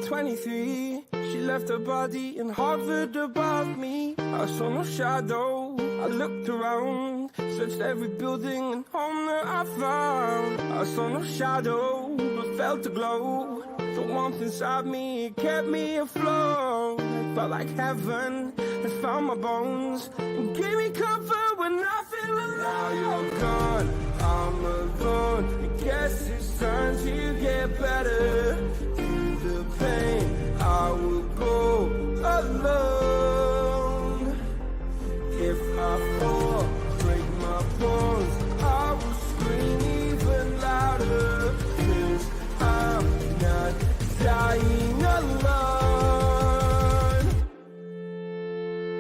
23. She left her body in Harvard above me. I saw no shadow. I looked around, searched every building and home that I found. I saw no shadow, but felt a glow. The warmth inside me, it kept me afloat. It felt like heaven had found my bones and gave me comfort when I feel alone. Now you're gone, I'm alone. I guess it's time to get better. Through the pain, I will go alone. If I fall, break my bones, I will scream even louder. 'Cause I'm not dying alone.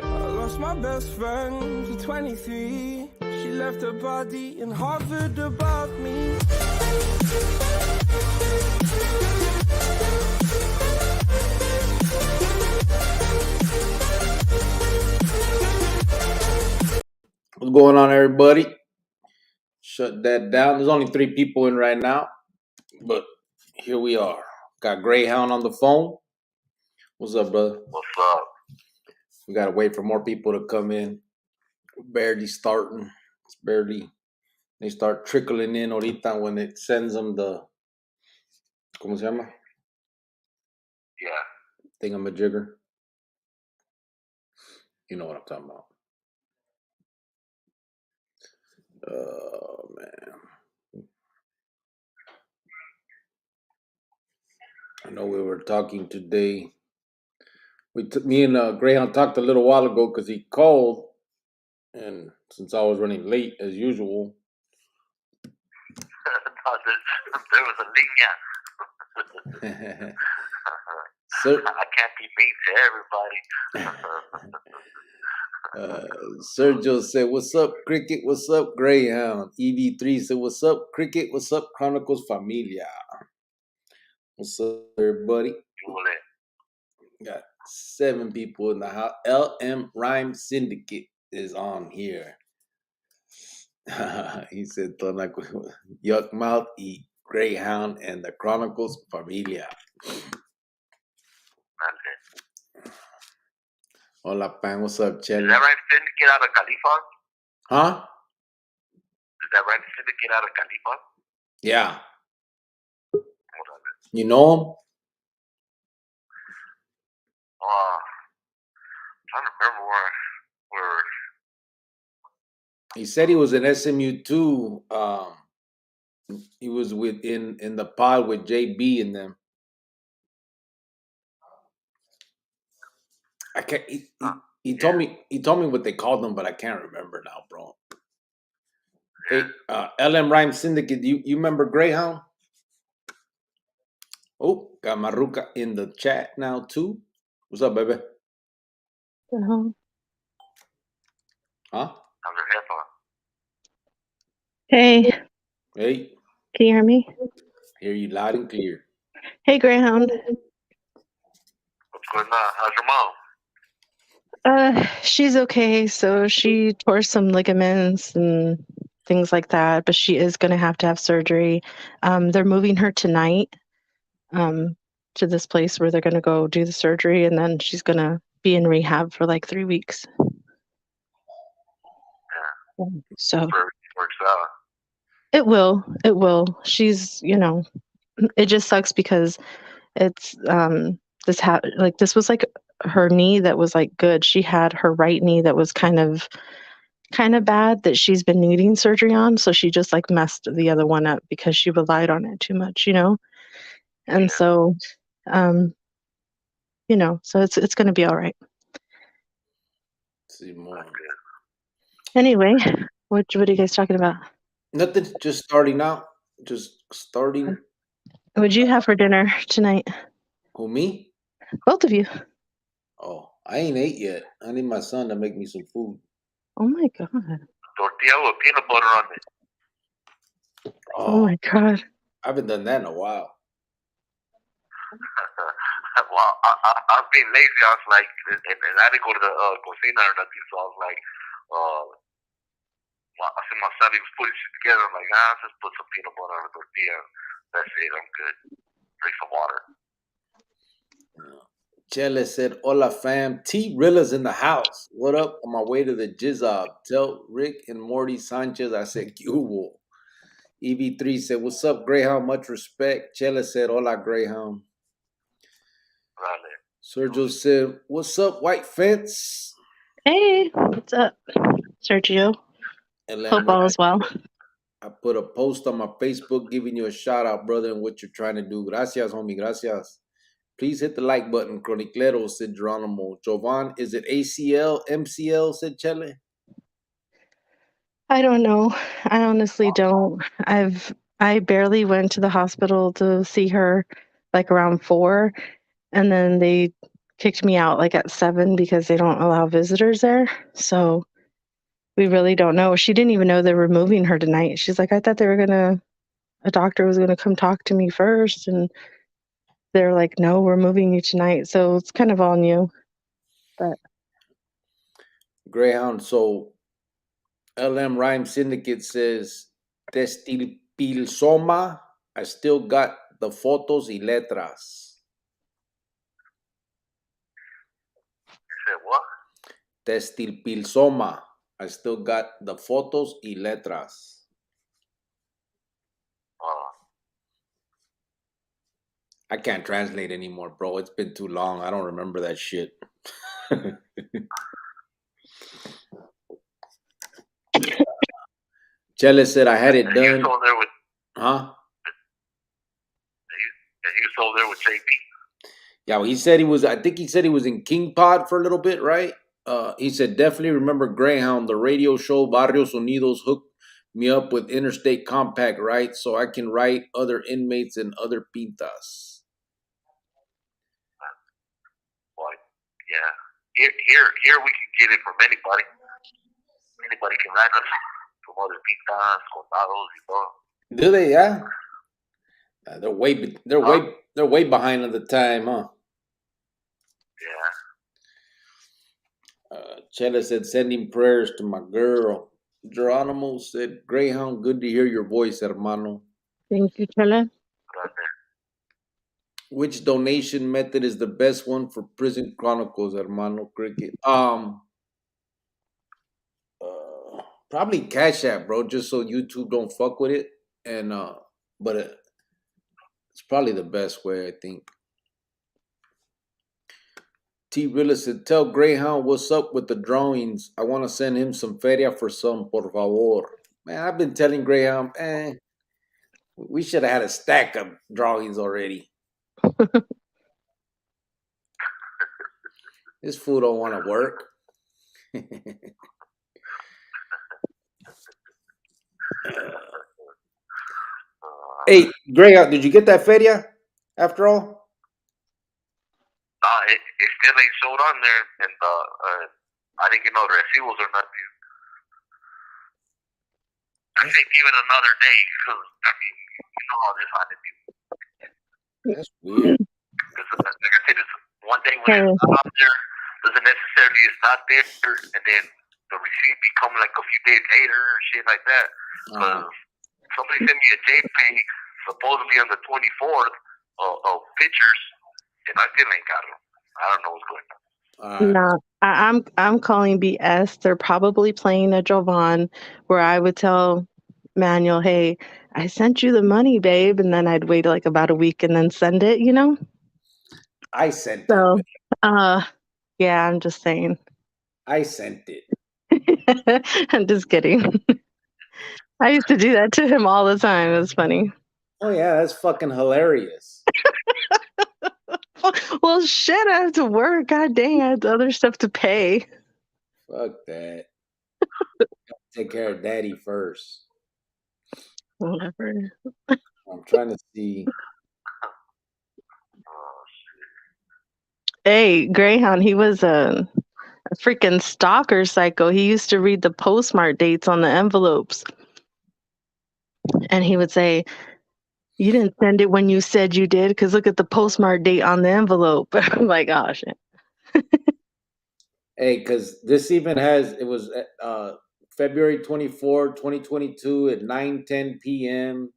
I lost my best friend to 23. She left her body in Harvard above me. What's going on, everybody? Shut that down. There's only 3 people in right now, but here we are. Got Greyhound on the phone. What's up, brother? What's up? We gotta wait for more people to come in. Barely starting. It's barely. They start trickling in ahorita when it sends them the. ¿Cómo se llama? Yeah. Thingamajigger. You know what I'm talking about. Oh man. I know we were talking today. Me and Greyhound talked a little while ago because he called, and since I was running late as usual, No, there was a link, so, I can't be mean to everybody. Sergio said, "What's up, Cricket? What's up, Greyhound?" EV3 said, "What's up, Cricket? What's up, Chronicles Familia?" What's up, everybody? Got 7 people in the house. LM Rhyme Syndicate is on here. He said, Yuck Mouth, E Greyhound, and the Chronicles Familia. Hola, Pan. What's up, Chelly? Is that right syndicate out of California? Huh? Is that right syndicate out of California? Yeah. You know him? Trying to remember where. He said he was in SMU too. He was in the pod with JB and them. I can't. He told me what they called them, but I can't remember now, bro. Hey, LM Rhyme Syndicate. You remember Greyhound? Oh, got Maruka in the chat now too. What's up, baby? Uh-huh. Huh? Hey. Hey. Can you hear me? Hear you loud and clear. Hey, Greyhound. What's going on? How's your mom? She's okay. So she tore some ligaments and things like that, but she is going to have surgery. They're moving her tonight to this place where they're going to go do the surgery, and then she's going to be in rehab for like 3 weeks. Yeah. So works out. It will. She's, it just sucks because it's this was like her knee that was like good. She had her right knee that was kind of bad that she's been needing surgery on, so she just like messed the other one up because she relied on it too much, and Yeah. so so it's going to be all right. See more. Anyway, what are you guys talking about? Nothing, just starting out. Just starting. What'd you have for dinner tonight? Who, me? Both of you. Oh, I ain't ate yet. I need my son to make me some food. Oh my God. Tortilla with peanut butter on it. Oh my God. I haven't done that in a while. Well, I've been lazy. I was like, and I didn't go to the cocina or nothing, so I was like, I see my son, he was putting shit together. I'm like, I'll just put some peanut butter on a tortilla. That's it. I'm good. Drink some water. Chele said, "Hola fam, T Rilla's in the house. What up? On my way to the Jizob. Tell Rick and Morty Sanchez I said Cubo." EV3 said, "What's up, Greyhound? Much respect." Chele said, "Hola, Greyhound." Vale. Sergio said, "What's up, White Fence?" Hey, what's up, Sergio? And Hope all is well. I put a post on my Facebook giving you a shout out, brother, and what you're trying to do. Gracias, homie. Gracias. Please hit the like button. Chronicleros, said Geronimo. Jovan, is it ACL, MCL, said Chele? I don't know. I honestly don't. I barely went to the hospital to see her like around 4, and then they kicked me out like at 7 because they don't allow visitors there. So we really don't know. She didn't even know they were moving her tonight. She's like, I thought a doctor was gonna come talk to me first, and they're like, no, we're moving you tonight. So it's kind of all new. But Greyhound, so LM Rhyme Syndicate says, Testilpilsoma, I still got the fotos y letras. You said what? Testilpilsoma, I still got the fotos y letras. I can't translate anymore, bro. It's been too long. I don't remember that shit. Chele said I had it And done. you sold there with, Huh? and you sold there with JP? Yeah, well, he said he was, I think he said he was in King Pod for a little bit, right? He said, definitely remember Greyhound, the radio show Barrios Unidos hooked me up with Interstate Compact, right? So I can write other inmates and other pintas. Well, yeah. Here we can get it from anybody. Anybody can write us from other pintas, condados, y todo. Do they? Yeah. They're way behind on the time, huh? Yeah. Chela said, sending prayers to my girl. Geronimo said, Greyhound, good to hear your voice, hermano. thank you, Chele. Which donation method is the best one for Prison Chronicles, hermano Cricket? Probably Cash App, bro, just so YouTube don't fuck with it. And but it's probably the best way, I think. T Rilla said, tell Greyhound what's up with the drawings. I want to send him some feria for some, por favor. Man, I've been telling Greyhound, we should have had a stack of drawings already. This fool don't want to work. Hey, Greyhound, did you get that feria after all? It still ain't showed on there, and I didn't get no recibos or nothing. I think give it another day, because, I mean, you know how this ought to be. That's weird. Because, like I said, it's one day when it's not on there, doesn't necessarily it's not there, and then the receipt become like a few days later or shit like that. Because somebody sent me a JPEG supposedly on the 24th of pictures, and I still ain't got them. I don't know what's going on. No, I'm calling BS. They're probably playing a Jovan where I would tell Manuel, hey, I sent you the money, babe, and then I'd wait like about a week and then send it, you know? I sent So, it. yeah, I'm just saying. I sent it. I'm just kidding. I used to do that to him all the time. It was funny. Oh yeah, that's fucking hilarious. Well, shit, I have to work. God dang, I have other stuff to pay. Fuck that. Take care of daddy first. Whatever. I'm trying to see. Hey, Greyhound, he was a freaking stalker psycho. He used to read the postmark dates on the envelopes. And he would say, you didn't send it when you said you did, because look at the postmark date on the envelope. I'm like, oh, shit. Hey, because this even has, it was February 24, 2022 at 9:10 p.m.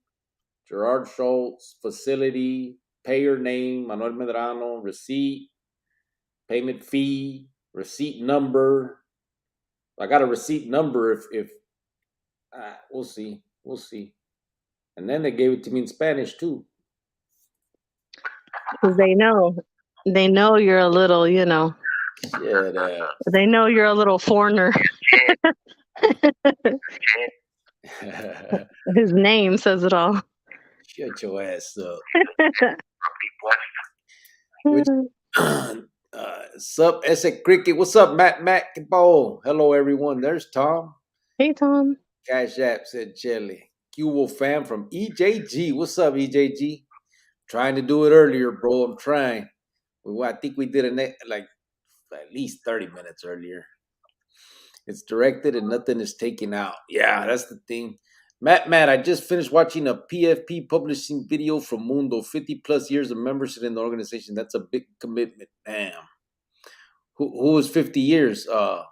Gerard Schultz, facility, payer name, Manuel Medrano, receipt. payment fee, receipt number. I got a receipt number if we'll see. We'll see. And then they gave it to me in Spanish too. They know you're a little, Shut up. they know you're a little foreigner. His name says it all. Shut your ass up. From Deep West. Sup, Ese Cricket. What's up, Matt Ball? Hello, everyone. There's Tom. Hey, Tom. Cash App said Jelly. Cubo fam from EJG. What's up, EJG? Trying to do it earlier, bro. I'm trying. I think we did it like at least 30 minutes earlier. It's directed and nothing is taken out. Yeah, that's the thing. Matt, I just finished watching a PFP publishing video from Mundo. 50 plus years of membership in the organization. That's a big commitment. Damn. Who is 50 years? I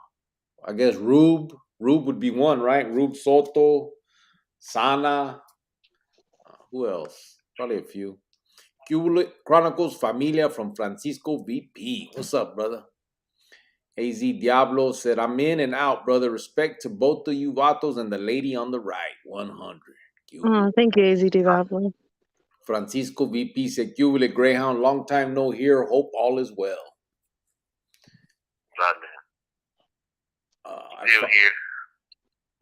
guess Rube. Rube would be one, right? Rube Soto, Sana. Who else? Probably a few. Chronicles Familia from Francisco VP. What's up, brother? AZ Diablo said, I'm in and out, brother. Respect to both of you vatos and the lady on the right. 100. Oh, thank you, AZ Diablo. Francisco VP said, Cubile Greyhound, long time no hear. Hope all is well. Still here.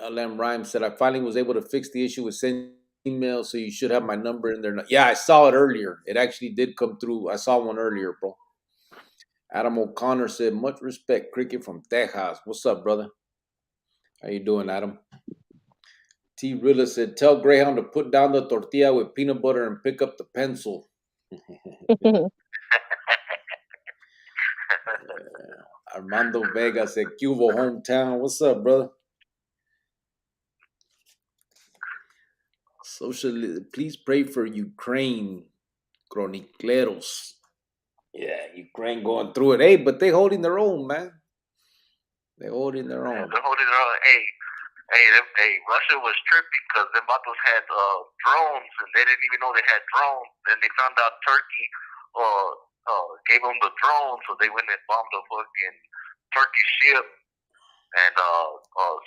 LM Rhymes said, I finally was able to fix the issue with sending email, so you should have my number in there. Yeah, I saw it earlier. It actually did come through. I saw one earlier, bro. Adam O'Connor said, much respect, Cricket from Texas. What's up, brother? How you doing, Adam? T. Rilla said, tell Greyhound to put down the tortilla with peanut butter and pick up the pencil. Armando Vega said, Cuba hometown. What's up, brother? Please pray for Ukraine. Chronicles. Yeah, Ukraine going through it. Hey, but they holding their own, man. They're holding their own. They're holding their own. Hey, Russia was tripping because them battles had drones, and they didn't even know they had drones. Then they found out Turkey gave them the drones, so they went and bombed a fucking Turkish ship. And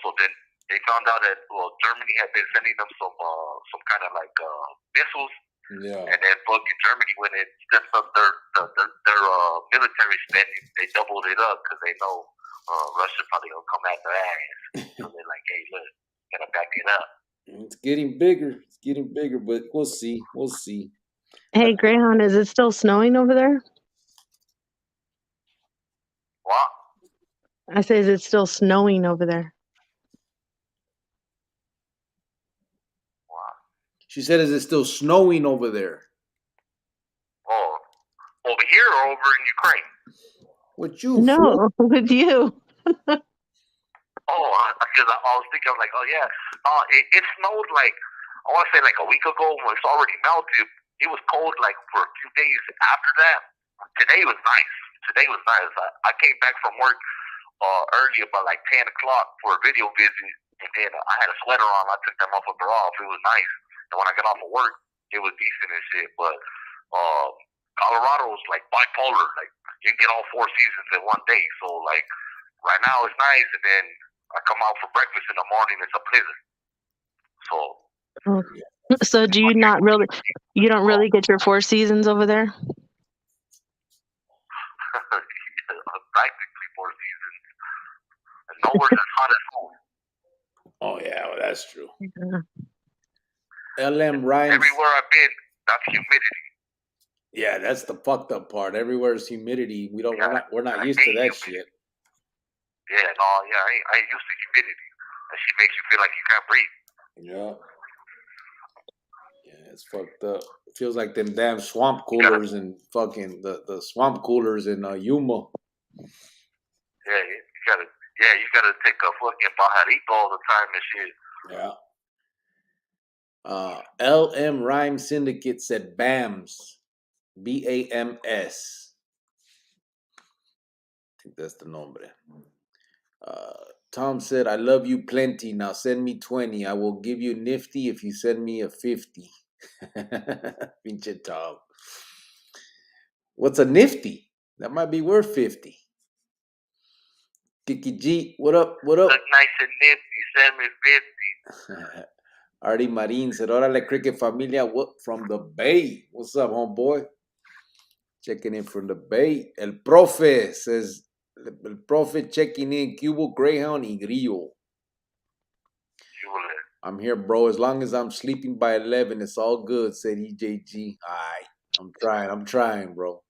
so then they found out that Germany had been sending them some kind of like missiles. Yeah. And then fucking Germany, when it steps up their military spending, they doubled it up because they know Russia probably gonna come at their ass. So they're like, hey, look, gotta back it up. It's getting bigger. It's getting bigger, but we'll see. We'll see. Hey, Greyhound, is it still snowing over there? What? I say, is it still snowing over there? What? She said, is it still snowing over there? Oh, over here or over in Ukraine? With you? No, with you. Oh, because I was thinking, like, oh yeah, it snowed like, I want to say like a week ago when it's already melted. It was cold like for a few days after that. Today was nice. I came back from work early about like 10 o'clock for a video visit, and then I had a sweater on. I took that motherfucker off. It was nice. And when I got off of work, it was decent and shit. But Colorado is like bipolar. Like you can get all 4 seasons in one day. So like right now it's nice, and then I come out for breakfast in the morning. It's a blizzard. So do you not really? You don't really get your 4 seasons over there? Practically 4 seasons. And nowhere's as hot as home. Oh, yeah, well, that's true. Yeah. LM Ryan. Everywhere I've been, that's humidity. Yeah, that's the fucked up part. Everywhere is humidity. We're not used to that shit. Yeah, no, yeah, I ain't used to humidity. That shit makes you feel like you can't breathe. Yeah. Yeah, it's fucked up. It feels like them damn swamp coolers and fucking the swamp coolers in Yuma. Yeah, you gotta take a fucking pajarito all the time and shit. Yeah. LM Rhyme Syndicate said BAMS. BAMS. I think that's the nombre. Tom said, I love you plenty. Now send me 20. I will give you nifty if you send me a 50. Pinche Tom. What's a nifty? That might be worth 50. Kiki G, what up? What up? Look nice and nifty. Send me 50. Artie Marin said, Órale, Cricket Familia, what from the Bay? What's up, homeboy? Checking in from the Bay. El Profe says, El Profe checking in, Cubo, Greyhound, y Grillo. I'm here, bro. As long as I'm sleeping by 11, it's all good, said EJG. All right. I'm trying, bro.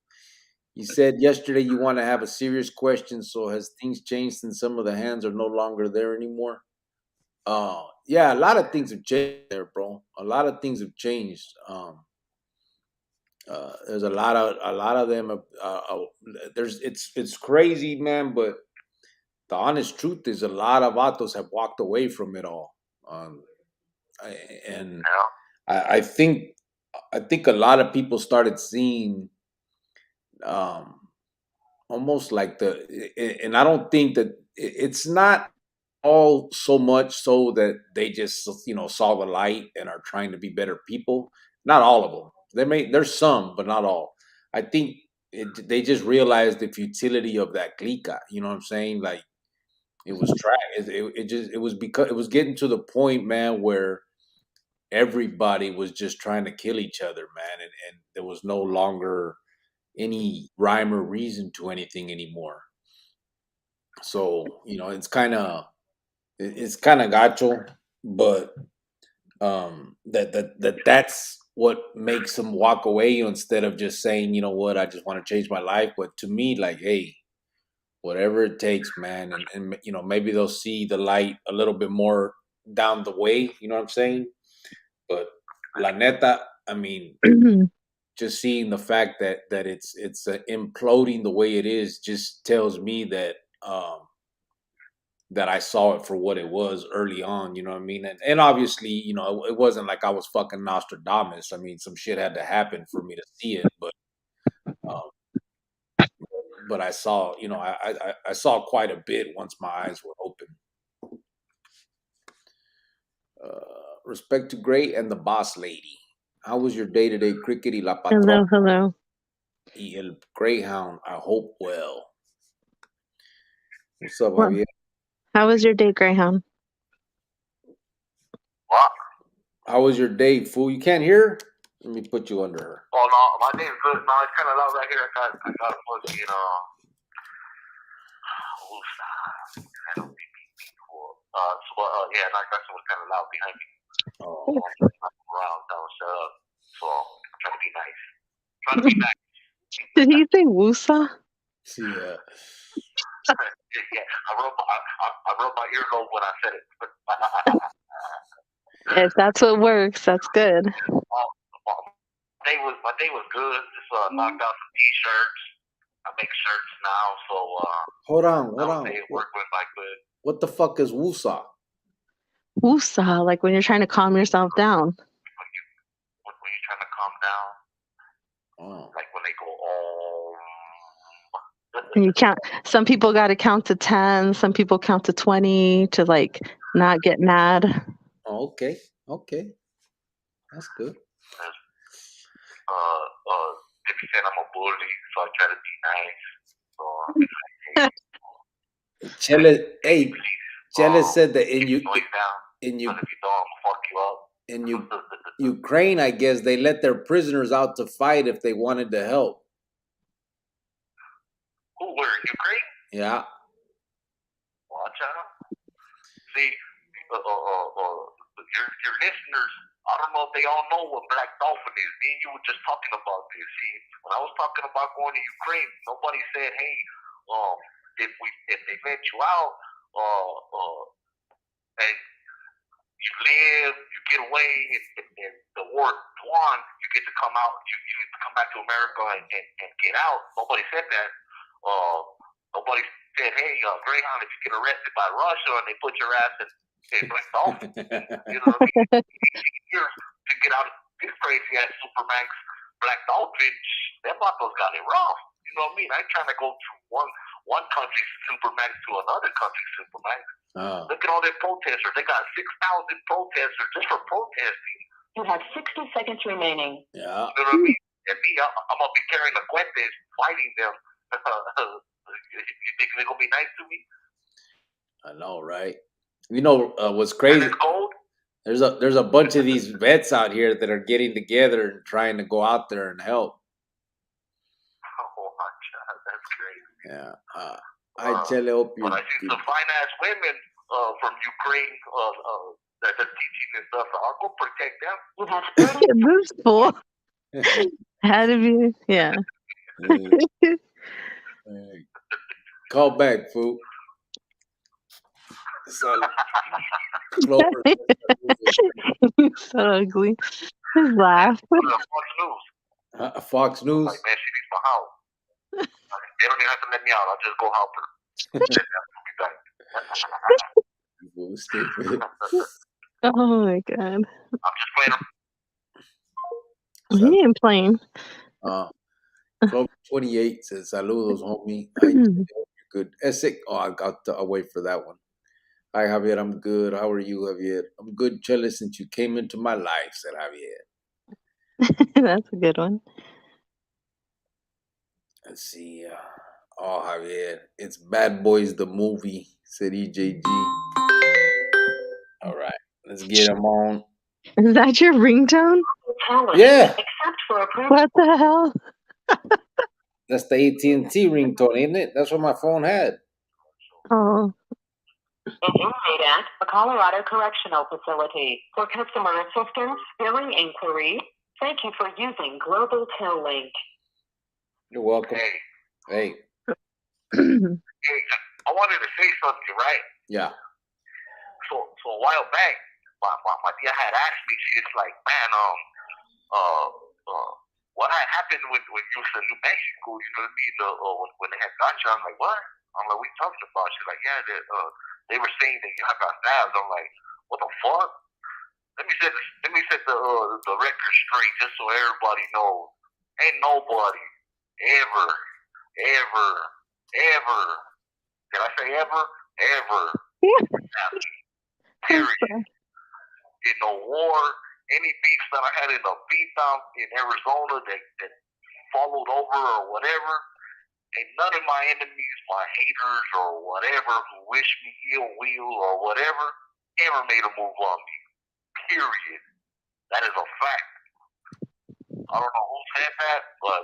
You said yesterday you want to have a serious question, so has things changed since some of the hands are no longer there anymore? Yeah, a lot of things have changed there, bro. A lot of things have changed. There's a lot of them. It's crazy, man. But the honest truth is, a lot of vatos have walked away from it all. And I think a lot of people started seeing almost like and I don't think that it's not all so much so that they just saw the light and are trying to be better people. Not all of them. There's some, but not all. I think they just realized the futility of that clica. You know what I'm saying? Like it was trash. It was because it was getting to the point, man, where everybody was just trying to kill each other, man, and there was no longer any rhyme or reason to anything anymore. So it's kind of gacho, but that's what makes them walk away instead of just saying, you know what, I just want to change my life. But to me, like, hey, whatever it takes, man, and maybe they'll see the light a little bit more down the way. You know what I'm saying? But la neta, I mean, just seeing the fact that it's imploding the way it is just tells me that that I saw it for what it was early on. You know what I mean? And obviously, it wasn't like I was fucking Nostradamus. I mean, some shit had to happen for me to see it, but I saw, I saw quite a bit once my eyes were open. Respect to Gray and the boss lady. How was your day today, Cricket y la Patrona? Hello. Y el Greyhound, I hope well. What's up, Javier? How was your day, Greyhound? What? How was your day, fool? You can't hear? Let me put you under her. Oh, no, my name's good. No, it's kind of loud right here. I got to put, I don't be cool. Yeah, and I got someone kind of loud behind me. Around, so I'm trying to be nice. Did he say Wusa? Yeah. Yeah, I rubbed my earlobe when I said it. If that's what works, that's good. My day was good. Just knocked out some t-shirts. I make shirts now, so hold on. Work went by good. What the fuck is Wusa? Wusa, like when you're trying to calm yourself down. When you're trying to calm down. Like when they go, And you count. Some people got to count to 10. Some people count to 20 to like not get mad. Oh, okay. That's good. They said I'm a bully, so I try to be nice. So Chele said that in if you don't, I'm gonna fuck you up. In Ukraine, I guess they let their prisoners out to fight if they wanted to help. Who were in Ukraine? Yeah. Watch out. See, your listeners, I don't know if they all know what Black Dolphin is. Me and you were just talking about this. See, when I was talking about going to Ukraine, nobody said, hey, if they let you out, and you live, you get away, and the war won, you get to come out, you get to come back to America and get out. Nobody said that. Nobody said, hey, Greyhound, if you get arrested by Russia and they put your ass in Black Dolphin, you know what I mean? To get out of this crazy ass Supermax Black Dolphin, them vatos got it rough. You know what I mean? I ain't trying to go to one country's Supermax to another country's Supermax. Look at all their protesters. They got 6,000 protesters just for protesting. You have 60 seconds remaining. Yeah. You know what I mean? And me, I'm going to be carrying the cuetes, fighting them You think they're gonna be nice to me? I know, right? You know what's And crazy? it's cold. There's a bunch of these vets out here that are getting together and trying to go out there and help. Oh my God, that's crazy. Yeah, I tell you, hope But I you. see some fine ass women from Ukraine that are teaching and stuff. So I'll go protect them. You have 30 This fool had to be, yeah. Call back, fool. Clover. So ugly. His laugh. Fox News. Fox News. Like, man, she needs my house. They don't even have to let me out. I'll just go help her. Stupid. Oh my God. I'm just playing. He ain't playing. Clover 28 says, "Saludos, homie. You're good." Essex. Oh, I'll wait for that one. Hi, Javier. I'm good. How are you, Javier? I'm good, Chele, since you came into my life, said Javier. That's a good one. Let's see. Oh, Javier. It's Bad Boys the movie, said EJG. All right. Let's get him on. Is that your ringtone? Yeah. except for approval. What the hell? That's the AT&T ringtone, isn't it? That's what my phone had. Oh. Inmate at a Colorado Correctional Facility. For customer assistance, billing inquiries, thank you for using Global Tel Link. You're welcome. Hey. Hey, I wanted to say something, right? Yeah. So a while back, my tia had asked me. She's like, man, what had happened when you was in New Mexico? You know what I mean? When they had got you, I'm like, what? I'm like, what you talking about? She's like, yeah, they were saying that you have got stabbed. I'm like, what the fuck? Let me set the record straight, just so everybody knows. Ain't nobody ever, can I say ever, period. In no war, any beefs that I had in a beatdown in Arizona that followed over or whatever, ain't none of my enemies, my haters or whatever, who wish me ill will or whatever, ever made a move on me. Period. That is a fact. I don't know who said that, but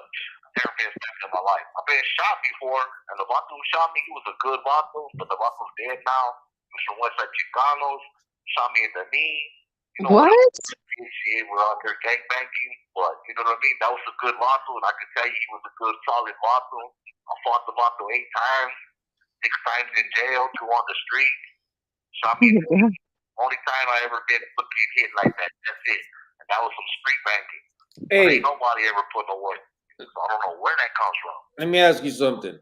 never been stabbed in my life. I've been shot before, and the vato who shot me, he was a good vato, but the vato's dead now. He was from Westside Chicanos, shot me in the knee. You know, What? we're out there gangbanging, but you know what I mean? That was a good vato, and I can tell you he was a good, solid vato. I fought the vato 8 times, 6 times in jail, 2 on the street. Shot me in the knee. Only time I ever been fucking hit like that. That's it. And that was some street banging. Hey. Ain't nobody ever put no work. So I don't know where that comes from. Let me ask you something.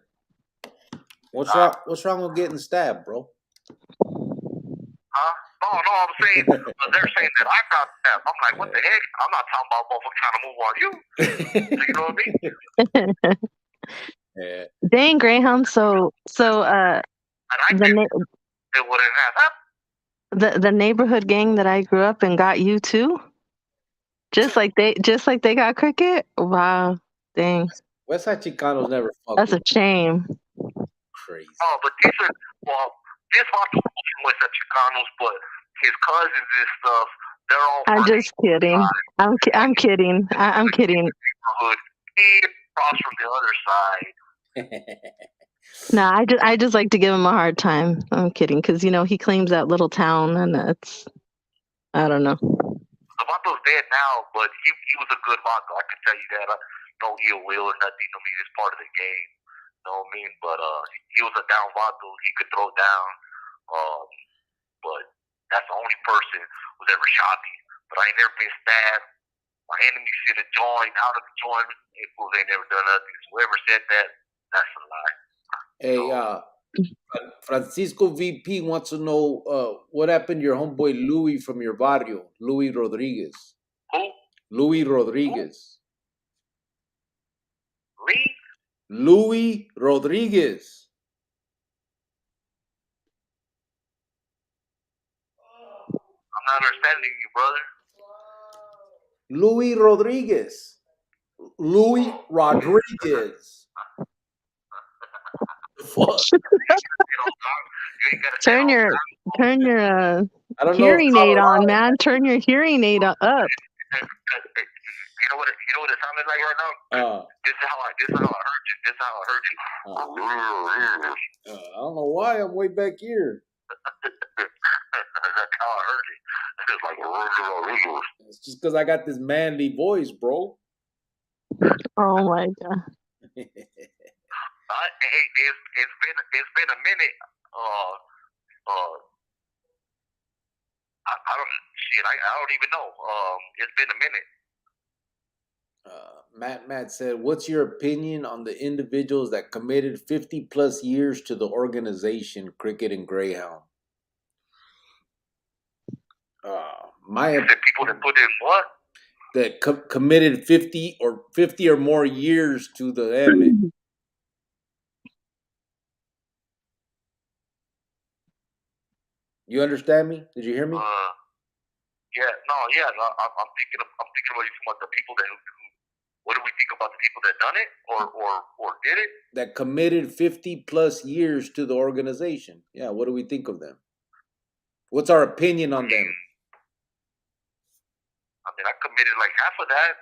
What's wrong with getting stabbed, bro? Huh? No, I'm saying, they're saying that I got stabbed. I'm like, what the heck? I'm not talking about motherfuckers trying to move on you. So you know what I mean? Yeah. Dang, Greyhound. So And I didn't. It wouldn't have happened. the neighborhood gang that I grew up in got you too? Just like they got Cricket? Wow. Dang. Westside Chicanos never fucked. That's a shame. Crazy. Oh, but these are, this vato was from Westside Chicanos, but his cousins and stuff, they're all I'm just kidding. I'm kidding. I'm kidding. Neighborhood. He across from the other side. No, I just like to give him a hard time. I'm kidding, because he claims that little town, and that's, I don't know. The vato's dead now, but he was a good vato. I can tell you that. No ill will or nothing. I mean, it's part of the game. You know what I mean? But he was a down vato. He could throw down. But that's the only person who's ever shot me. But I ain't never been stabbed. My enemies should have joined, out of the joint. Fools ain't never done nothing. So whoever said that, that's a lie. Hey, Francisco VP wants to know what happened to your homeboy Louis from your barrio, Louis Rodriguez. Who? Louis Rodriguez. Lee? Louis Rodriguez. I'm not understanding you, brother. Louis Rodriguez. Louis Rodriguez. fuck? Turn your I don't know if hearing aid on, man. Turn your hearing aid up. You know what it sounded like right now? This is how I heard you. This is how I heard you. I don't know why I'm way back here. That's how I heard it. It's like it's just because I got this manly voice, bro. Oh my god. It's been a minute. I don't even know. It's been a minute. Matt said, what's your opinion on the individuals that committed 50 plus years to the organization Cricket and Greyhound? The people that put in what? That committed 50 or more years to the VENMO. You understand me? Did you hear me? Yeah. I'm thinking about you about the people that. What do we think about the people that done it or did it? That committed 50 plus years to the organization. Yeah. What do we think of them? What's our opinion on them? I mean, I committed like half of that.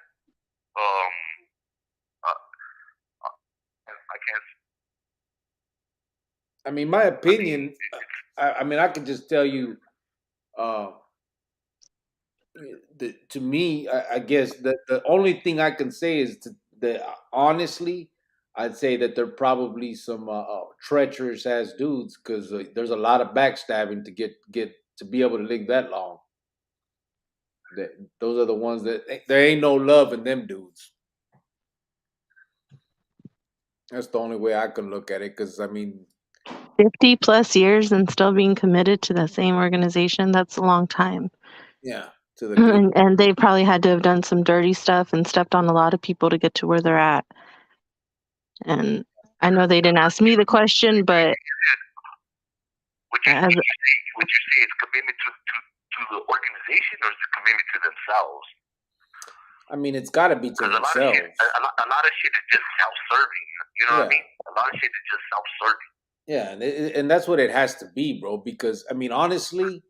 I can't. I mean, my opinion. I mean, I can just tell you. To me, I guess that the only thing I can say is that honestly, I'd say that they're probably some treacherous ass dudes because there's a lot of backstabbing to get to be able to live that long. Those are the ones that there ain't no love in them dudes. That's the only way I can look at it because I mean, 50 plus years and still being committed to the same organization, that's a long time. Yeah. To the and they probably had to have done some dirty stuff and stepped on a lot of people to get to where they're at. And I know they didn't ask me the question, but would you say it's commitment to the organization or is it commitment to themselves? I mean, it's got to be to themselves. A lot of shit is just self-serving. You know what I mean? A lot of shit is just self-serving. Yeah, and that's what it has to be, bro. Because I mean, honestly,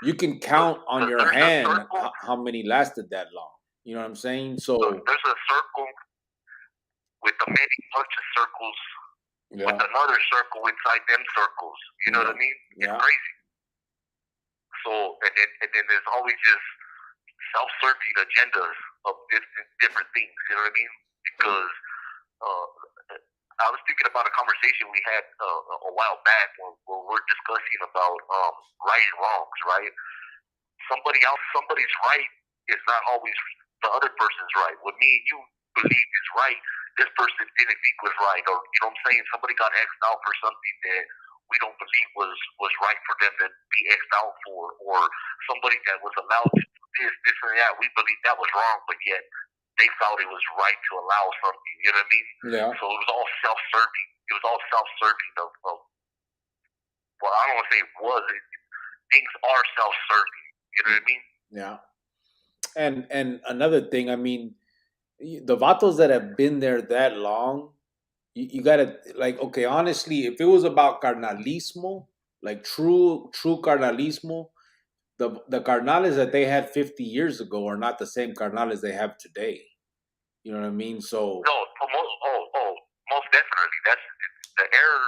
you can count on your hand how many lasted that long. You know what I'm saying? So there's a circle with a many bunch of circles with another circle inside them circles. You know what I mean? It's crazy. So and then there's always just self-serving agendas of different things. You know what I mean? Because I was thinking about a conversation we had a while back when we're discussing about right and wrongs, right? Somebody's right is not always the other person's right. What me and you believe is right, this person didn't think was right, or you know what I'm saying? Somebody got X'd out for something that we don't believe was right for them to be X'd out for, or somebody that was allowed to do this and that, we believe that was wrong, but yet they felt it was right to allow something. You know what I mean? Yeah. So it was all self-serving. It was all self-serving of well, I don't want to say it was. Things are self-serving. You know what I mean? Yeah. And another thing, I mean, the vatos that have been there that long, you gotta like, okay, honestly, if it was about carnalismo, like true carnalismo, the carnales that they had 50 years ago are not the same carnales they have today. You know what I mean? So most definitely. That's the error,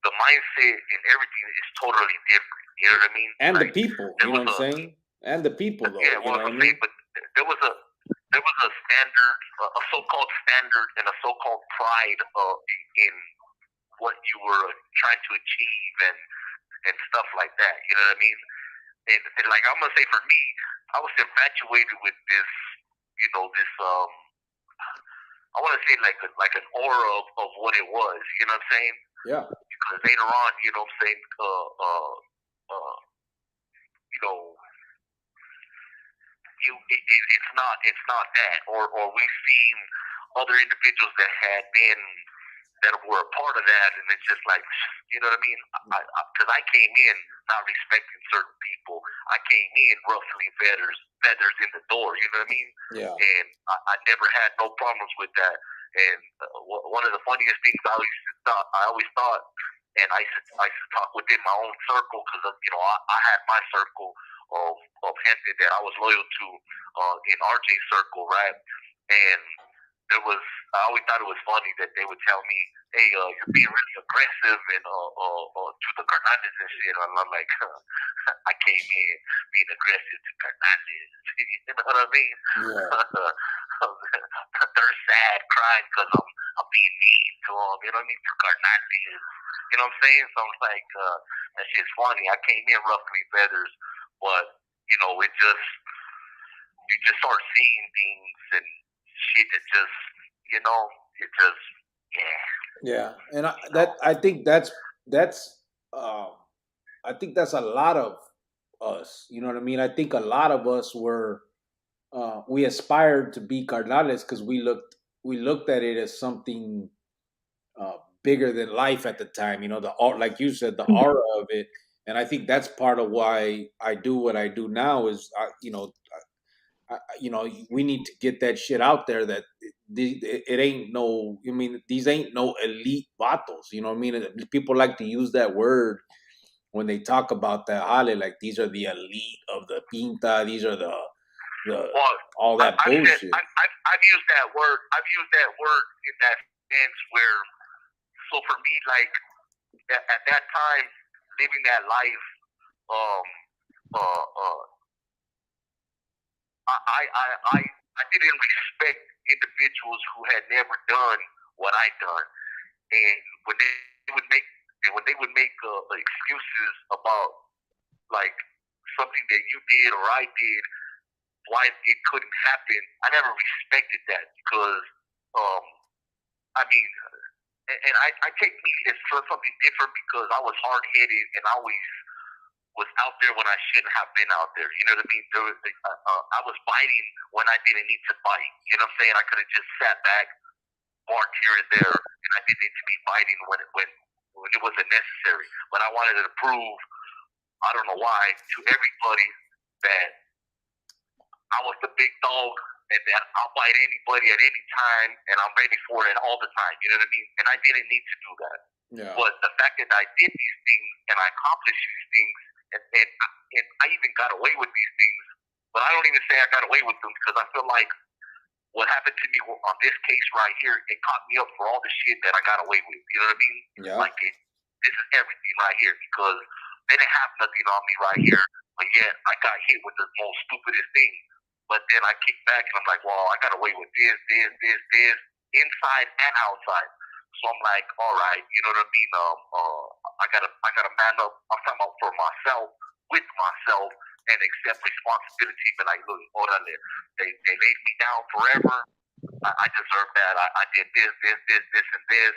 the mindset, and everything is totally different. You know what I mean? And like, the people, you know what I'm saying? And the people, though. Yeah, well, I'm saying, but there was a standard, a so-called standard, and a so-called pride in what you were trying to achieve and stuff like that. You know what I mean? And like I'm gonna say, for me, I was infatuated with this. You know, this I want to say like an aura of what it was. You know what I'm saying? Yeah. Because later on, you know what I'm saying, you know, it's not that, or we've seen other individuals that were a part of that, and it's just like, you know what I mean? Because I came in not respecting certain people. I came in ruffling feathers in the door. You know what I mean? Yeah. And I never had no problems with that. And one of the funniest things I always thought, and I used to talk within my own circle because I had my circle of gente that I was loyal to in RJ's circle, right? And I always thought it was funny that they would tell me, "Hey, you're being really aggressive and to the Hernandez and shit." And I'm like, I came in being aggressive to Hernandez. You know what I mean? Yeah. They're sad, crying because I'm being mean to them. You know what I mean? To Hernandez. You know what I'm saying? So I'm like, that shit's funny. I came in ruffling feathers, but it just you just start seeing things and shit that just it just Yeah, and I think that's I think that's a lot of us. You know what I mean? I think a lot of us were we aspired to be carnales because we looked at it as something bigger than life at the time. Like you said, the aura of it, and I think that's part of why I do what I do now. Is we need to get that shit out there that it ain't no. I mean, these ain't no elite vatos. You know what I mean? People like to use that word when they talk about that jale, like these are the elite of the pinta. These are the all that bullshit. I've used that word. I've used that word in that sense where. So for me, like at that time, living that life, I didn't respect individuals who had never done what I done, and when they would make excuses about like something that you did or I did, why it couldn't happen, I never respected that because I mean. And I take me as something different because I was hard headed and I always was out there when I shouldn't have been out there. You know what I mean? I was biting when I didn't need to bite. You know what I'm saying? I could have just sat back, barked here and there, and I didn't need to be biting when it wasn't necessary. But I wanted to prove, I don't know why, to everybody that I was the big dog and that I'll bite anybody at any time and I'm ready for it all the time. You know what I mean? And I didn't need to do that. Yeah. But the fact that I did these things and I accomplished these things and I even got away with these things, but I don't even say I got away with them because I feel like what happened to me on this case right here, it caught me up for all the shit that I got away with. You know what I mean? Yeah. Like this is everything right here because they didn't have nothing on me right here, but yet I got hit with the most stupidest thing. But then I kick back and I'm like, well, I got away with this, inside and outside. So I'm like, all right, you know what I mean? I gotta man up. I'm talking about for myself, with myself, and accept responsibility. But like, look, orale, they laid me down forever. I deserve that. I did this, and this.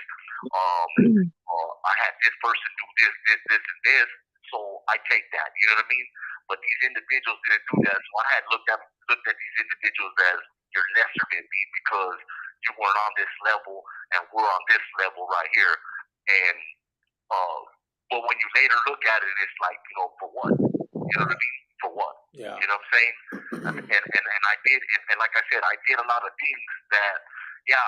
I had this person do this, and this. So I take that. You know what I mean? But these individuals didn't do that. So I had looked at these individuals as you're lesser than me because you weren't on this level and we're on this level right here. And but when you later look at it, it's like, for what? You know what I mean? For what? Yeah. You know what I'm saying? And I did, and like I said, I did a lot of things that, yeah,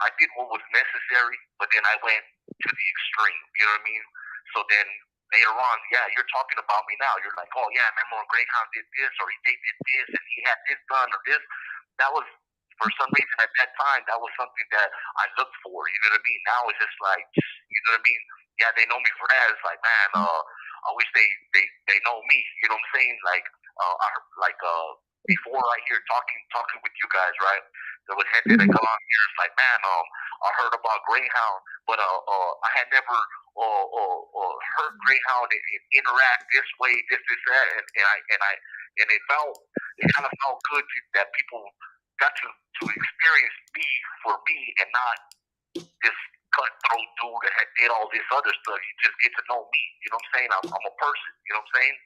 I did what was necessary, but then I went to the extreme. You know what I mean? So then later on, yeah, you're talking about me now. You're like, oh yeah, remember when Greyhound did this, or they did this, and he had this done, or this. That was, for some reason at that time, that was something that I looked for. You know what I mean? Now it's just like, you know what I mean? Yeah, they know me for that. It's like, man, I wish they know me. You know what I'm saying? Like, before I hear talking with you guys, right? There was gente that come out here. It's like, man, I heard about Greyhound, but I had never heard Greyhound interact this way, this, that, and it kind of felt good that people got to experience me for me and not this cutthroat dude that did all this other stuff. You just get to know me. You know what I'm saying? I'm a person. You know what I'm saying?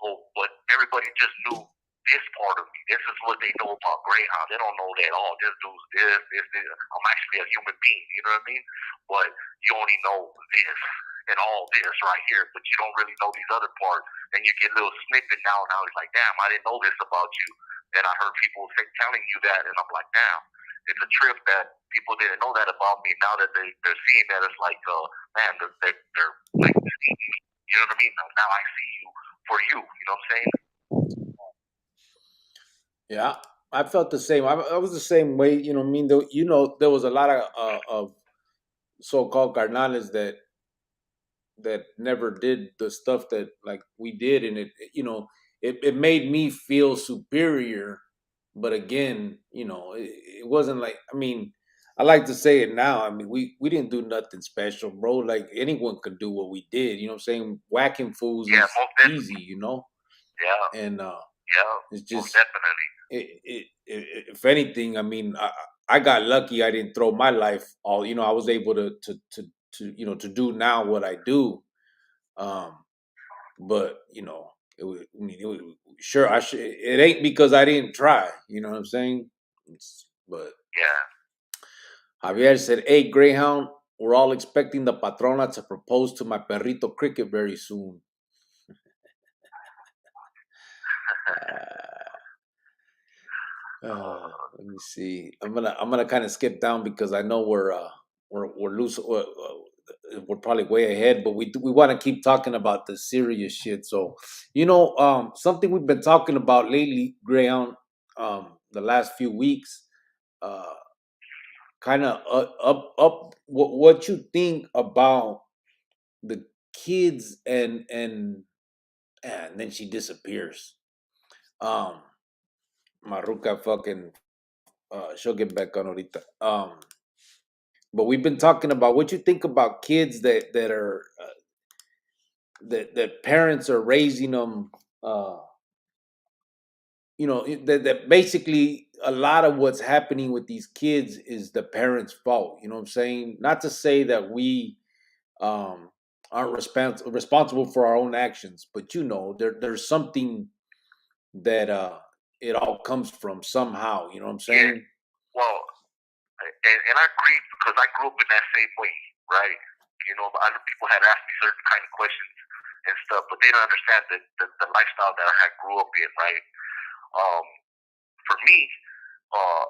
So, but everybody just knew this part of me. This is what they know about Greyhound. They don't know that, oh, this dude's this. I'm actually a human being. You know what I mean? But you only know this and all this right here, but you don't really know these other parts. And you get a little snippet now, and now it's like, damn, I didn't know this about you. And I heard people telling you that, and I'm like, damn. it's a trip that people didn't know that about me. Now that they're seeing that, it's like, man, they're like, you know what I mean? Now I see you for you. You know what I'm saying? Yeah, I felt the same. I was the same way. You know what I mean? There was a lot of so-called carnales that never did the stuff that like we did, and it made me feel superior. But again, it wasn't like, I mean, I like to say it now. I mean, we didn't do nothing special, bro. Like anyone could do what we did. You know what I'm saying? Whacking fools Yeah, is most definitely. easy, Yeah, and yeah, it's most just definitely. if anything, I mean, I got lucky. I didn't throw my life all. I was able to do now what I do. But sure, I should. It ain't because I didn't try. You know what I'm saying? But Yeah. Javier said, "Hey, Greyhound, we're all expecting the patrona to propose to my perrito Cricket very soon." Let me see. I'm gonna kind of skip down because I know we're loose. We're probably way ahead, but we want to keep talking about the serious shit. So, something we've been talking about lately, Greyhound, the last few weeks, uh, kind of up what you think about the kids and then she disappears. Um, Maruka fucking she'll get back on ahorita. But we've been talking about what you think about kids that are that parents are raising them. That basically a lot of what's happening with these kids is the parents' fault. You know what I'm saying? Not to say that we um, aren't responsible for our own actions, but there's something that it all comes from somehow. You know what I'm Yeah. saying? Well, and I agree because I grew up in that same way, right? Other people had asked me certain kind of questions and stuff, but they don't understand the lifestyle that I had grew up in, right? Um, for me, uh,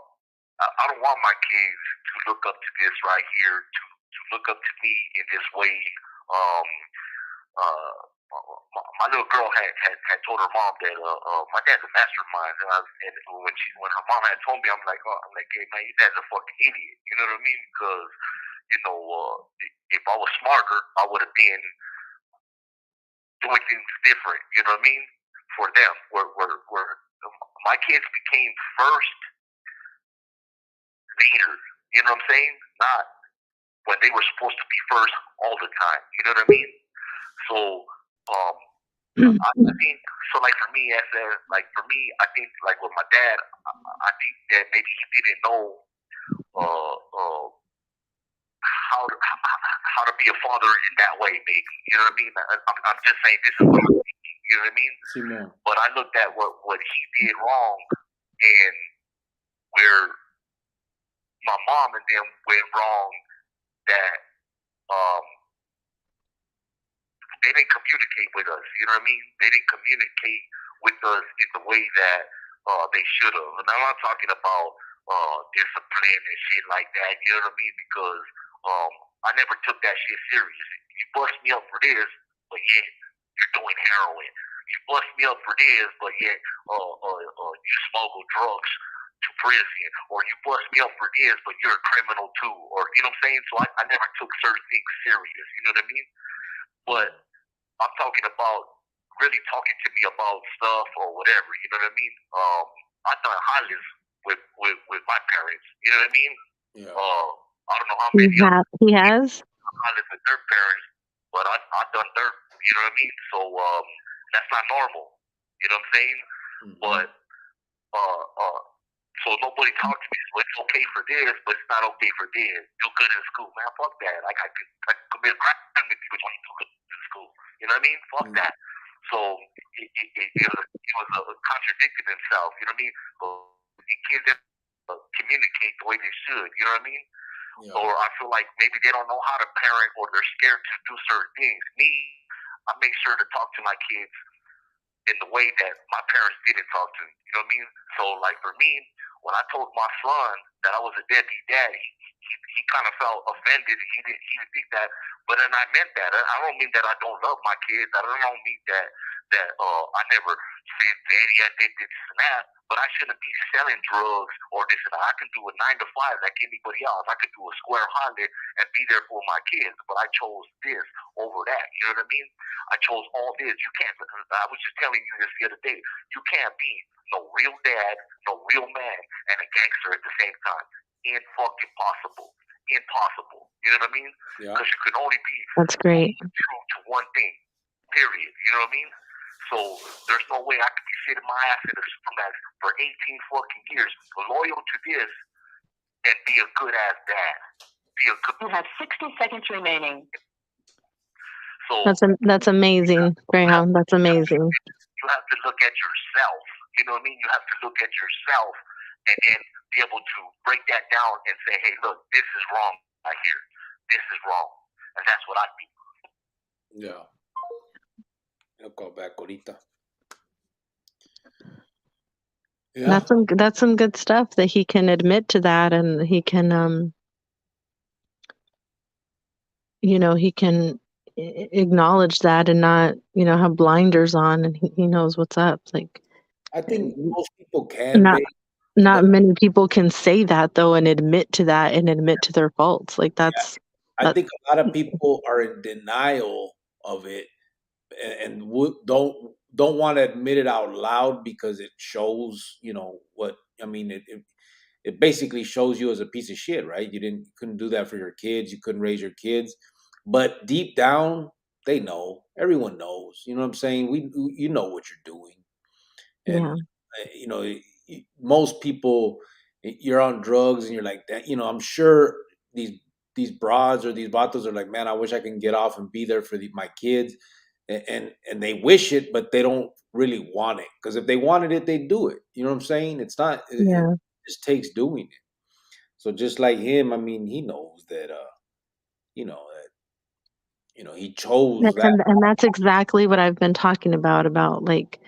I don't want my kids to look up to this right here, to look up to me in this way. Um, uh, my little girl had told her mom that my dad's a mastermind, and when her mom had told me, I'm like, hey man, your dad's a fucking idiot. You know what I mean? Because if I was smarter, I would have been doing things different. You know what I mean? For them, where my kids became first later. You know what I'm saying? Not when they were supposed to be first all the time. You know what I mean? So, I think so. Like for me, I think like with my dad, I think that maybe he didn't know how to be a father in that way. Maybe you know what I mean. I'm just saying this is what I'm thinking. You know what I mean? But I looked at what he did wrong and where my mom and them went wrong. That they didn't communicate with us. You know what I mean? They didn't communicate with us in the way that they should have. And I'm not talking about discipline and shit like that. You know what I mean? Because I never took that shit serious. You bust me up for this, but yet you're doing heroin. You bust me up for this, but yet you smuggle drugs to prison, or you bust me up for this, but you're a criminal too, or you know what I'm saying? So I never took certain things serious. You know what I mean? But I'm talking about really talking to me about stuff or whatever. You know what I mean? I've done hollers with my parents. You know what I mean? Yeah. I don't know how many He has. hollers with their parents, but I've done their. You know what I mean? So that's not normal. You know what I'm saying? Mm-hmm. But so nobody talked to me. So it's okay for this, but it's not okay for this. Do good in school, man. Fuck that. Like I commit a crime with you when you do good in school. You know what I mean? Fuck that. So it was contradicting himself. You know what I mean? And kids that communicate the way they should. You know what I mean? Yeah. Or I feel like maybe they don't know how to parent, or they're scared to do certain things. Me, I make sure to talk to my kids in the way that my parents didn't talk to me. You know what I mean? So like for me, when I told my son that I was a deadbeat daddy, he kind of felt offended. He didn't think that, but then I meant that. I don't mean that I don't love my kids. I don't mean that I never said daddy, I did this and that. But I shouldn't be selling drugs or this and that. I can do a 9 to 5 like anybody else. I could do a square Honda and be there for my kids. But I chose this over that. You know what I mean? I chose all this. You can't. I was just telling you this the other day. You can't be no real dad, no real man, and a gangster at the same time. Impossible. Impossible. You know what I mean? Yeah. Because you can only be That's great. true to one thing. Period. You know what I mean? So there's no way I could be sitting my ass in a supermax for 18 fucking years, loyal to this, and be a good ass dad. You have 60 seconds remaining. So That's amazing, Greyhound. That's amazing. you have to look at yourself. You know what I mean? You have to look at yourself and then be able to break that down and say, hey, look, this is wrong right here. This is wrong. And that's what I think. Yeah. I'll call back ahorita. Yeah. That's some good stuff that he can admit to that, and he can he can acknowledge that and not have blinders on, and he knows what's up. Like, I think most people can. Not many people can say that though, and admit to that, and admit to their faults. Like that's. I think a lot of people are in denial of it, and don't want to admit it out loud because it shows, what I mean. It basically shows you as a piece of shit, right? You couldn't do that for your kids. You couldn't raise your kids, but deep down, they know. Everyone knows. You know what I'm saying? You know what you're doing, and most people, you're on drugs and you're like that. I'm sure these broads or these vatos are like, man, I wish I can get off and be there for my kids, and they wish it, but they don't really want it, because if they wanted it, they'd do it. You know what I'm saying? It's not. Yeah. It just takes doing it. So just like him, I mean, he knows that. He chose that. And that's exactly what I've been talking about like,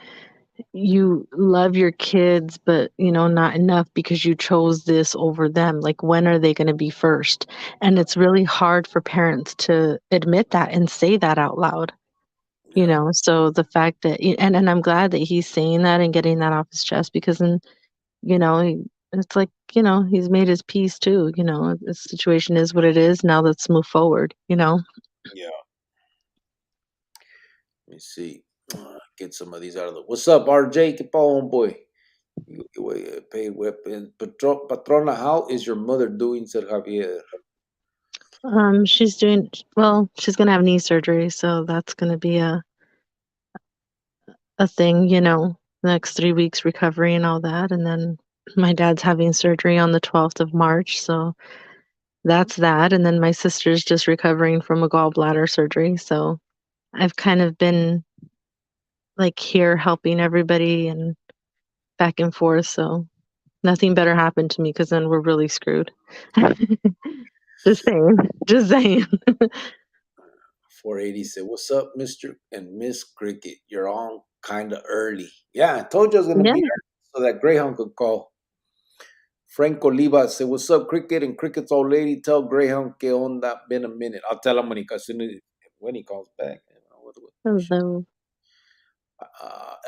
you love your kids, but not enough because you chose this over them. Like, when are they going to be first? And it's really hard for parents to admit that and say that out loud. So the fact that, and I'm glad that he's saying that and getting that off his chest, because then, it's like, he's made his peace too. The situation is what it is. Now let's move forward, Yeah. Let me see. Get some of these out of the. What's up, RJ? ¿Qué pa, homeboy? Paid weapons. Patrona, how is your mother doing, Sir Javier? She's doing well. She's gonna have knee surgery, so that's gonna be a thing, the next 3 weeks recovery and all that. And then my dad's having surgery on the 12th of March, so that's that. And then my sister's just recovering from a gallbladder surgery, so I've kind of been like here helping everybody and back and forth, so nothing better happened to me, because then we're really screwed. Just saying. 480 said, what's up, Mr. and Miss Cricket? You're on kind of early. Yeah, I told you I was going to be early so that Greyhound could call. Frank Oliva said, what's up, Cricket? And Cricket's old lady, tell Greyhound que onda, been a minute. I'll tell him when he calls back. Hello.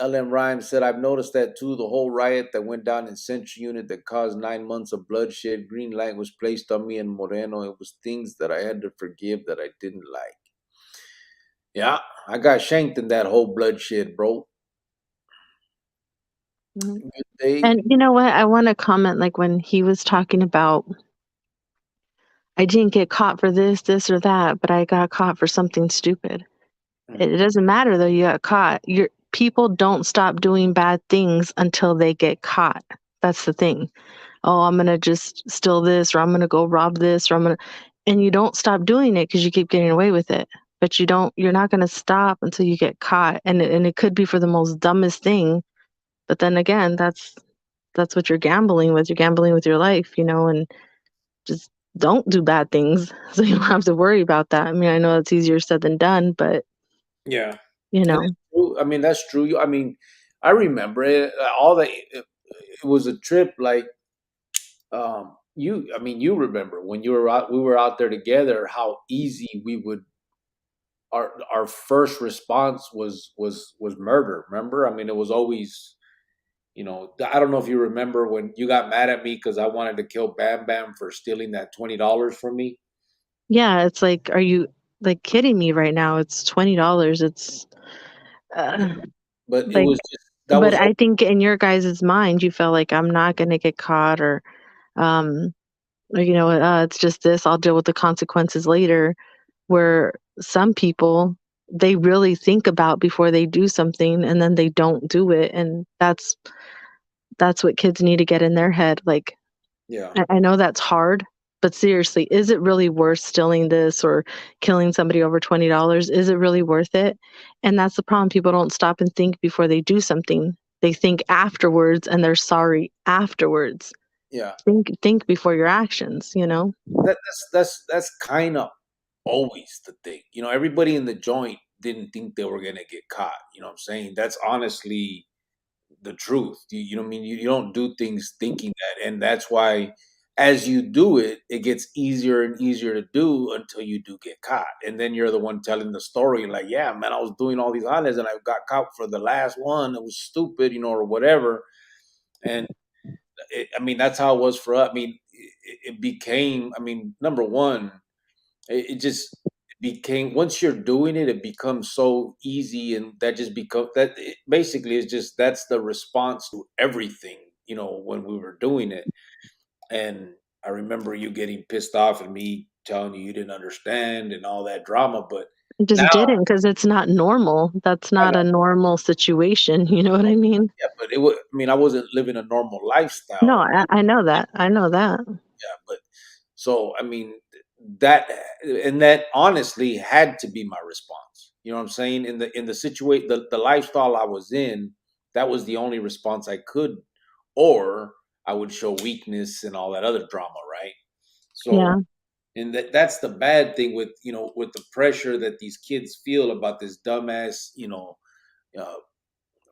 LM Rhymes said, I've noticed that too. The whole riot that went down in Central Unit that caused 9 months of bloodshed, green light was placed on me and Moreno. It was things that I had to forgive that I didn't like. Yeah, I got shanked in that whole bloodshed, bro. Mm-hmm. And you know what? I want to comment, like, when he was talking about, I didn't get caught for this or that, but I got caught for something stupid. It doesn't matter though, you got caught. People don't stop doing bad things until they get caught. That's the thing. Oh, I'm going to just steal this, or I'm going to go rob this, or and you don't stop doing it because you keep getting away with it. But you're not going to stop until you get caught. And it could be for the most dumbest thing. But then again, that's what you're gambling with. You're gambling with your life, and just don't do bad things so you don't have to worry about that. I mean, I know it's easier said than done, but yeah, I mean, that's true. I mean, I remember it. It was a trip. Like, you remember when you were out, we were out there together, how easy we would, our first response was murder. Remember? I mean, it was always, I don't know if you remember when you got mad at me because I wanted to kill Bam Bam for stealing that $20 from me. Yeah, it's like, are you like kidding me right now? It's $20. It's uh, But it like, was just that but was I think in your guys' mind, you felt like I'm not going to get caught, um, or it's just this. I'll deal with the consequences later. Where some people, they really think about before they do something, and then they don't do it, and that's what kids need to get in their head. Like, yeah. I know that's hard, but seriously, is it really worth stealing this or killing somebody over $20? Is it really worth it? And that's the problem. People don't stop and think before they do something. They think afterwards and they're sorry afterwards. Yeah. Think before your actions, you know? That's kind of always the thing. Everybody in the joint didn't think they were gonna get caught. You know what I'm saying? That's honestly the truth. You know what I mean? You don't do things thinking that, and that's why as you do it, it gets easier and easier to do until you do get caught, and then you're the one telling the story. Like, yeah, man, I was doing all these islands and I got caught for the last one. It was stupid, or whatever. And I mean, that's how it was for us. I mean, it became. I mean, number one, it just became, once you're doing it, it becomes so easy, and that just becomes that. It basically is just that's the response to everything. When we were doing it, and I remember you getting pissed off and me telling you didn't understand and all that drama. But I just now, didn't, because it's not normal. That's I not know, a normal situation. You know what I mean? yeah, but it was. I mean, I wasn't living a normal No, lifestyle. I know that. I know that. Yeah, but so I mean that, and that honestly had to be my response. You know what I'm saying? In the situation, the lifestyle I was in, that was the only response I could, or I would show weakness and all that other drama, right? So, Yeah. and that's the bad thing with with the pressure that these kids feel about this dumbass, uh,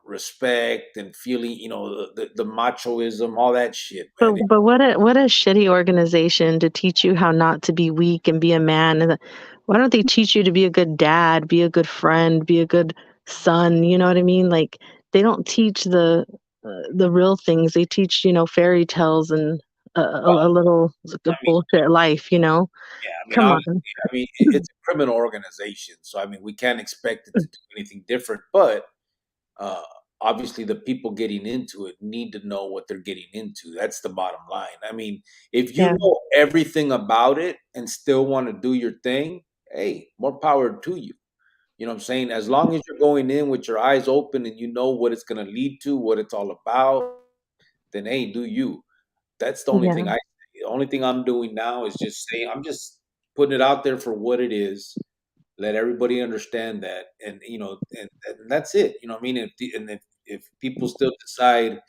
respect and feeling, the machoism, all that shit, man. But what a shitty organization to teach you how not to be weak and be a man. And why don't they teach you to be a good dad, be a good friend, be a good son? You know what I mean? Like, they don't teach the real things. They teach fairy tales and a little I mean, bullshit life. yeah, I mean, Come obviously, on. I mean, it's a criminal organization, so I mean, we can't expect it to do anything different. But uh, obviously, the people getting into it need to know what they're getting into. That's the bottom line. I mean, if you Yeah. know everything about it and still want to do your thing, hey, more power to you. You know what I'm saying? As long as you're going in with your eyes open and you know what it's going to lead to, what it's all about, then hey, do you. That's the only thing Yeah. I say. The only thing I'm doing now is just saying, I'm just putting it out there for what it is. Let everybody understand that, and and that's it. You know what I mean? If people still decide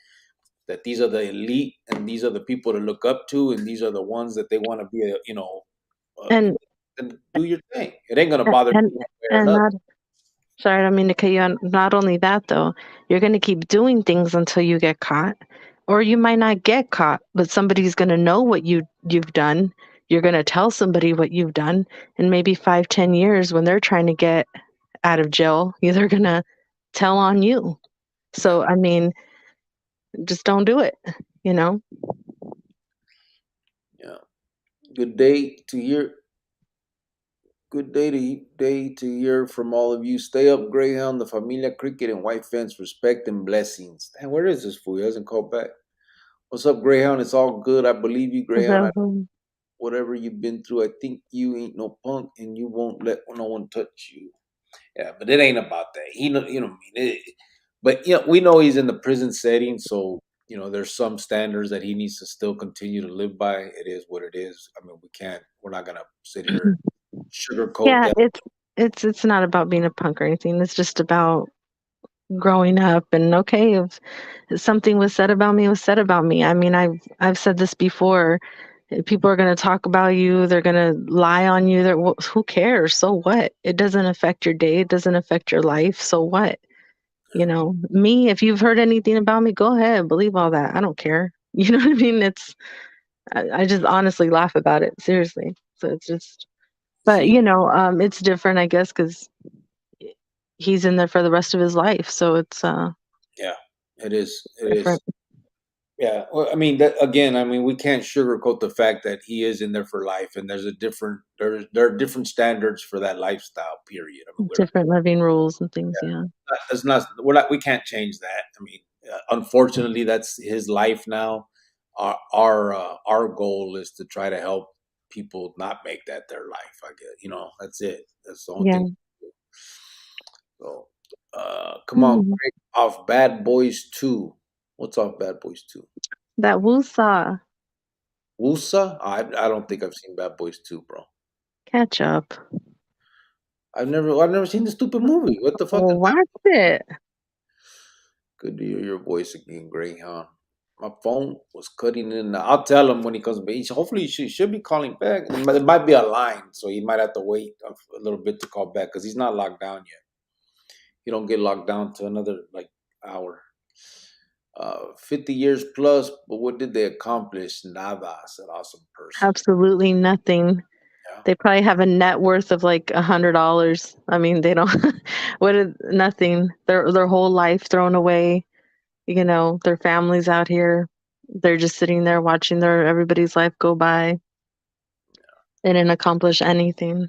that these are the elite and these are the people to look up to and these are the ones that they want to be, And then do your thing. It ain't gonna bother me and one way or and another. not Sorry, I don't mean to cut you on. Not only that, though, you're going to keep doing things until you get caught, or you might not get caught, but somebody's going to know what you've done. You're going to tell somebody what you've done, and maybe 5, 10 years when they're trying to get out of jail, they're going to tell on you. Yeah, So, I mean, just don't do it. You know. yeah. Good day to hear. Good day to hear from all of you. Stay up, Greyhound, the Familia Cricket, and White Fence. Respect and blessings. Damn, where is this fool? He hasn't called back. What's up, Greyhound? It's all good. I believe you, Greyhound. So, Whatever you've been through, I think you ain't no punk, and you won't let no one touch you. Yeah, but it ain't about that. He know, you know what I mean. But we know he's in the prison setting, so there's some standards that he needs to still continue to live by. It is what it is. I mean, we can't. We're not gonna sit here and sugarcoat yeah, that. it's not about being a punk or anything. It's just about growing up. And okay, if something was said about me, it was said about me. I mean, I've said this before. People are going to talk about you. They're going to lie on you. Who cares? So what? It doesn't affect your day. It doesn't affect your life. So what? Me, if you've heard anything about me, go ahead, believe all that. I don't care. You know what I mean? I just honestly laugh about it, seriously. So it's just, but See, it's different, I guess, because he's in there for the rest of his life. So it's yeah, it is. It is. different. Yeah. Well, I mean, that again. I mean, we can't sugarcoat the fact that he is in there for life, and there's a different. There are different standards for that lifestyle. Period. I mean, Different living rules and things, yeah. that's not. We're not. We can't change that. I mean, unfortunately, that's his life now. Our goal is to try to help people not make that their life. I guess that's it. That's the only Yeah. thing. So, come on, Mhm. Greg, off Bad Boys 2. What's off Bad Boys 2? That woosah. Wusa? I don't think I've seen Bad Boys 2, bro. Catch up. I've never seen the stupid movie. What the fuck is Well, that? watch it. Good to hear your voice again, Greyhound. My phone was cutting in and out. I'll tell him when he comes back. Hopefully, he should be calling back. It might be a line, so he might have to wait a little bit to call back because he's not locked down yet. He don't get locked down to another like hour. 50 years plus, but what did they accomplish? Nada, said awesome person. Absolutely nothing. Yeah. They probably have a net worth of like $100. I mean, they don't. What is nothing? Their whole life thrown away. Their families out here. They're just sitting there watching everybody's life go by. They didn't accomplish anything.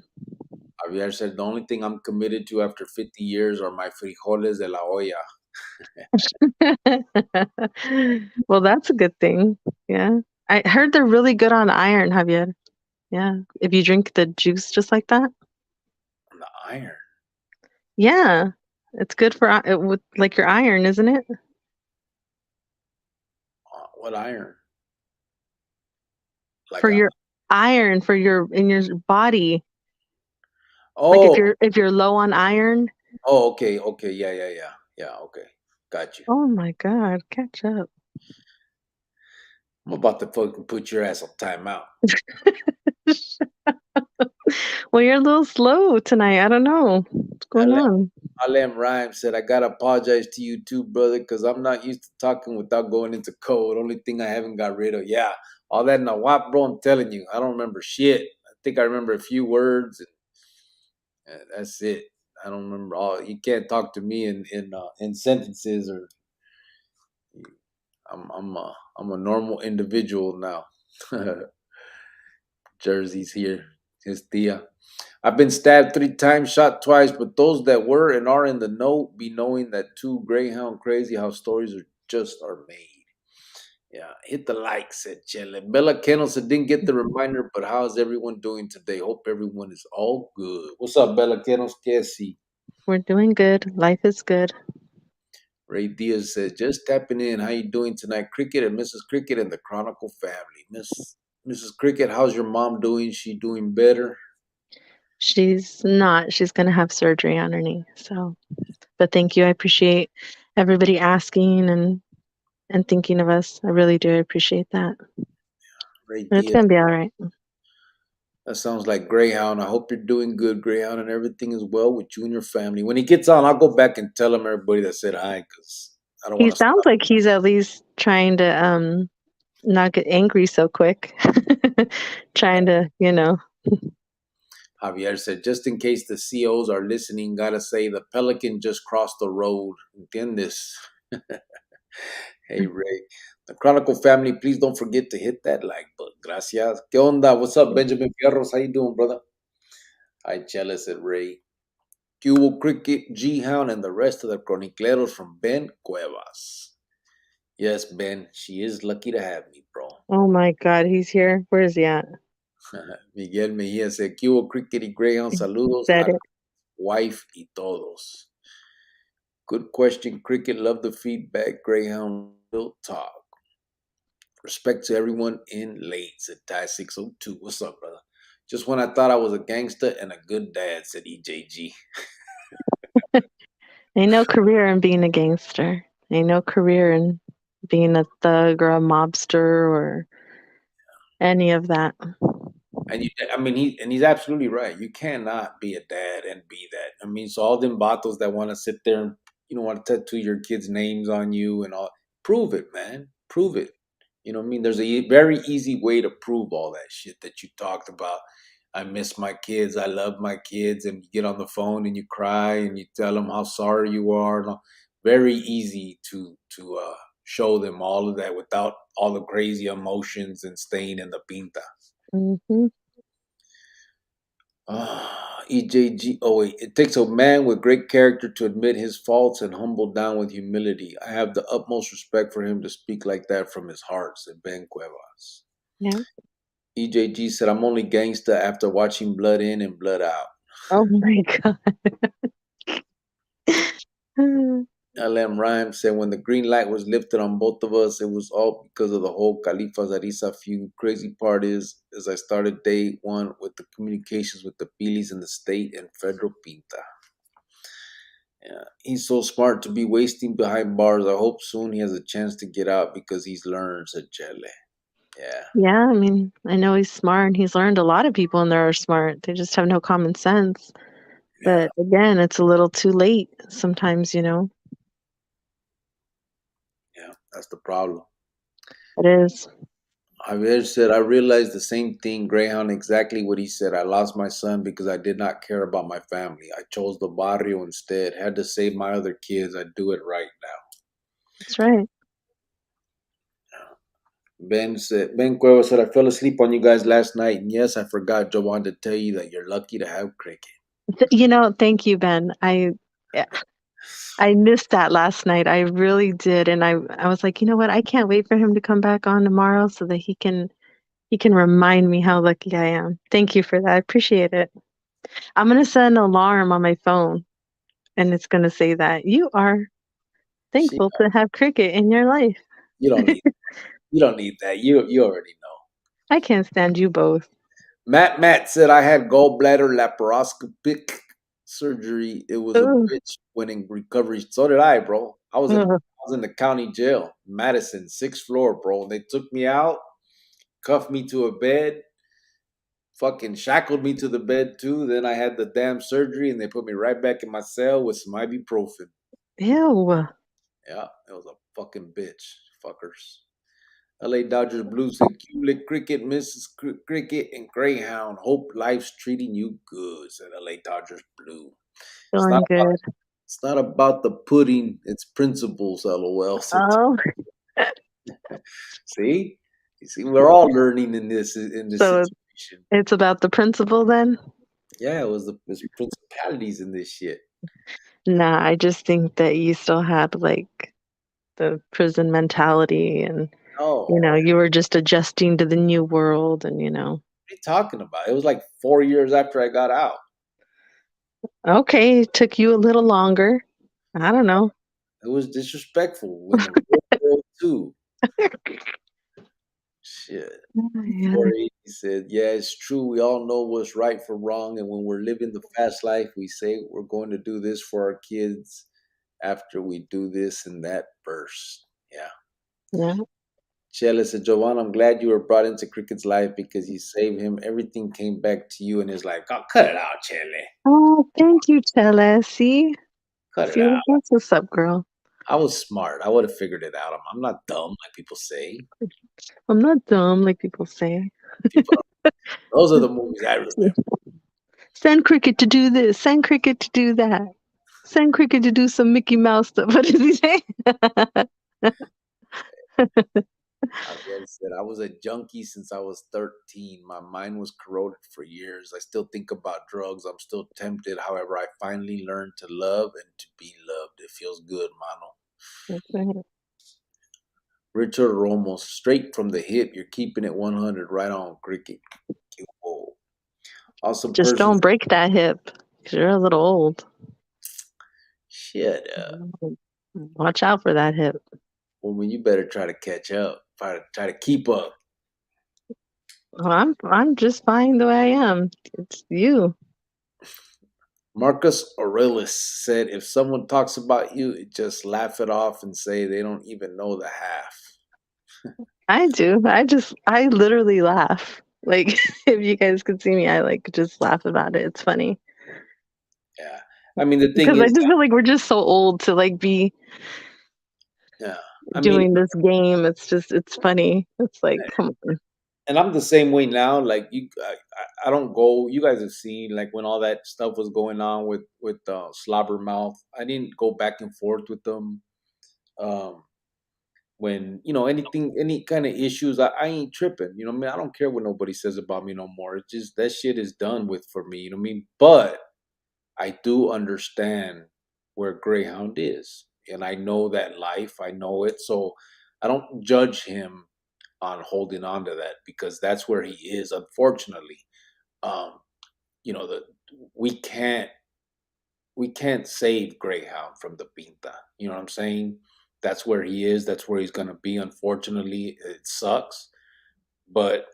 Javier said, the only thing I'm committed to after 50 years are my frijoles de la olla. Well, that's a good thing. Yeah. I heard they're really good on iron, Javier. Yeah. If you drink the juice just like that. On the iron. Yeah. It's good for with like your iron, isn't it? What iron? Like For a your iron for your in your body. Like oh if you're low on iron. okay yeah okay, got you. Oh my God, catch up. I'm about to fucking put your ass on timeout. Well, you're a little slow tonight. I don't know what's going on. Alem Rhyme said, I gotta apologize to you too, brother, because I'm not used to talking without going into code. Only thing I haven't got rid of. Yeah, all that Nawap, bro, I'm telling you, I don't remember shit. I think I remember a few words, and that's it. I don't remember all. You can't talk to me in sentences, or I'm a normal individual now. Jersey's here. His tia. I've been stabbed 3 times, shot twice, but those that were and are in the know be knowing that two Greyhound crazy how stories are made. Yeah, hit the like, said Chele. Bella Kennel said, didn't get the reminder, but how's everyone doing today? Hope everyone is all good. What's up, Bella Kennel? Casey. We're doing good. Life is good. Ray Diaz says, just tapping in. How you doing tonight? Cricket and Mrs. Cricket and the Chronicle family. Mrs. Cricket, how's your mom doing? She doing better? She's not. She's gonna have surgery on her knee. So, but thank you. I appreciate everybody asking and thinking of us. I really do appreciate that. Ray But it's Diaz. gonna be all right. That sounds like Greyhound. I hope you're doing good, Greyhound, and everything is well with you and your family. When he gets on, I'll go back and tell him everybody that said hi because I don't He want to sounds stop. like he's at least trying to not get angry so quick. Trying to. Javier said, just in case the COs are listening, gotta say the Pelican just crossed the road. Entiendes? Hey, Ray. The Chronicle family, please don't forget to hit that like button. Gracias. ¿Qué onda? What's up, Benjamin Fierros? How you doing, brother? Hi, Jealous at Ray. Cubo Cricket, G Hound, and the rest of the Chronicleros from Ben Cuevas. Yes, Ben, she is lucky to have me, bro. Oh my God, he's here. Where is he at? Miguel Mejía said, Cubo Cricket y Greyhound, saludos Said a it. wife y todos. Good question, Cricket. Love the feedback, Greyhound. Real talk. Respect to everyone in late, said Ty 602. What's up, brother? Just when I thought I was a gangster and a good dad, said EJG. Ain't no career in being a gangster. Ain't no career in being a thug or a mobster or any of that. And he's absolutely right. You cannot be a dad and be that. I mean, so all them vatos that want to sit there and want to tattoo your kids' names on you and all, prove it, man. Prove it. You know what I mean? There's a very easy way to prove all that shit that you talked about. I miss my kids. I love my kids. And you get on the phone and you cry and you tell them how sorry you are. Very easy to show them all of that without all the crazy emotions and staying in the pinta. Mm-hmm. EJG. Oh, wait. It takes a man with great character to admit his faults and humble down with humility. I have the utmost respect for him to speak like that from his heart, said Ben Cuevas. Yeah. EJG said, I'm only gangsta after watching Blood In and Blood Out. Oh my God. LM Rhymes said, when the green light was lifted on both of us, it was all because of the whole Khalifa Zarisa feud. Crazy part is I started day one with the communications with the Pilis in the state and federal pinta. Yeah, he's so smart to be wasting behind bars. I hope soon he has a chance to get out because he's learned, said Chele. Yeah. Yeah, I mean, I know he's smart. He's learned a lot of people in there are smart. They just have no common sense. Yeah. But again, it's a little too late sometimes, Yeah, that's the problem. It is. Javier said, I realized the same thing, Greyhound, exactly what he said. I lost my son because I did not care about my family. I chose the barrio instead. Had to save my other kids. I do it right now. That's right. Ben Cueva said, I fell asleep on you guys last night. And yes, I forgot, Joe, wanted to tell you that you're lucky to have cricket. Thank you, Ben. I missed that last night. I really did. And I was like, you know what? I can't wait for him to come back on tomorrow so that he can remind me how lucky I am. Thank you for that. I appreciate it. I'm gonna set an alarm on my phone and it's gonna say that you are She, thankful to have cricket in your life. you don't need that. You already know. I can't stand you both. Matt said I had gallbladder laparoscopic surgery. It was a Ugh, bitch when in recovery. So did I, bro. I was ugh. in the county jail, Madison, 6th floor, bro. They took me out, cuffed me to a bed, fucking shackled me to the bed too. Then I had the damn surgery, and they put me right back in my cell with some ibuprofen. Ew. Yeah, it was a fucking bitch, fuckers. LA Dodgers Blue said, Culic Cricket, Mrs. Cricket, and Greyhound. Hope life's treating you good, said LA Dodgers Blue. It's not Feeling about, good. it's not about the pudding, it's principles, LOL. Said, Oh, see? You see, we're all learning in this so situation. it's about the principle then? Yeah, it's principalities in this shit. Nah, I just think that you still had like the prison mentality and No. you were just adjusting to the new world and What are you talking about? It was like 4 years after I got out. okay, it took you a little longer. I don't know. It was disrespectful when the World War II. Shit. Yeah. 480 said, yeah, it's true. We all know what's right from wrong. And when we're living the fast life, we say we're going to do this for our kids after we do this and that first. Yeah. Yeah. Chele said, Giovanna, I'm glad you were brought into Cricket's life because you saved him. Everything came back to you in his life. Oh, cut it out, Chele. Oh, thank you, Chella. See? Cut it See, out. that's what's up, girl. I was smart. I would have figured it out. I'm not dumb, like people say. I'm not dumb, like people say. Those are the movies I remember. Send Cricket to do this. Send Cricket to do that. Send Cricket to do some Mickey Mouse stuff. What does he say? I said I was a junkie since I was 13. My mind was corroded for years. I still think about drugs. I'm still tempted. However, I finally learned to love and to be loved. It feels good, mano. That's right. Richard Romo, straight from the hip. You're keeping it 100 right on, Cricket. Whoa. Awesome Just person. don't break that hip, 'cause you're a little old. Shut up. Watch out for that hip. Woman, you better try to catch up. Try to keep up. Well, I'm just fine the way I am. It's you. Marcus Aurelius said, if someone talks about you, just laugh it off and say they don't even know the half. I do. I literally laugh. Like if you guys could see me, I like just laugh about it. It's funny. Yeah. I mean, the thing Because I is, just feel like we're just so old to like be yeah, I mean, doing this game. It's funny. It's like, come on. and I'm the same way now. Like I don't go. You guys have seen like when all that stuff was going on with Slobbermouth. I didn't go back and forth with them. Um, when anything, any kind of issues, I ain't tripping. You know what I mean? I don't care what nobody says about me no more. It's just that shit is done with for me. You know what I mean? But I do understand where Greyhound is, and I know that life. I know it, so I don't judge him on holding on to that because that's where he is. Unfortunately, um, that we can't we can't save Greyhound from the Pinta. You know what I'm saying? That's where he is. That's where he's gonna be. Unfortunately, it sucks, but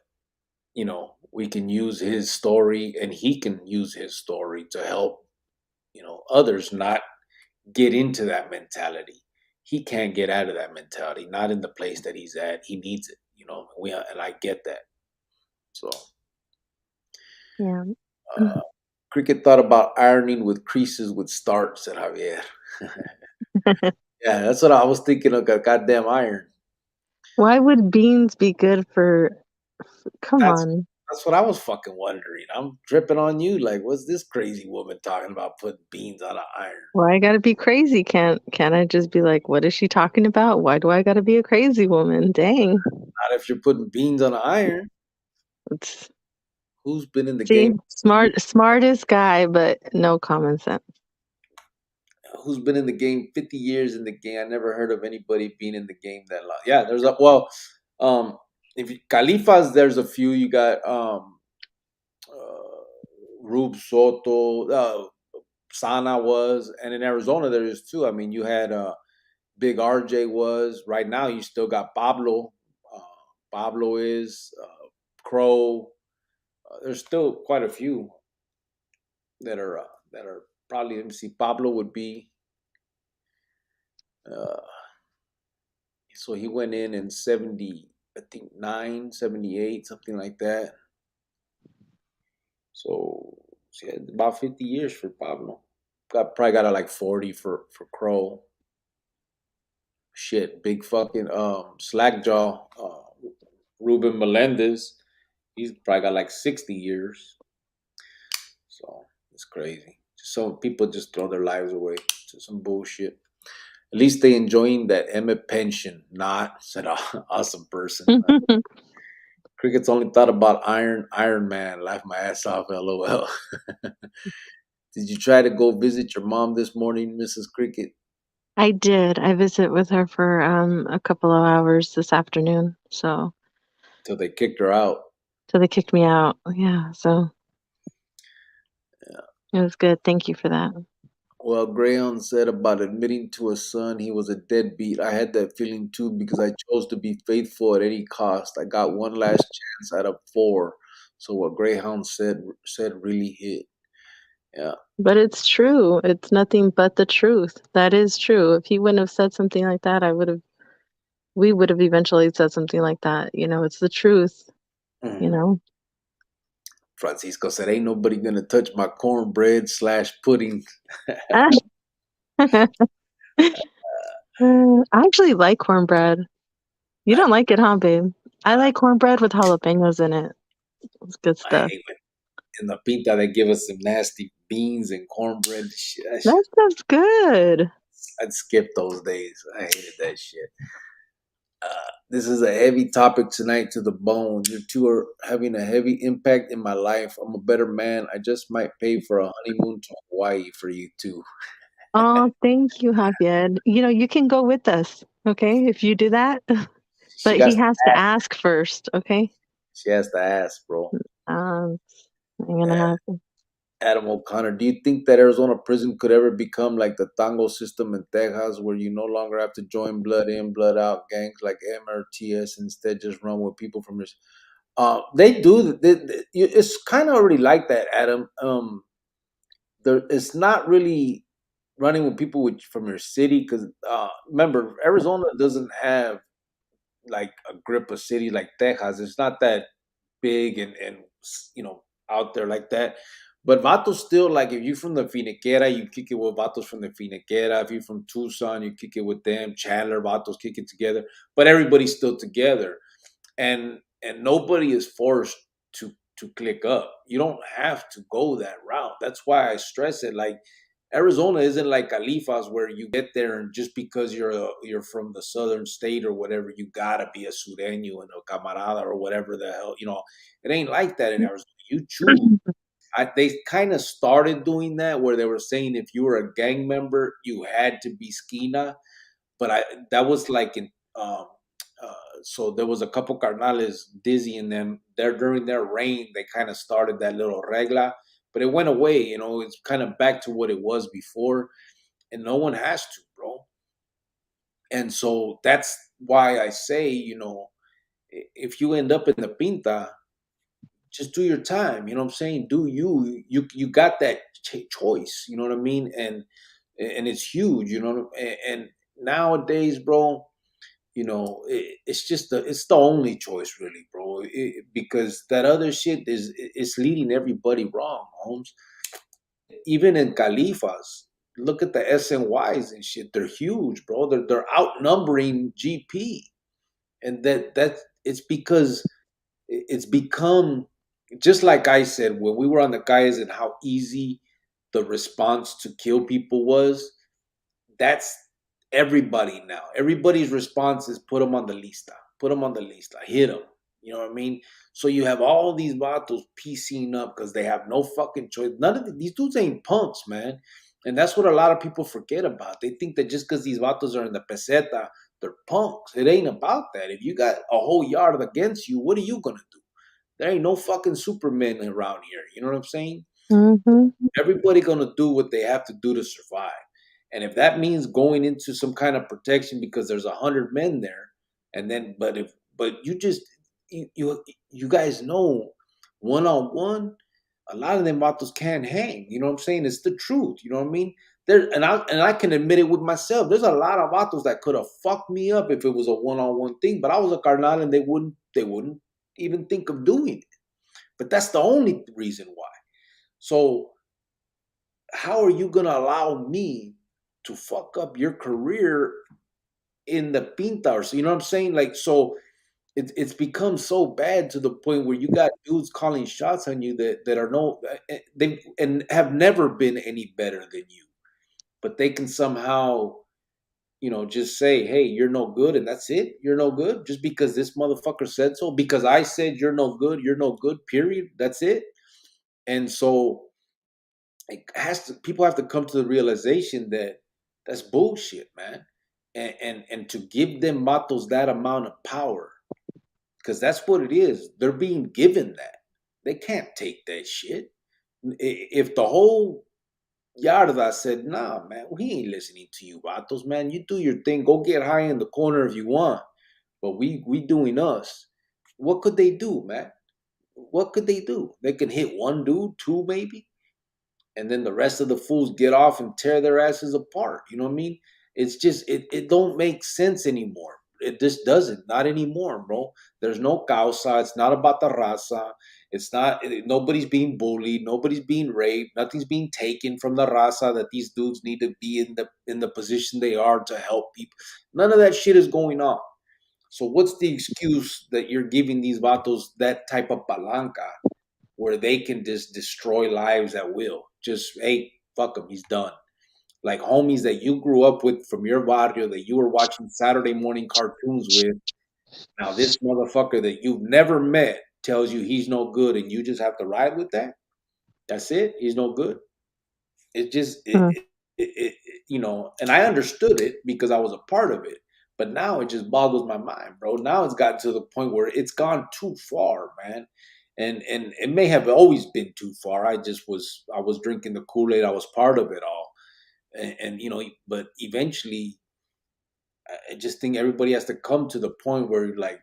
we can use his story, and he can use his story to help others not get into that mentality. He can't get out of that mentality. Not in the place that he's at. He needs it. And I get that. So, Yeah. uh, Cricket thought about ironing with creases with starch, said Javier. Yeah, that's what I was thinking of. A goddamn iron. Why would beans be good for? Come That's on. that's what I was fucking wondering. I'm dripping on you. Like, what's this crazy woman talking about putting beans on an iron? Why I gotta be crazy? Can't I just be like, what is she talking about? Why do I gotta be a crazy woman? Dang. Not if you're putting beans on an iron. It's, Who's been in the see, game? smartest guy, but no common sense. Who's been in the game 50 years in the game? I never heard of anybody being in the game that long. Yeah, um, if you, Califas, there's a few. You got Rube Soto, Sana was, and in Arizona there is two. I mean, you had Big RJ was. Right now, you still got Pablo. Uh, Pablo is Crow. There's still quite a few that are probably. Let me see. Pablo would be. Uh, so he went in 70, I think 9, 78, something like that. So yeah, about 50 years for Pablo. Probably got like 40 for Crow. Shit, big fucking slackjaw. Ruben Melendez, he's probably got like 60 years. So it's crazy. Some people just throw their lives away to some bullshit. At least they enjoying that Emmett pension, not said awesome person. Cricket's only thought about Iron Man. Laughed my ass off, lol. Did you try to go visit your mom this morning, Mrs. Cricket? I did. I visit with her for a couple of hours this afternoon. Till they kicked her out. So they kicked me out. Yeah, so Yeah. it was good. Thank you for that. Well, Graham said about admitting to a son he was a deadbeat. I had that feeling too because I chose to be faithful at any cost. I got one last chance out of 4. So what Greyhound said really hit. Yeah. But it's true. It's nothing but the truth. That is true. If he wouldn't have said something like that, we would have eventually said something like that. It's the truth, you Mhm. know. Francisco said, "Ain't nobody gonna touch my cornbread/pudding." I actually like cornbread. You I, don't like it, huh, babe? I like cornbread with jalapenos in it. It's good I stuff. hate when in the pinta they give us some nasty beans and cornbread. Shit, That stuff's good. I'd skip those days. I hated that shit. This is a heavy topic tonight to the bone. You two are having a heavy impact in my life. I'm a better man. I just might pay for a honeymoon to Hawaii for you two. Oh, thank you, Javier. You can go with us, okay, if you do that. She But got. he has to ask first, okay? She has to ask, bro. Um, I'm gonna Yeah. have Adam O'Connor, do you think that Arizona prison could ever become like the Tango system in Texas, where you no longer have to join blood in, blood out gangs like MRTS, instead just run with people from your? They do. It's kind of already like that, Adam. It's not really running with people from your city because remember, Arizona doesn't have like a grip of city like Texas. It's not that big and out there like that. But vatos still, like, if you're from the Finiquera, you kick it with vatos from the Finiquera. If you're from Tucson, you kick it with them. Chandler, vatos kick it together. But everybody's still together. And nobody is forced to click up. You don't have to go that route. That's why I stress it. Like, Arizona isn't like Califas where you get there and just because you're from the southern state or whatever, you gotta be a sureño and a camarada or whatever the hell, It ain't like that in Arizona. You choose. They kind of started doing that where they were saying if you were a gang member, you had to be Skina, but that was like in uh, so there was a couple carnales dizzy in them there during their reign. They kind of started that little regla, but it went away. It's kind of back to what it was before, and no one has to, bro. And so that's why I say, if you end up in the pinta, just do your time. You know what I'm saying? Do you got that choice? You know what I mean? And it's huge. And nowadays, bro, it's the only choice, really, bro. Because that other shit is leading everybody wrong, Holmes. Even in Califas, look at the SNYs and shit. They're huge, bro. They're outnumbering GP, and that it's because it's become just like I said when we were on the guys and how easy the response to kill people was. That's everybody now. Everybody's response is put them on the lista. Put them on the lista. Hit them. You know what I mean? So you have all these vatos piecing up because they have no fucking choice. None of these dudes ain't punks, man. And that's what a lot of people forget about. They think that just because these vatos are in the peseta, they're punks. It ain't about that. If you got a whole yard against you, what are you gonna do? There ain't no fucking Superman around here. You know what I'm saying? Mm-hmm. Everybody gonna do what they have to do to survive. And if that means going into some kind of protection because there's 100 men there, and then but you guys know 1-on-1, a lot of them vatos can't hang. You know what I'm saying? It's the truth. You know what I mean? I can admit it with myself. There's a lot of vatos that could have fucked me up if it was a 1-on-1 thing, but I was a carnal and they wouldn't even think of doing it. But that's the only reason why. So how are you gonna allow me to fuck up your career in the pinta? So you know what I'm saying? Like, so it's become so bad to the point where you got dudes calling shots on you that are they and have never been any better than you, but they can somehow just say, hey, you're no good, and that's it. You're no good just because this motherfucker said so. Because I said you're no good. You're no good. Period. That's it. And so people have to come to the realization that that's bullshit, man. And to give them matos that amount of power, because that's what it is. They're being given that. They can't take that shit. If the whole yarda said, nah, man, we ain't listening to you, vatos, man. You do your thing. Go get high in the corner if you want. But we doing us. What could they do, man? What could they do? They can hit one dude, two maybe, and then the rest of the fools get off and tear their asses apart. You know what I mean? It's just it don't make sense anymore. It just doesn't. Not anymore, bro. There's no causa. It's not about the raza. It's not. Nobody's being bullied. Nobody's being raped. Nothing's being taken from the raza that these dudes need to be in the position they are to help people. None of that shit is going on. So what's the excuse that you're giving these vatos that type of palanca where they can just destroy lives at will? Just, hey, fuck him, he's done. Like homies that you grew up with from your barrio that you were watching Saturday morning cartoons with. Now this motherfucker that you've never met tells you he's no good, and you just have to ride with that. That's it. He's no good. It just and I understood it because I was a part of it. But now it just boggles my mind, bro. Now it's gotten to the point where it's gone too far, man. And it may have always been too far. I was drinking the Kool-Aid. I was part of it all. And but eventually I just think everybody has to come to the point where like,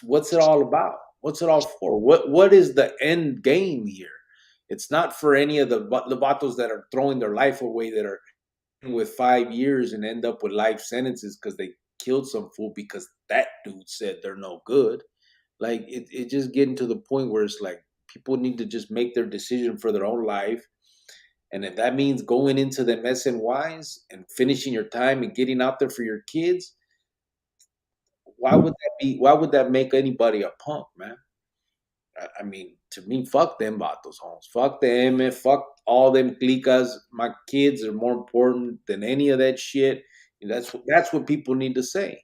what's it all about? What's it all for? What is the end game here? It's not for any of the vatos that are throwing their life away, that are with 5 years and end up with life sentences because they killed some fool because that dude said they're no good. Like it just getting to the point where it's like People need to just make their decision for their own life. And if that means going into the SNYs and finishing your time and getting out there for your kids, why would that be? Why would that make anybody a punk, man? I mean, to me, fuck them vatos homes. Fuck the MF. Fuck all them clicas. My kids are more important than any of that shit. And that's what people need to say.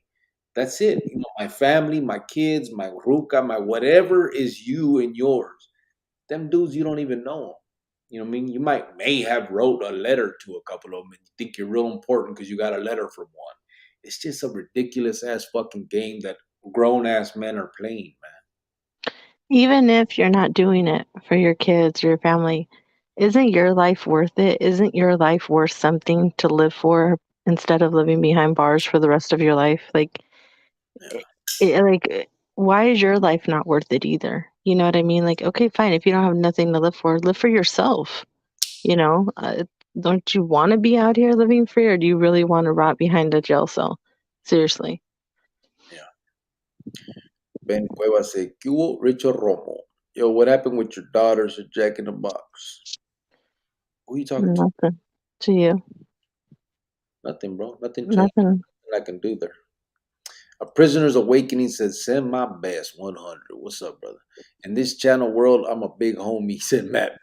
That's it. My family, my kids, my ruca, my whatever is you and yours. Them dudes you don't even know. You know what I mean? You may have wrote a letter to a couple of them and you think you're real important because you got a letter from one. It's just a ridiculous ass fucking game that grown ass men are playing, man. Even if you're not doing it for your kids or your family, isn't your life worth it? Isn't your life worth something to live for instead of living behind bars for the rest of your life? Like, why is your life not worth it either? You know what I mean? Like, okay, fine. If you don't have nothing to live for yourself. Don't you want to be out here living free, or do you really want to rot behind a jail cell? Seriously. Yeah. Ben Cuevas say, ¿Qué hubo, Richard Romo? Yo, what happened with your daughters at Jack in the Box? Who are you talking to? Nothing to you. Nothing, bro. Nothing changed. Nothing. Nothing I can do there. A Prisoner's Awakening says, send my best 100. What's up, brother? In this channel world, I'm a big homie, said Matt.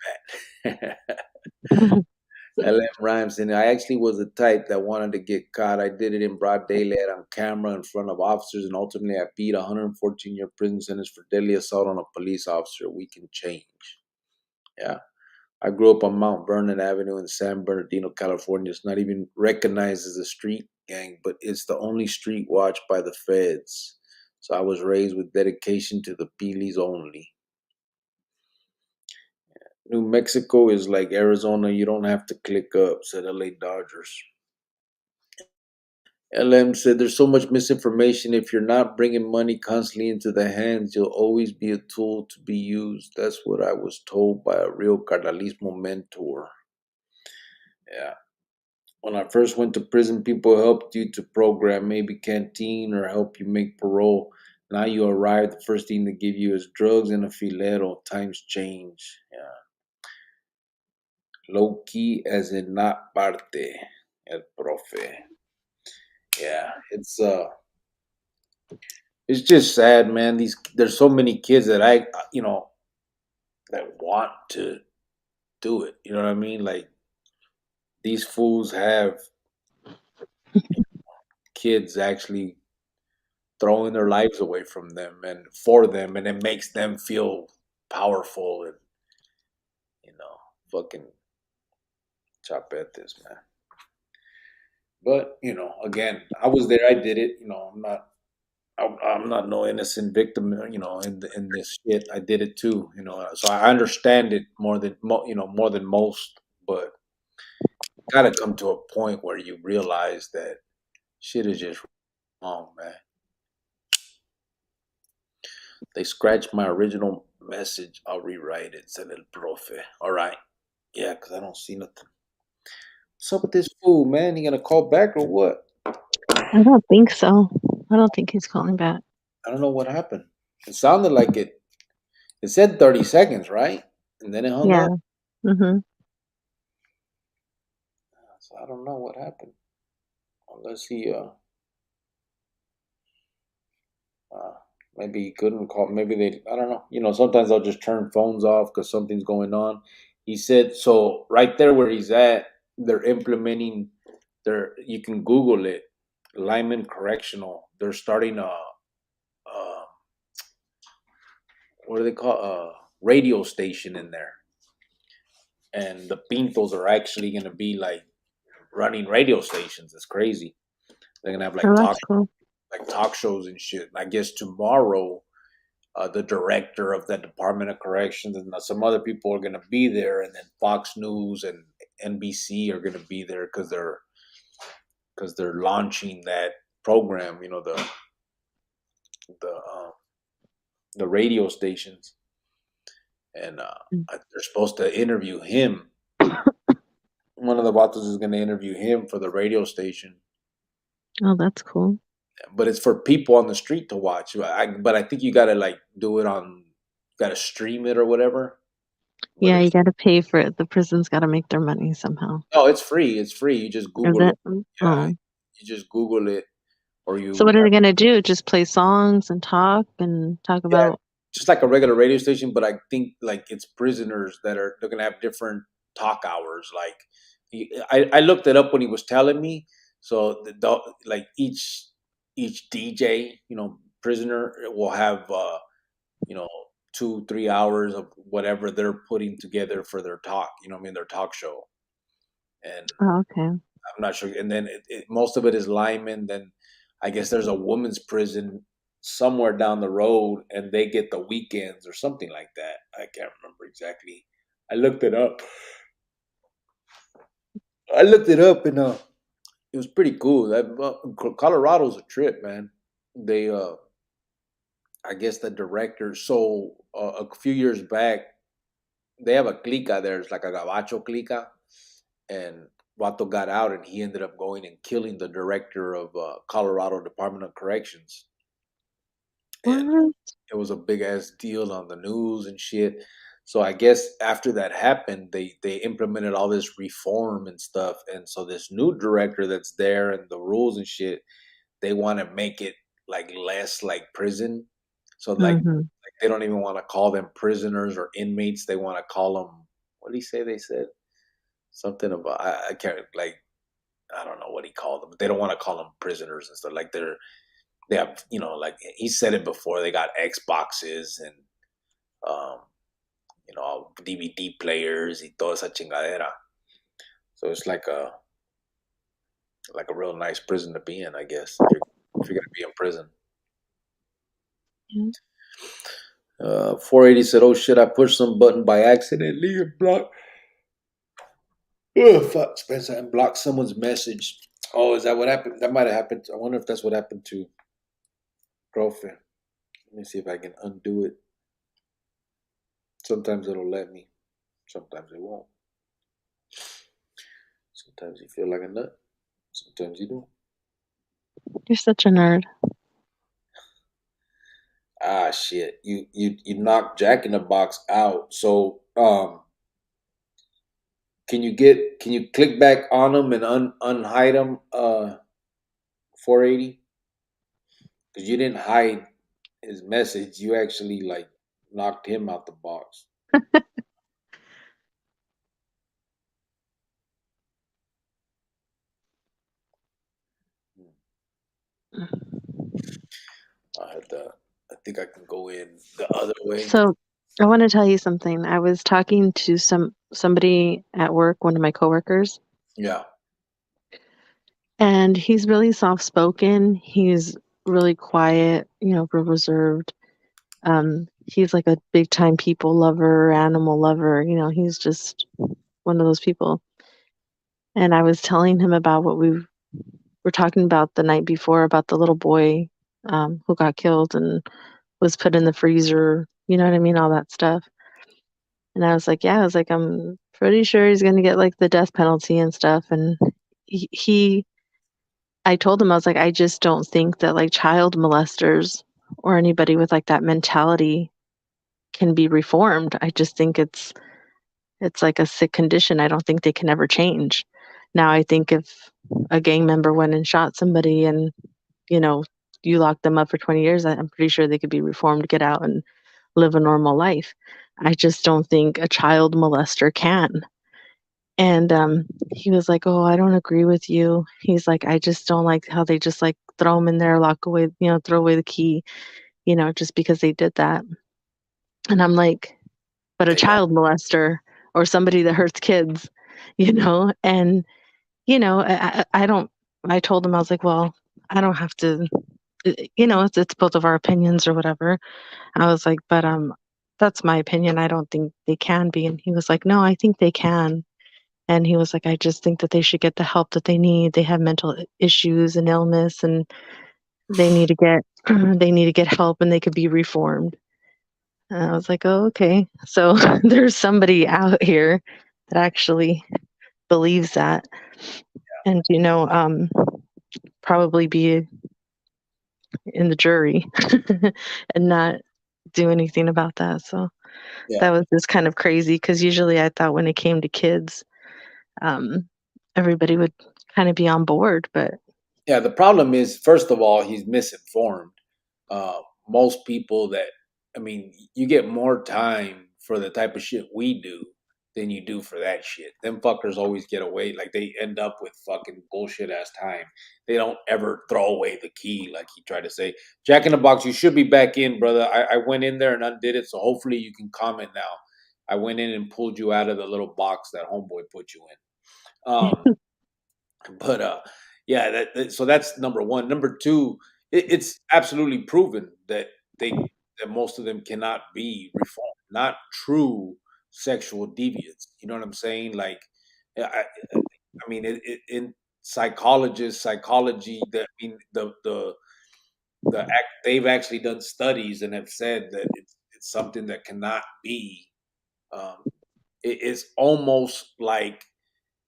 LM Rhymes, and I actually was the type that wanted to get caught. I did it in broad daylight on camera in front of officers, and ultimately I beat 114-year prison sentence for deadly assault on a police officer. We can change. Yeah. I grew up on Mount Vernon Avenue in San Bernardino, California. It's not even recognized as a street gang, but it's the only street watched by the feds. So I was raised with dedication to the Peelies only. New Mexico is like Arizona. You don't have to click up, said LA Dodgers. LM said there's so much misinformation. If you're not bringing money constantly into the hands, you'll always be a tool to be used. That's what I was told by a real Carnalismo mentor. Yeah. When I first went to prison, people helped you to program, maybe canteen or help you make parole. Now you arrive, the first thing they give you is drugs and a filero. Times change. Yeah. Low key as in not parte. El profe. Yeah, it's just sad, man. There's so many kids that that want to do it. You know what I mean? Like these fools have kids actually throwing their lives away from them and for them, and it makes them feel powerful and fucking chapetes, man. But again, I was there. I did it. I'm not no innocent victim. In this shit, I did it too. So I understand it more than more than most. But gotta come to a point where you realize that shit is just wrong, man. They scratched my original message. I'll rewrite it. Said el profe. All right. Yeah, because I don't see nothing. What's up with this fool, man? He gonna call back or what? I don't think so. I don't think he's calling back. I don't know what happened. It sounded like it. It said 30 seconds, right? And then it hung up. Mm-hmm. So I don't know what happened. Unless he maybe he couldn't call. Maybe I don't know. Sometimes I'll just turn phones off because something's going on. He said, so right there where he's at, they're implementing you can Google it, Lyman Correctional. They're starting what do they call radio station in there. And the Pintos are actually going to be like running radio stations. It's crazy. They're going to have talk shows and shit. I guess tomorrow, the director of the Department of Corrections and some other people are going to be there, and then Fox News and NBC are going to be there because they're launching that program. The radio stations, and they're supposed to interview him. One of the vatos is going to interview him for the radio station. Oh, that's cool. But it's for people on the street to watch. But I think you got to do it on got to stream it or whatever. Yeah, you got to pay for it. The prison's got to make their money somehow. No, it's free. It's free. You just Is Google it? it. Yeah, Oh. you just Google it, or So what are they going to do? Just play songs and talk about? just like a regular radio station. But I think like it's prisoners they're going to have different talk hours. Like I looked it up when he was telling me. So like each DJ, prisoner will have 2-3 hours of whatever they're putting together for their talk. Their talk show. And Oh, okay. I'm not sure. And then most of it is linemen. Then I guess there's a women's prison somewhere down the road, and they get the weekends or something like that. I can't remember exactly. I looked it up. And it was pretty cool. Colorado's a trip, man. They, I guess the director. So a few years back, they have a clica there. It's like a gabacho clica, and Vato got out, and he ended up going and killing the director of Colorado Department of Corrections. And What? it was a big ass deal on the news and shit. So I guess after that happened, they implemented all this reform and stuff. And so this new director that's there and the rules and shit, they want to make it like less like prison. So like they don't even want to call them prisoners or inmates. They want to call them, what did he say? They said something about I can't like I don't know what he called them. But they don't want to call them prisoners and stuff. Like they have like he said it before. They got Xboxes and um, DVD players y toda esa chingadera. So it's like a real nice prison to be in, I guess. If you're gonna be in prison. Yeah. 480 said, "Oh shit! I pushed some button by accident. Leave it blocked. Oh fuck, Spencer, and blocked someone's message. Oh, is that what happened? That might have happened. I wonder if that's what happened to girlfriend. Let me see if I can undo it. Sometimes it'll let me. Sometimes it won't. Sometimes you feel like a nut. Sometimes you don't. You're such a nerd. Ah shit. You knocked Jack in the Box out. So can you click back on him and unhide him 480? Because you didn't hide his message. You actually like knocked him out the box. I think I can go in the other way. So I want to tell you something. I was talking to somebody at work, one of my coworkers. Yeah. And he's really soft spoken. He's really quiet, real reserved. He's like a big time people lover, animal lover. He's just one of those people. And I was telling him about what we were talking about the night before about the little boy who got killed and was put in the freezer. You know what I mean? All that stuff. And I was like, I'm pretty sure he's going to get like the death penalty and stuff. And I told him, I was like, I just don't think that like child molesters or anybody with like that mentality can be reformed. I just think it's like a sick condition. I don't think they can ever change. Now, I think if a gang member went and shot somebody and, you locked them up for 20 years, I'm pretty sure they could be reformed, get out and live a normal life. I just don't think a child molester can. And he was like, "Oh, I don't agree with you." He's like, "I just don't like how they just like throw them in there, lock away, throw away the key, just because they did that." And I'm like, "But a child molester or somebody that hurts kids, and I don't." I told him, I was like, "Well, I don't have to, it's both of our opinions or whatever." I was like, "But that's my opinion. I don't think they can be." And he was like, "No, I think they can." And he was like, "I just think that they should get the help that they need. They have mental issues and illness, and they need to get they need to get help, and they could be reformed." And I was like, "Oh, okay." So there's somebody out here that actually believes that, and probably be in the jury and not do anything about that. So Yeah. that was just kind of crazy because usually I thought when it came to kids, everybody would kind of be on board, but Yeah, the problem is, first of all, he's misinformed. Most people that, I mean, you get more time for the type of shit we do than you do for that shit. Them fuckers always get away. Like, they end up with fucking bullshit ass time. They don't ever throw away the key, like he tried to say. Jack in the Box, you should be back in, brother. I went in there and undid it, so hopefully you can comment now. I went in and pulled you out of the little box that homeboy put you in. But yeah, so that's number one. Number two, it's absolutely proven that that most of them cannot be reformed, not true sexual deviants. You know what I'm saying? Like, I mean, in psychology, that, I mean, they've actually done studies and have said that it's something that cannot be. Um, it's almost like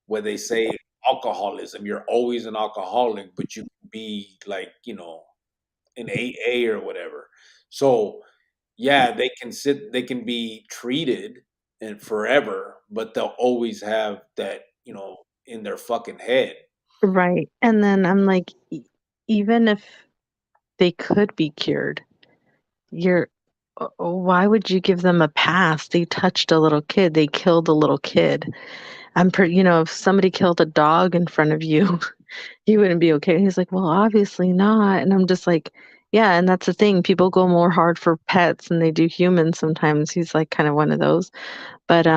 where they say alcoholism. You're always an alcoholic, but you can be like, an AA or whatever. So yeah, they can be treated and forever, but they'll always have that, in their fucking head. right. And then I'm like, even if they could be cured, you're why would you give them a pass? They touched a little kid. They killed a little kid. If somebody killed a dog in front of you, you wouldn't be okay. He's like, well, obviously not. And I'm just like, yeah, and that's the thing. People go more hard for pets than they do humans sometimes. He's like kind of one of those. But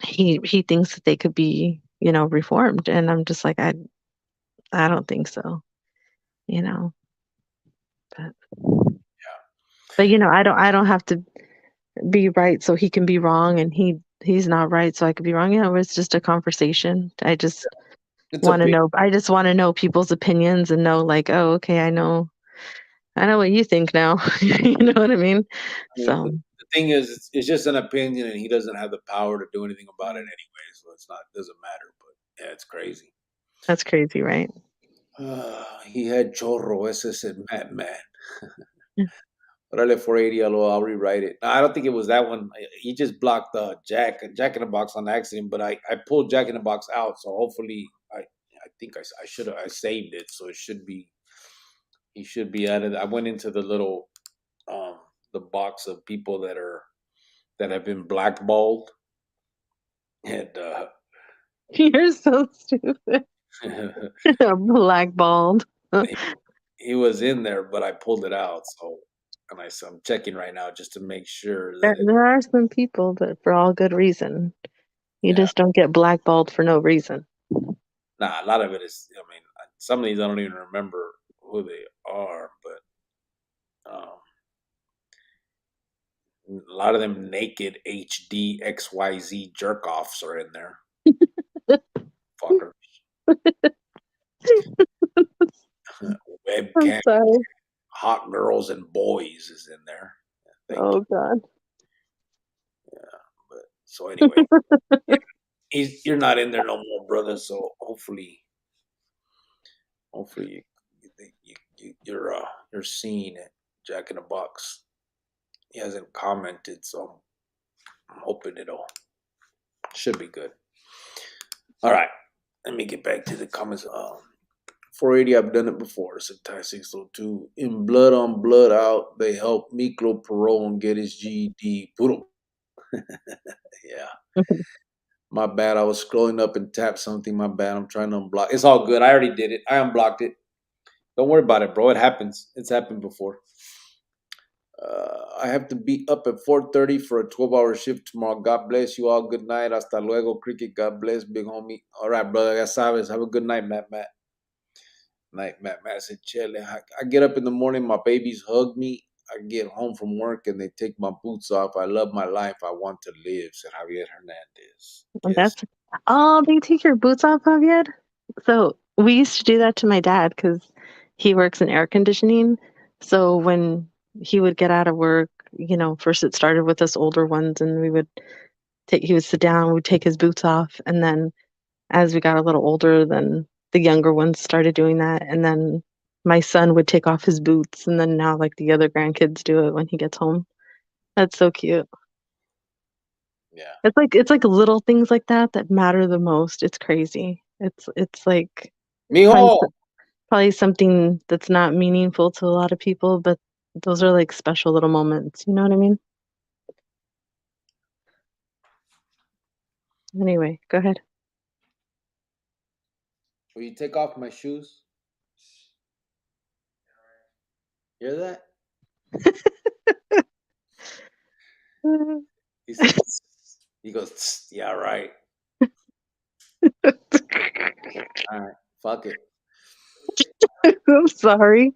he thinks that they could be, reformed. And I'm just like, I don't think so, you know. But I don't have to be right so he can be wrong, and he's not right so I could be wrong. It's just a conversation. I just It's a want to know. I just want to know people's opinions and know, like, oh, okay, I know what you think now. You know what I mean? I mean, So the thing is, it's just an opinion, and he doesn't have the power to do anything about it anyway. So doesn't matter. But yeah, it's crazy. that's crazy, right? He had chorro. Ese said madman. Yeah. Órale, 480, I'll rewrite it. No, I don't think it was that one. He just blocked Jack in the Box on accident, but I pulled Jack in the Box out, so hopefully I think I should have, I saved it, so he should be out of it. I went into the little the box of people that have been blackballed, and You're so stupid. Blackballed. he was in there, but I pulled it out. So, so I'm checking right now just to make sure There, that it. there are some people that, for all good reason, you Yeah, just don't get blackballed for no reason. nah, a lot of it is. I mean, some of these I don't even remember who they are, but a lot of them naked HD XYZ jerk offs are in there. Fuckers. I'm Webcam sorry. hot girls and boys is in there. Thank you. Oh God. But so anyway, you're not in there no more, brother. So hopefully you're seeing it. Jack in the Box. He hasn't commented, so I'm hoping should be good. All right, let me get back to the comments. 480, I've done it before. Subtype 602. In Blood on Blood Out, they helped Miklo Perone get his GED. Puro. Yeah. My bad. I was scrolling up and tapped something. My bad. I'm trying to unblock. It's all good. I already did it. I unblocked it. Don't worry about it, bro. It happens. It's happened before. I have to be up at 4:30 for a 12-hour shift tomorrow. God bless you all. Good night. Hasta luego, Cricket. God bless, big homie. All right, brother. Ya sabes. Have a good night, Matt. Night, Matt. Said, Chele. I get up in the morning. My babies hug me. I get home from work and they take my boots off. I love my life. I want to live, said Javier Hernandez. Yes. They take your boots off, Javier? So we used to do that to my dad because he works in air conditioning. So when he would get out of work, first it started with us older ones, and he would sit down, we'd take his boots off, and then as we got a little older, then the younger ones started doing that, and then my son would take off his boots, and then now like the other grandkids do it when he gets home. That's so cute. Yeah. It's like little things like that that matter the most. It's crazy. It's like Mijo! probably something that's not meaningful to a lot of people, but those are like special little moments. You know what I mean? Anyway, go ahead. Will you take off my shoes? Hear that? He said, he goes, "Tss, yeah, right. All right, fuck it. I'm sorry.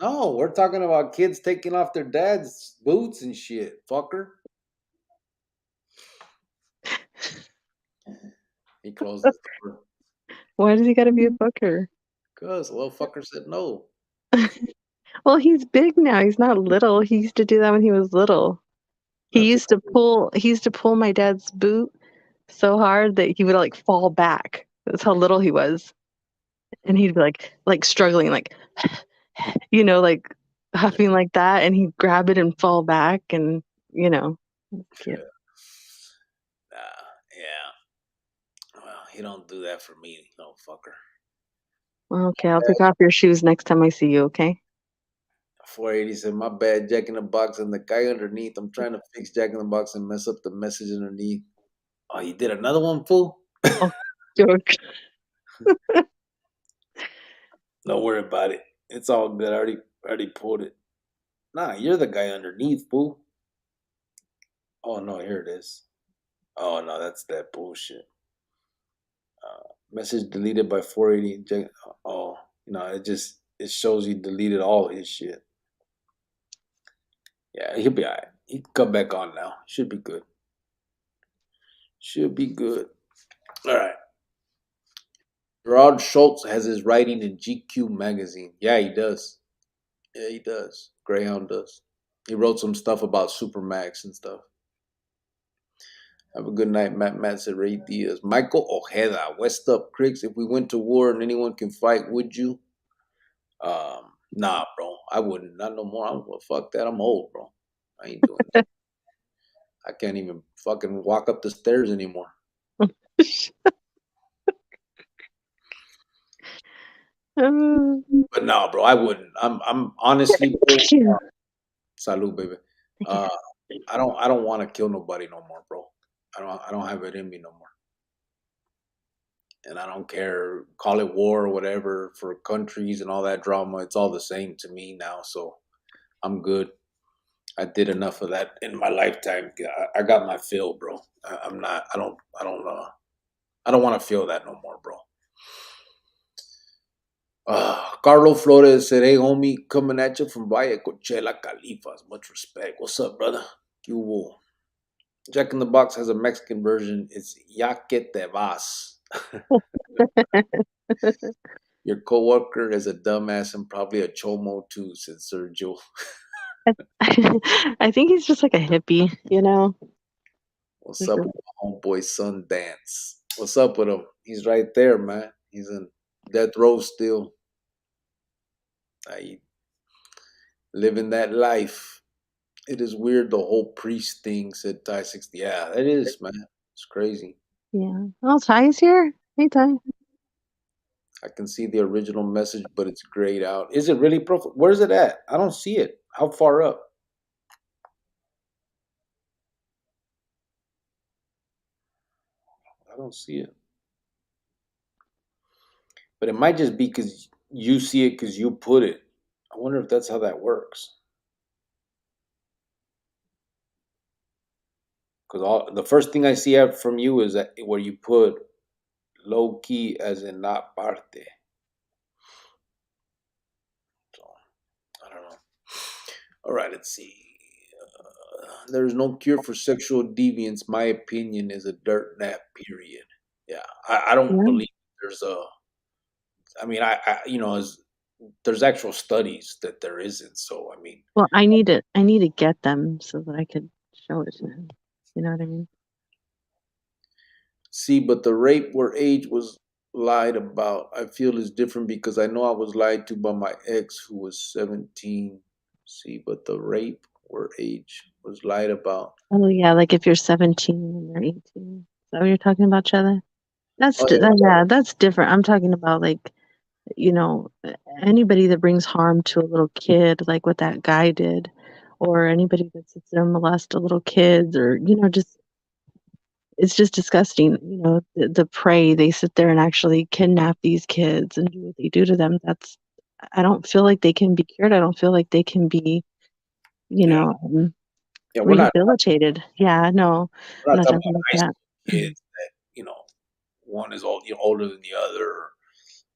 No, we're talking about kids taking off their dad's boots and shit, fucker. He closed the door. Why does he gotta be a fucker? Because the little fucker said no. Well, he's big now. He's not little. He used to do that when he was little. He used to pull my dad's boot so hard that he would like fall back. That's how little he was. And he'd be like struggling, like like huffing like that, and he'd grab it and fall back, and it's cute. Yeah. Well, he don't do that for me, no fucker. Well, okay, I'll take off your shoes next time I see you, okay? 480 said, my bad, Jack in the Box, and the guy underneath. I'm trying to fix Jack in the Box and mess up the message underneath. Oh, you did another one, fool? Oh, joke. Don't worry about it. It's all good. I already pulled it. Nah, you're the guy underneath, fool. Oh no, here it is. Oh no, that's that bullshit. Message deleted by 480. Oh, it shows he deleted all his shit. Yeah, he'll be alright. He can come back on now. Should be good. Should be good. All right. Gerard Schultz has his writing in GQ magazine. Yeah, he does. Yeah, he does. Greyhound does. He wrote some stuff about Supermax and stuff. Have a good night, Matt. Matt said Ray Diaz. Michael Ojeda. West up, Cricks. If we went to war and anyone can fight, would you? Nah, bro. I wouldn't. Not no more. Fuck that. I'm old, bro. I ain't doing that. I can't even fucking walk up the stairs anymore. But no, bro, I wouldn't. I'm honestly, bro, salud, baby. I don't want to kill nobody no more, bro. I don't have it in me no more. And I don't care, call it war or whatever for countries and all that drama. It's all the same to me now, so I'm good. I did enough of that in my lifetime. I got my fill, bro. I'm not. I don't want to feel that no more, bro. Carlo Flores said, "Hey, homie, coming at you from Valle Coachella, Califas. Much respect. What's up, brother? You Jack in the Box has a Mexican version. It's Ya que te vas." Your coworker is a dumbass and probably a chomo too, said Sergio. I think he's just like a hippie, What's up with my homeboy Sundance? What's up with him? He's right there, man. He's in death row still. Living that life. It is weird, the whole priest thing, said Ty 60. Yeah, it is, man. It's crazy. Yeah. Oh, Ty's here. Hey, Ty. I can see the original message, but it's grayed out. Is it really profile? Where's it at? I don't see it. How far up? I don't see it. But it might just be because you see it because you put it. I wonder if that's how that works. Because the first thing I see from you is that where you put low key as in not parte. So I don't know. All right, let's see. There's no cure for sexual deviance. My opinion is a dirt nap. Period. Yeah, I don't believe there's a. I mean, there's actual studies that there isn't. So I mean, well, I need to get them so that I could show it to him. You know what I mean? see, but the rape where age was lied about, I feel is different because I know I was lied to by my ex who was 17. See, but the rape or age was lied about. Oh yeah, like if you're 17 and they're 18. Is that what you're talking about, Chether? Oh yeah, Yeah, that's different. I'm talking about like, you know, anybody that brings harm to a little kid, like what that guy did, or anybody that sits there and molest a little kids, or just it's just disgusting. The prey, they sit there and actually kidnap these kids and do what they do to them. I don't feel like they can be cured. I don't feel like they can be, you yeah, know, yeah. rehabilitated. Yeah, no, We're I'm not not talking talking about about high that. school kids that one is older than the other,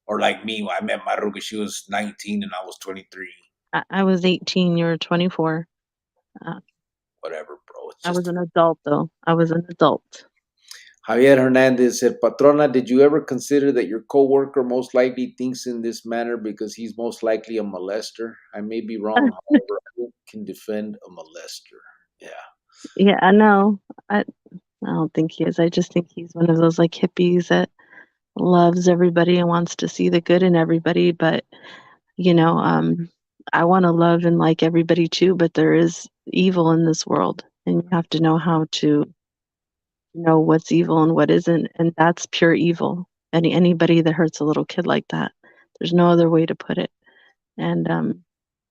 or like me. I met my Ruga. She was 19 and I was 23. I was 18, you were 24. Uh, Whatever, bro. It's I was just an adult, though. I was an adult. Javier Hernandez said, Patrona, did you ever consider that your coworker most likely thinks in this manner because he's most likely a molester? I may be wrong, however, who can defend a molester? Yeah. Yeah, I know. I don't think he is. I just think he's one of those like hippies that loves everybody and wants to see the good in everybody. But, you know, um, I want to love and like everybody too, but there is evil in this world, and you have to know how to know what's evil and what isn't, and that's pure evil. Anybody that hurts a little kid like that, there's no other way to put it. And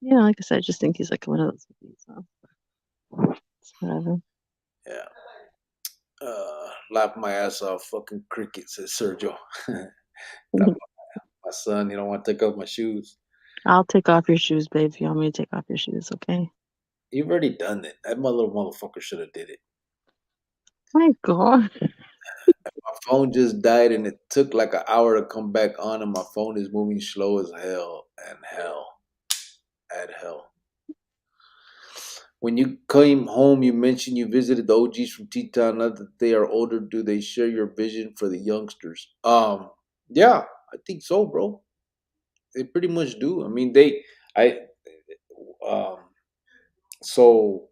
like I said, I just think he's like one of those hippies. So it's whatever. Yeah. Laugh my ass off. Fucking cricket, says Sergio. Got my son, he don't want to take off my shoes. I'll take off your shoes, babe, if you want me to take off your shoes, okay? You've already done it. That little motherfucker should have did it. My God. My phone just died and it took like an hour to come back on, and my phone is moving slow as hell and hell. When you came home, you mentioned you visited the OGs from T-Town. Now that they are older, do they share your vision for the youngsters? Yeah, I think so, bro. They pretty much do. I mean, um, so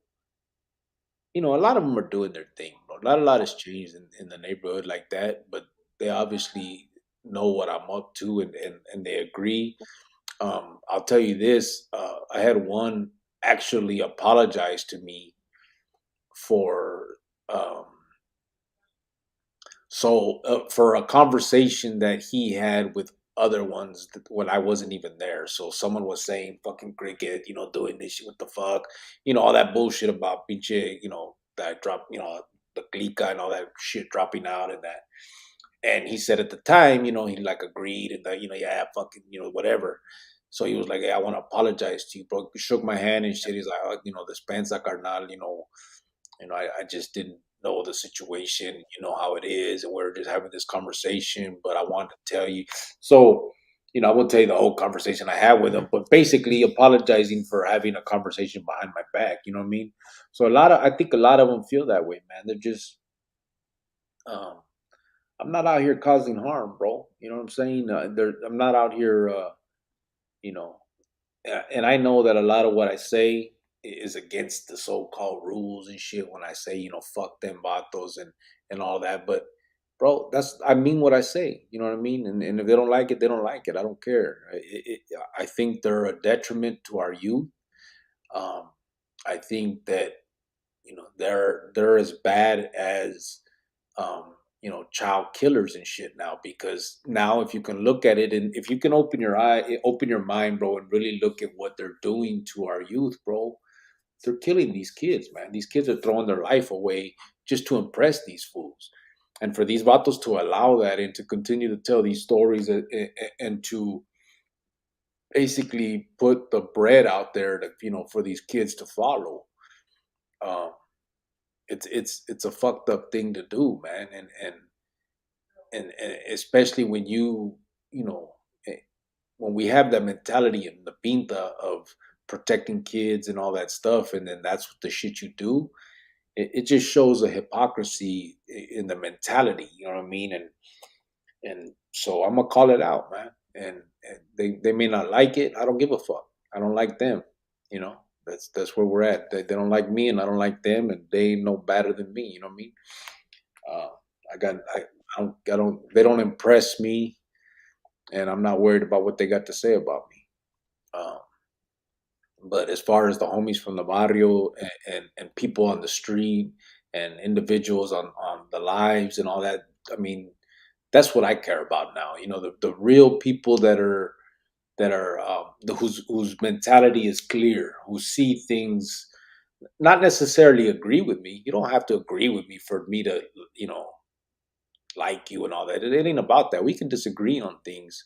a lot of them are doing their thing, bro. Not a lot has changed in the neighborhood like that, but they obviously know what I'm up to, and they agree. I'll tell you this: I had one actually apologize to me for um, for a conversation that he had with other ones when I wasn't even there. So someone was saying fucking cricket, doing this shit, what the fuck, all that bullshit about pinche, that drop, the clica and all that shit dropping out and that. And he said at the time, he like agreed and that, yeah, fucking, whatever. So he was like, hey, I want to apologize to you, bro. He shook my hand and shit. He's like, oh, despensa carnal, I just didn't know the situation, how it is, and we're just having this conversation, but I wanted to tell you. So, I won't tell you the whole conversation I had with him, but basically apologizing for having a conversation behind my back, you know what I mean? So I think a lot of them feel that way, man. They're just, um, I'm not out here causing harm, bro. You know what I'm saying? I'm not out here, you know, and I know that a lot of what I say is against the so-called rules and shit when I say, fuck them vatos and all that. But bro, I mean what I say. You know what I mean? And if they don't like it, they don't like it. I don't care. I think they're a detriment to our youth. Um, I think that they're as bad as child killers and shit now, because now if you can look at it and if you can open your mind, bro, and really look at what they're doing to our youth, bro, they're killing these kids, man. These kids are throwing their life away just to impress these fools. And for these vatos to allow that and to continue to tell these stories and to basically put the bread out there to, for these kids to follow, um, it's a fucked up thing to do, man. And especially when you know when we have that mentality and the pinta of protecting kids and all that stuff, and then that's what the shit you do, it just shows a hypocrisy in the mentality, you know what I mean? And so I'm gonna call it out, man. And they may not like it. I don't give a fuck. I don't like them. That's where we're at. They don't like me, and I don't like them, and they know better than me. You know what I mean? Uh, I got I don't they don't impress me. and I'm not worried about what they got to say about me. Um, but as far as the homies from the barrio and people on the street and individuals on the lives and all that, I mean, that's what I care about now. You know, the real people that are whose mentality is clear, who see things, not necessarily agree with me. You don't have to agree with me for me to, you know, like you and all that. It ain't about that. We can disagree on things,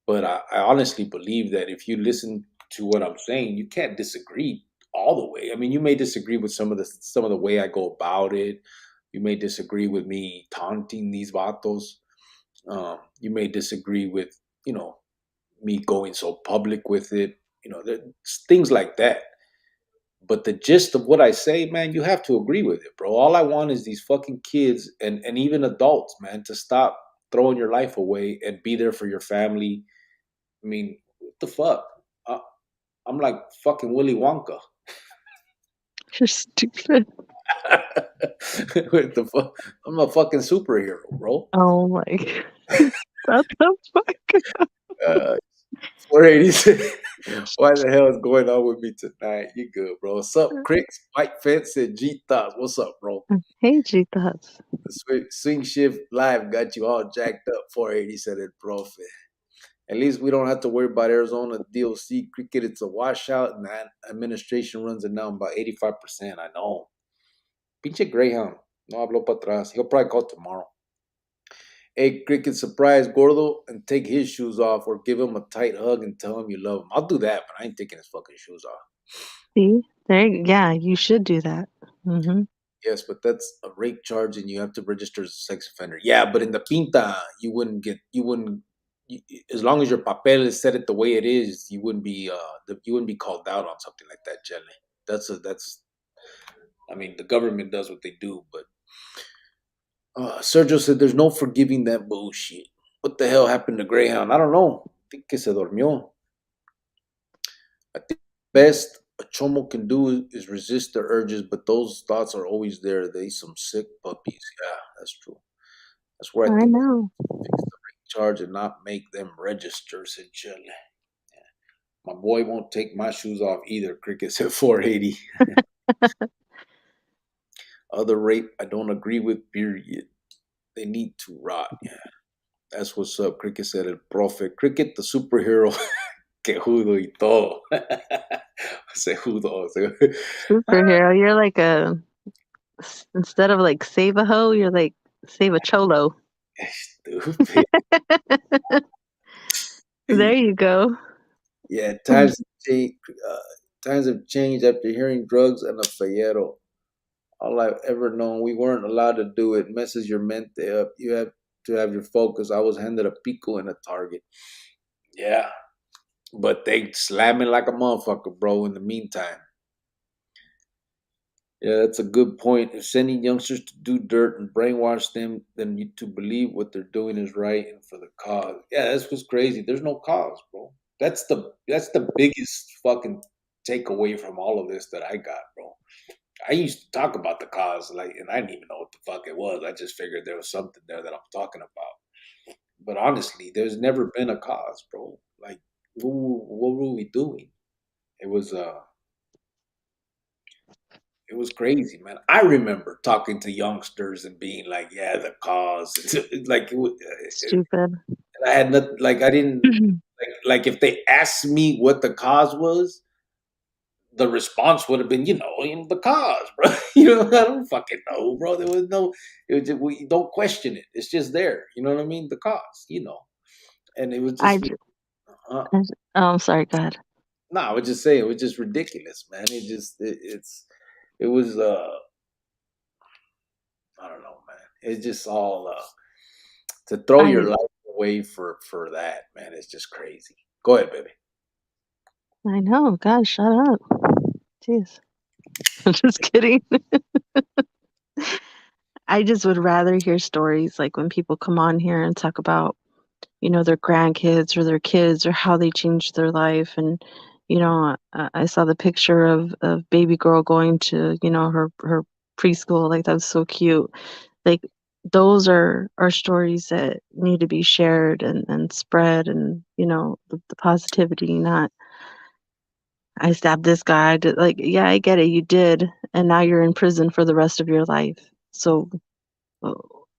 but I honestly believe that if you listen to what I'm saying, you can't disagree all the way. I mean, you may disagree with some of the way I go about it. You may disagree with me taunting these vatos. You may disagree with, you know, me going so public with it. You know, things like that. But the gist of what I say, man, you have to agree with it, bro. All I want is these fucking kids and even adults, man, to stop throwing your life away and be there for your family. I mean, what the fuck? I, I'm like fucking Willy Wonka. You're stupid. What the fuck? I'm a fucking superhero, bro. Oh my God. That's the fuck. Uh, 480. Why the hell is going on with me tonight? You good, bro? What's up, Cricks? White Fence and G Thoughts. What's up, bro? Hey, G Thoughts. The swing shift live got you all jacked up. 480 said it, Profit. At least we don't have to worry about Arizona DOC cricket. It's a washout, and that administration runs it down about 85%. I know. Pinche Greyhound. No habló para atrás. He'll probably call tomorrow. Hey, cricket, surprise Gordo and take his shoes off or give him a tight hug and tell him you love him. I'll do that, but I ain't taking his fucking shoes off. See? Yeah, you should do that. Mm-hmm. Yes, but that's a rape charge and you have to register as a sex offender. Yeah, but in the pinta, as long as your papel is set it the way it is, you wouldn't be called out on something like that, Jelly. I mean, the government does what they do, but Sergio said there's no forgiving that bullshit. What the hell happened to Greyhound? I don't know. I think que se durmió. I think the best a chomo can do is resist the urges, but those thoughts are always there. They some sick puppies. Yeah, that's true. That's where I I think know. fix the rate charge and not make them register, said Jelly. My boy won't take my shoes off either. Crickets at 480. Other rape, I don't agree with, period. They need to rot. Yeah. That's what's up. Cricket said el profe. Cricket, the superhero. Que judo y todo. Se judo. Superhero. You're like instead of like save a hoe, you're like save a cholo. Stupid. There you go. Yeah, times have changed after hearing drugs and a fallero. All I've ever known, we weren't allowed to do it. Messes your mente up. You have to have your focus. I was handed a pico and a target. Yeah, but they slamming like a motherfucker, bro. In the meantime, yeah, that's a good point. If sending youngsters to do dirt and brainwash them, then you to believe what they're doing is right and for the cause. Yeah, that's what's crazy. There's no cause, bro. That's the biggest fucking takeaway from all of this that I got, bro. I used to talk about the cause, like, and I didn't even know what the fuck it was. I just figured there was something there that I'm talking about. But honestly, there's never been a cause, bro. Like, what were we doing? It was it was crazy, man. I remember talking to youngsters and being like, "Yeah, the cause." Like, Stupid. I had nothing. Like, I didn't like if they asked me what the cause was, the response would have been, the cause, bro. I don't fucking know, bro. There was no. It was just, we don't question it. It's just there. You know what I mean? The cause, and it was I just. oh, I'm sorry. Go ahead. No, I would just say it was just ridiculous, man. It was I don't know, man. It's just all to throw your life away for that, man. It's just crazy. Go ahead, baby. I know. God, shut up. Jeez. I'm just kidding. I just would rather hear stories like when people come on here and talk about, their grandkids or their kids or how they changed their life. And, I saw the picture of baby girl going to, her preschool. Like, that was so cute. Like, those are stories that need to be shared and spread, and the positivity, not I stabbed this guy. Like, yeah, I get it, you did, and now you're in prison for the rest of your life. So,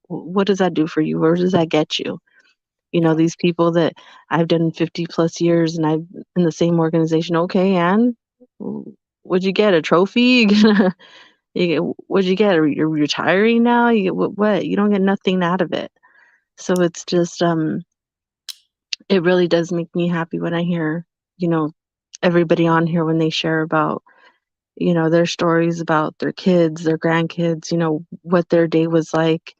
what does that do for you? Where does that get you? Yeah. These people that I've done 50 plus years, and I've in the same organization. Okay, and what'd you get? A trophy? What'd you get? You're retiring now? You get what? You don't get nothing out of it. So it's just it really does make me happy when I hear, everybody on here when they share about, their stories about their kids, their grandkids, what their day was like,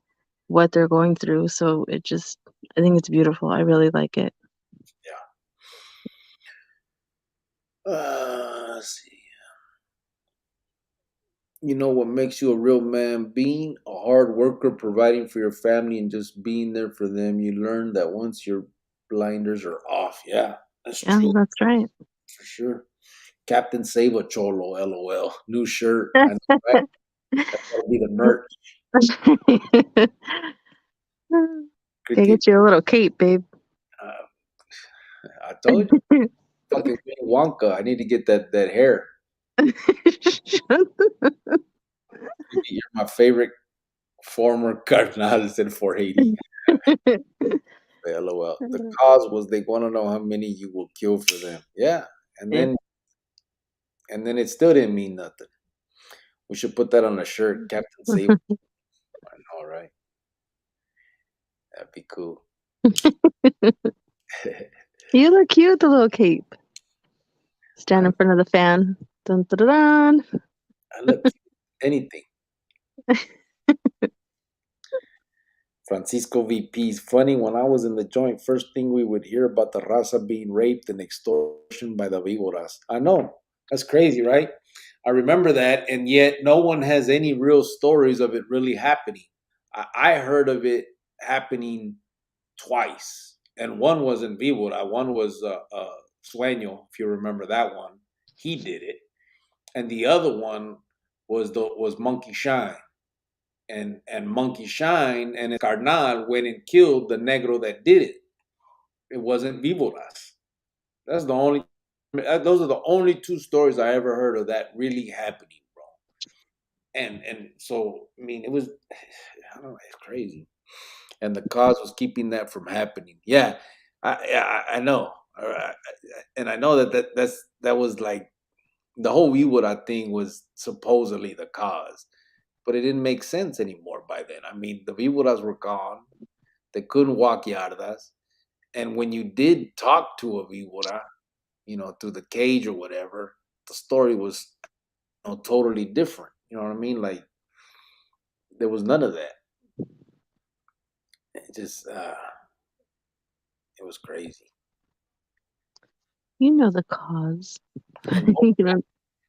what they're going through. So I think it's beautiful. I really like it. Let's see. You know what makes you a real man? Being a hard worker, providing for your family, and just being there for them. You learn that once your blinders are off. Yeah, that's Yeah, true that's right. for sure. Captain Save a Cholo, LOL. New shirt. I know, right? That's gotta be the merch. Gotta Cricket. get you a little cape, babe. Uh, I told you, fucking Willy Wonka. I need to get that hair. You're my favorite former Cardinals in 480. LOL. The cause was they want to know how many you will kill for them. Yeah, and Yeah. then it still didn't mean nothing. We should put that on a shirt, Captain Save. I know, right? That'd be cool. You look cute with the little cape. Stand in front of the fan. Dun, dun, dun, dun. I look anything. Francisco VP's funny. When I was in the joint, first thing we would hear about the raza being raped and extortion by the víboras. I know. That's crazy, right? I remember that, and yet no one has any real stories of it really happening. I heard of it happening twice, and one was in Víbora. One was Sueño, if you remember that one. He did it, and the other one was Monkey Shine, and Monkey Shine and Carnal went and killed the negro that did it. It wasn't Víboras. That's the only. Those are the only two stories I ever heard of that really happening, bro. And so I mean, it was. I don't know. It's crazy. And the cause was keeping that from happening. Yeah, I know, and I know that was like the whole Iwara thing was supposedly the cause, but it didn't make sense anymore by then. I mean, the Iwaras were gone; they couldn't walk yardas, and when you did talk to a Iwara, through the cage or whatever, the story was totally different. You know what I mean? Like there was none of that. It just it was crazy. You know the cause. And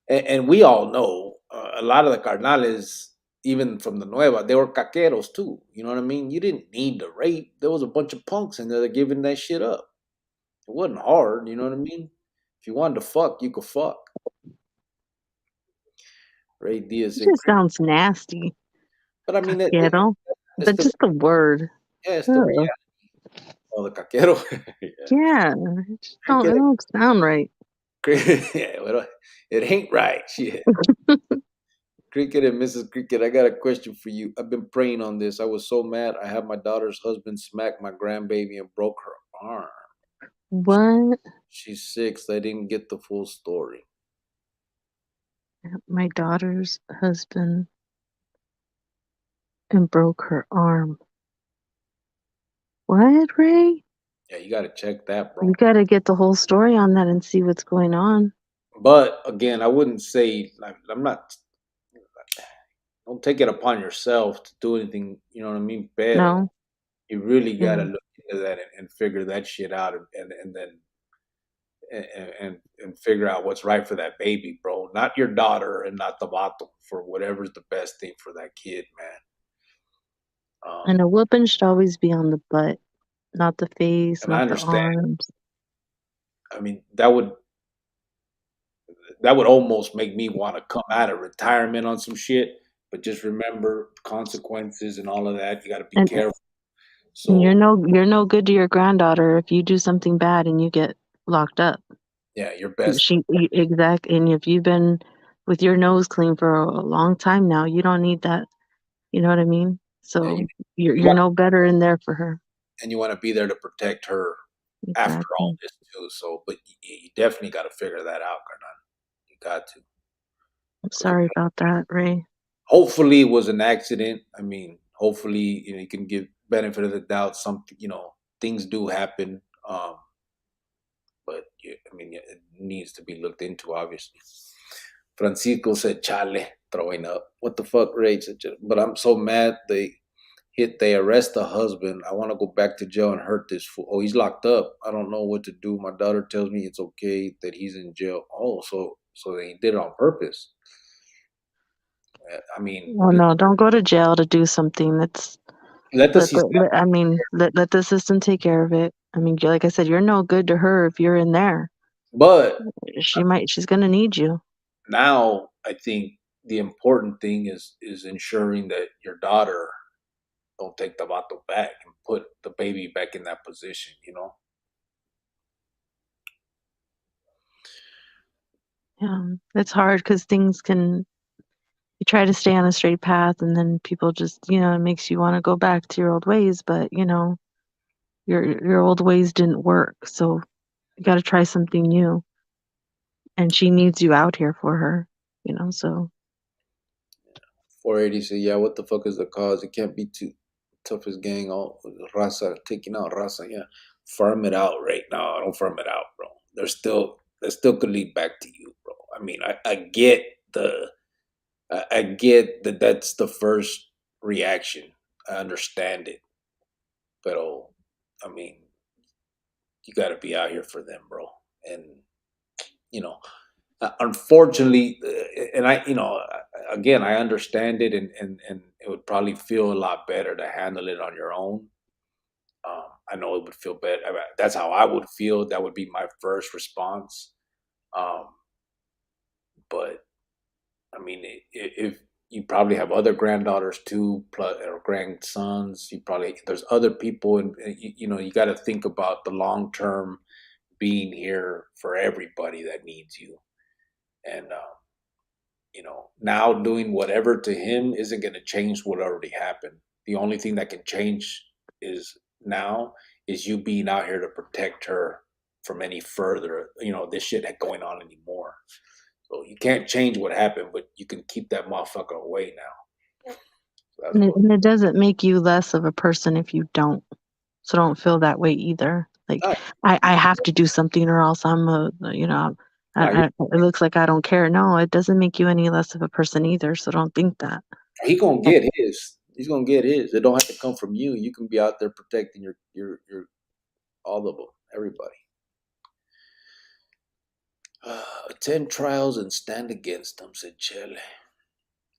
and we all know a lot of the carnales, even from the Nueva, they were caqueros too. You know what I mean? You didn't need the rape. There was a bunch of punks in there that giving that shit up. It wasn't hard. You know what I mean? If you wanted to fuck, you could fuck. Ray Diaz It said, just sounds nasty. but I mean, Caquero. that's But just the word. it's the Ugh. reality. Oh, the caquero. Yeah. I It get don't sound right. it. Yeah, well, it ain't right. Shit. Cricket and Mrs. Cricket, I got a question for you. I've been praying on this. I was so mad. I had my daughter's husband smack my grandbaby and broke her arm. What? She's 6. I didn't get the full story. My daughter's husband and broke her arm. What, Ray? Yeah, you got to check that, bro. You got to get the whole story on that and see what's going on. But again, I wouldn't say, I'm not, don't take it upon yourself to do anything, you know what I mean? Pero No? you really got to Yeah. look into that and figure that shit out and then and figure out what's right for that baby, bro. Not your daughter and not the vato, for whatever's the best thing for that kid, man. And a whooping should always be on the butt, not the face, And I not the understand. arms. I mean, that would almost make me want to come out of retirement on some shit. but just remember consequences and all of that. You got to be And careful. you're So no good to your granddaughter if you do something bad and you get locked up. yeah, your best. Exactly. And if you've been with your nose clean for a long time now, you don't need that. You know what I mean? So You you're want, no better in there for her. and you want to be there to protect her after all Exactly. this too. So, but you definitely got to figure that out, Carnan. You got to. I'm sorry about that, Ray. Hopefully, it was an accident. I mean, hopefully, you can give benefit of the doubt. Something, things do happen. But I mean, it needs to be looked into, obviously. Francisco said, "Chale, throwing up. What the fuck, Ray?" But I'm so mad they arrest the husband. I want to go back to jail and hurt this fool. Oh, he's locked up. I don't know what to do. My daughter tells me it's okay that he's in jail. Oh, so they did it on purpose. I mean, Well, no, don't go to jail to do something that's let the system. let the system take care of it. I mean, like I said, you're no good to her if you're in there. But She's gonna need you. now I think the important thing is ensuring that your daughter don't take the vato back and put the baby back in that position. Yeah, it's hard because things can. You try to stay on a straight path, and then people just, it makes you want to go back to your old ways. But your old ways didn't work, so you got to try something new. And she needs you out here for her, So 480 said, yeah, what the fuck is the cause? It can't be too toughest gang, all Raza taking out Raza. Yeah. Farm it out right now. Don't farm it out, bro. That still could lead back to you, bro. I mean, I get I get that that's the first reaction. I understand it. But I mean, you gotta be out here for them, bro. And you know, unfortunately, and again, I understand it, and it would probably feel a lot better to handle it on your own. I know it would feel better. That's how I would feel. That would be my first response. Um, but I mean, if you probably have other granddaughters too, plus or grandsons, there's other people, and you got to think about the long term being here for everybody that needs you, and now doing whatever to him isn't going to change what already happened. The only thing that can change is now is you being out here to protect her from any further, this shit going on anymore. So you can't change what happened, but you can keep that motherfucker away now. So that's what. and it doesn't make you less of a person if you don't. So don't feel that way either. Like No, I have to do something or else I'm it looks like I don't care. No, it doesn't make you any less of a person either. So don't think that. he gonna get his. He's gonna get his. It don't have to come from you. You can be out there protecting your all of them, everybody. Attend trials and stand against them, said Chele.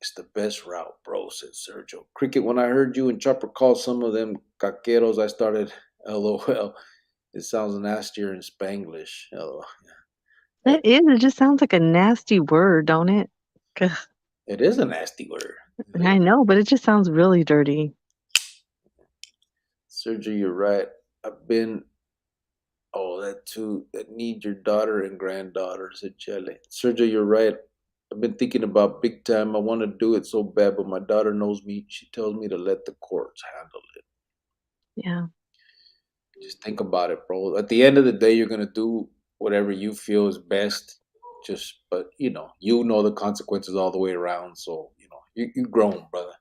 It's the best route, bro, said Sergio. Cricket, when I heard you and Chopper call some of them caqueros, I started LOL. It sounds nastier in Spanglish. LOL. It is. It just sounds like a nasty word, don't it? Ugh. It is a nasty word. I know, but it just sounds really dirty. Sergio, you're right. I've been that too. That need your daughter and granddaughter, said Chele. Sergio, you're right. I've been thinking about big time. I want to do it so bad, but my daughter knows me. She tells me to let the courts handle it. Yeah. Just think about it, bro. At the end of the day, you're gonna do whatever you feel is best. But you know the consequences all the way around. So you grown, brother.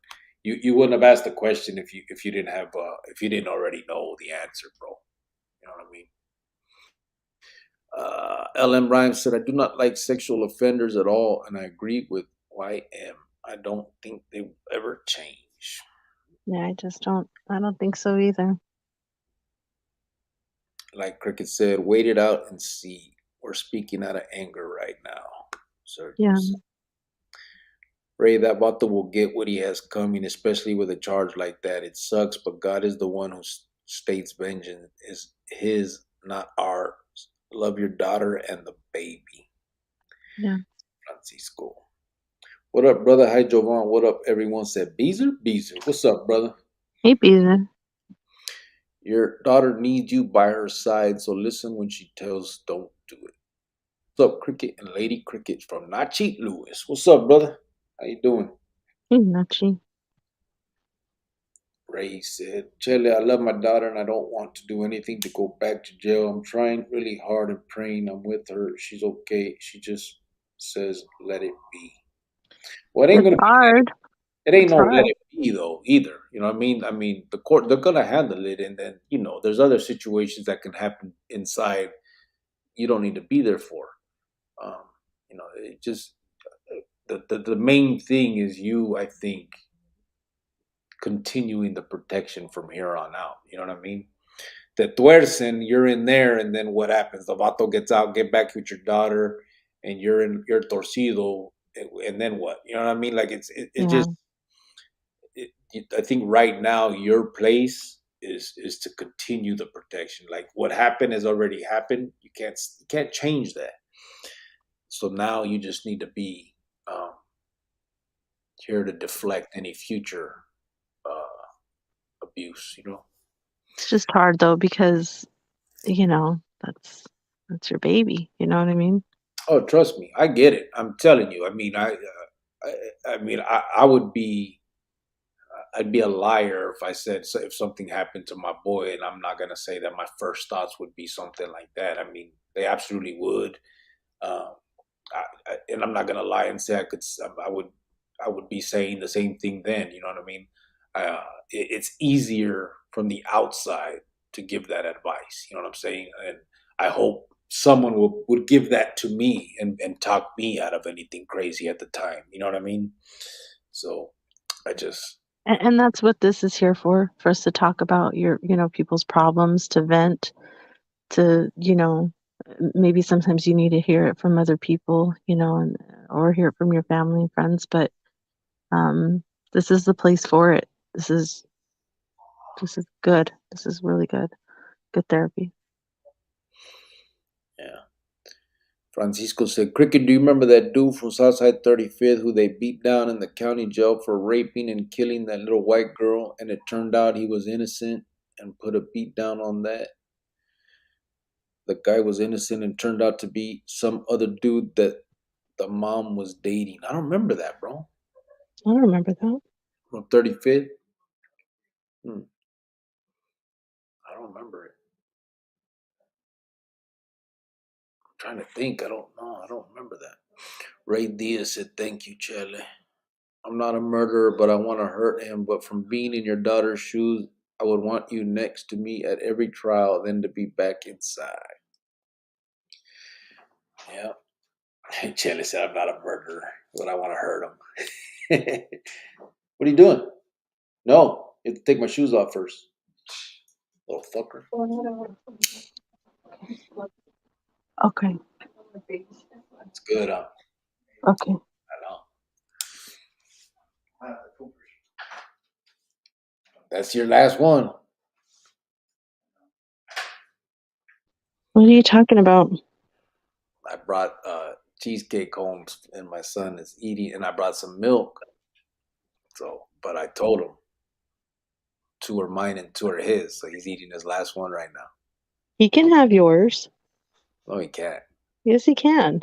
You wouldn't have asked the question if you didn't have if you didn't already know the answer, bro. You know what I mean? LM Rhymes said, I do not like sexual offenders at all, and I agree with YM. I don't think they will ever change. Yeah, I don't think so either. Like Cricket said, wait it out and see. We're speaking out of anger right now. Yeah. Sergius. Ray, that Vato will get what he has coming, especially with a charge like that. It sucks, but God is the one who states vengeance is his, not ours. Love your daughter and the baby. Yeah. Francisco. What up, brother? Hi, Jovan. What up? Everyone said Beezer. Beezer. What's up, brother? Hey, Beezer. Your daughter needs you by her side, so listen when she tells don't do it. What's up, Cricket and Lady Cricket from Nachi Lewis? What's up, brother? How you doing? Hey, Nachi. Ray said, Chele, I love my daughter and I don't want to do anything to go back to jail. I'm trying really hard and praying. I'm with her. She's okay. She just says, let it be. Well, it ain't It's gonna be hard. it ain't It's no let hard. it be though either. You know what I mean? I mean the court they're gonna handle it and then, there's other situations that can happen inside you don't need to be there for. Um, it just the main thing is you, I think, continuing the protection from here on out. You know what I mean? The tuercen, you're in there, and then what happens? The vato gets out, get back with your daughter, and you're torcido, and then what? You know what I mean? Like it Yeah. just I think right now your place is to continue the protection. Like what happened has already happened. You can't change that. So now you just need to be um, here to deflect any future abuse. It's just hard though because that's your baby. You know what I mean? Oh, trust me, I get it. I'm telling you. I mean, I mean, I'd be a liar if I said if something happened to my boy, and I'm not gonna say that my first thoughts would be something like that. I mean, they absolutely would. Um, and I'm not gonna lie and say I would be saying the same thing then. You know what I mean? It's easier from the outside to give that advice. You know what I'm saying? And I hope someone would give that to me and talk me out of anything crazy at the time. You know what I mean? So I just And that's what this is here for us to talk about people's problems, to vent, to, maybe sometimes you need to hear it from other people, or hear it from your family and friends, but this is the place for it. This is good. This is really good. Good therapy. yeah. Francisco said, Cricket, do you remember that dude from Southside 35th who they beat down in the county jail for raping and killing that little white girl? And it turned out he was innocent and put a beat down on that. The guy was innocent and turned out to be some other dude that the mom was dating. I don't remember that, bro. I don't remember that. From 35th? I don't remember it. I'm trying to think. I don't know. I don't remember that. Ray Diaz said, thank you, Chele. I'm not a murderer, but I want to hurt him. But from being in your daughter's shoes, I would want you next to me at every trial, then to be back inside. Yeah. Chele said, I'm not a murderer, but I want to hurt him. What are you doing? No, you have to take my shoes off first. Little fucker. Okay. It's good, huh? Okay. I know. That's your last one. What are you talking about? I brought cheesecake home, and my son is eating, and I brought some milk. So, but I told him two are mine and two are his. So he's eating his last one right now. He can have yours. No, he can't. Yes, he can.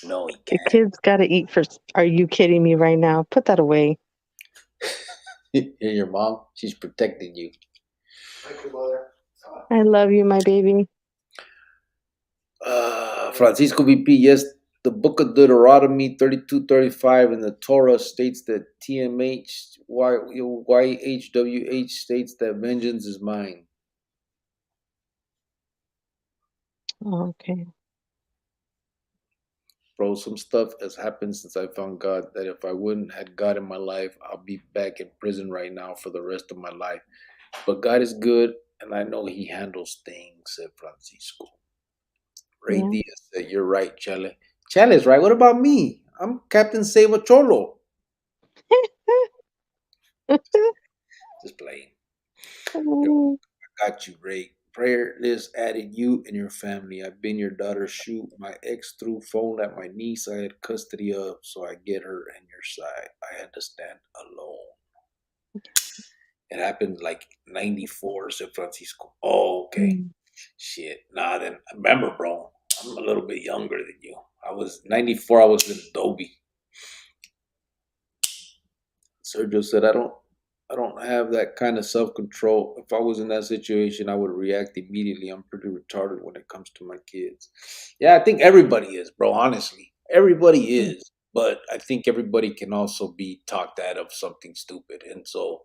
No, he The can't. kid's got to eat first. Are you kidding me right now? Put that away. You're your mom. She's protecting you. Thank you, mother. I love you, my baby. Francisco VP, yes, the book of Deuteronomy 32:35 in the Torah states that TMH, YHWH states that vengeance is mine. Oh, okay. Bro, some stuff has happened since I found God that if I wouldn't had God in my life, I'll be back in prison right now for the rest of my life. But God is good, and I know He handles things, said Francisco. Ray Yeah. Diaz said, you're right, Chele. Chele's right. What about me? I'm Captain Save Cholo. Just playing. Yo, I got you, Ray. Prayer list added you and your family. I've been your daughter's shoe. My ex threw phone at my niece I had custody of, so I get her and your side. I had to stand alone. It happened like 94, San Francisco. Oh, okay. Mm. Shit. Nah, then remember, bro. I'm a little bit younger than you. I was 94, I was in Adobe. Sergio said, I don't have that kind of self control. If I was in that situation, I would react immediately. I'm pretty retarded when it comes to my kids. Yeah, I think everybody is, bro, honestly. Everybody is. But I think everybody can also be talked out of something stupid. And so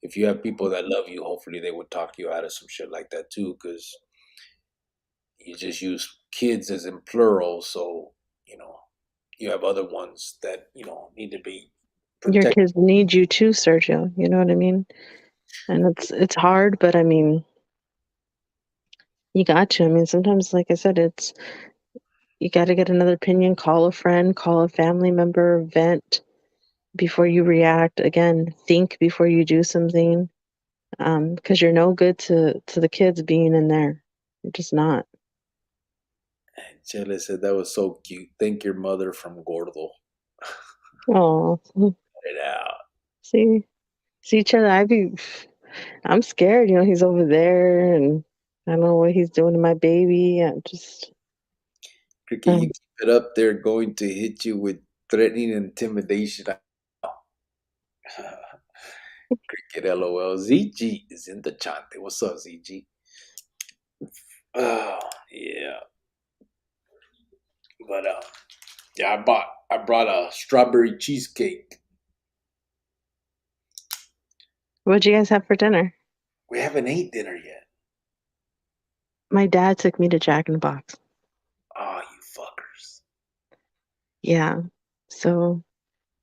if you have people that love you, hopefully they would talk you out of some shit like that too, because you just use kids as in plural. So, you know, you have other ones that, need to be Your protected. kids need you too, Sergio. You know what I mean? And it's hard, but I mean, you got to. I mean, sometimes, like I said, you got to get another opinion, call a friend, call a family member, vent before you react. Again, think before you do something, because you're no good to the kids being in there. You're just not. Chele said that was so cute. Thank your mother from Gordo. Oh, Get it out. see each other. I'm scared. You know, he's over there, and I don't know what he's doing to my baby. I just, Cricket, you keep it up. They're going to hit you with threatening intimidation. Cricket, LOL. ZG is in the chante. What's up, ZG? Oh, yeah. But yeah, I brought a strawberry cheesecake. what'd you guys have for dinner? We haven't ate dinner yet. My dad took me to Jack in the Box. Oh, you fuckers. Yeah, so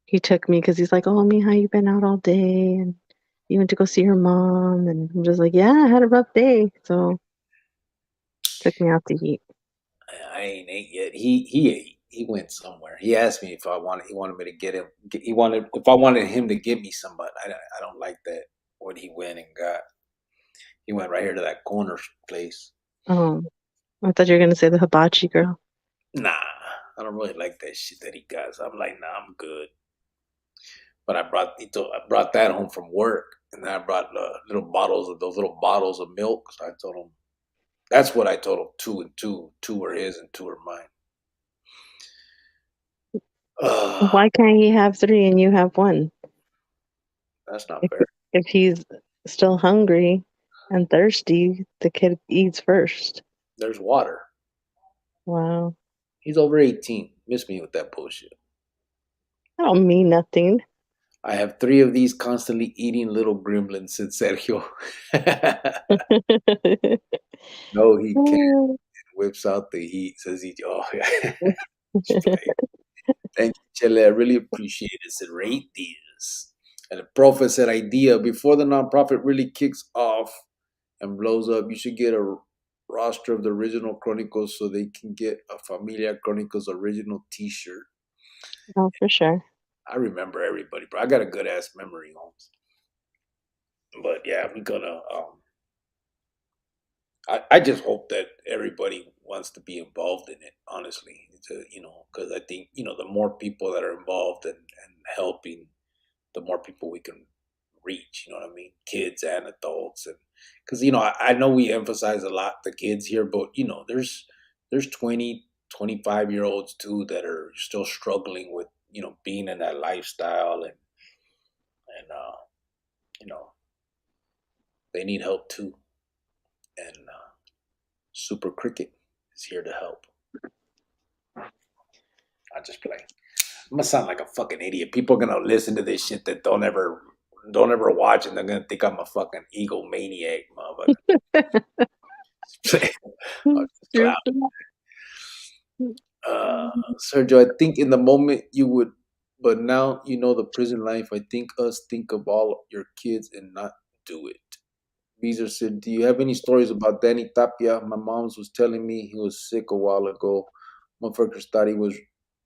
he took me because he's like, "Oh, me, how you been out all day?" And you went to go see your mom, and I'm just like, "Yeah, I had a rough day." So took me out to eat. I ain't ate yet. He ate. He went somewhere. He asked me if I wanted. He wanted me to get him. He wanted if I wanted him to get me some, but I don't like that. What he went and got. He went right here to that corner place. I thought you were gonna say the hibachi girl. Nah, I don't really like that shit that he got. So I'm like, nah, I'm good. But I brought that home from work, and then I brought those little bottles of milk. So I told him that's what I told him. Two and two, two are his and two are mine. Why can't he have three and you have one? That's not If fair. if he's still hungry and thirsty, the kid eats first. There's water. Wow, He's over 18. Miss me with that bullshit. I don't mean nothing. I have three of these constantly eating little gremlins, said Sergio. No, he can't. Whips out the heat, says he. Oh, yeah. Just play. Thank you, Chele. I really appreciate it. Said rate these. And the prophet said idea before the nonprofit really kicks off and blows up, you should get a roster of the original Chronicles so they can get a Familia Chronicles original T-shirt. Oh, for sure. I remember everybody, bro. I got a good ass memory, Holmes. But yeah, we're gonna. I just hope that everybody wants to be involved in it. Honestly, because I think the more people that are involved and helping, the more people we can reach. You know what I mean? Kids and adults, and because I know we emphasize a lot the kids here, but there's 20, 25 year olds too that are still struggling with being in that lifestyle and you know they need help too, and Super Cricket is here to help. I just play. I'm gonna sound like a fucking idiot. People are gonna listen to this shit that don't ever watch, and they're gonna think I'm a fucking egomaniac, motherfucker. I'll just clown. Sergio, I think in the moment you would, but now the prison life. I think think of all your kids and not do it. Beezer said, "Do you have any stories about Danny Tapia? My mom's was telling me he was sick a while ago. Motherfuckers thought he was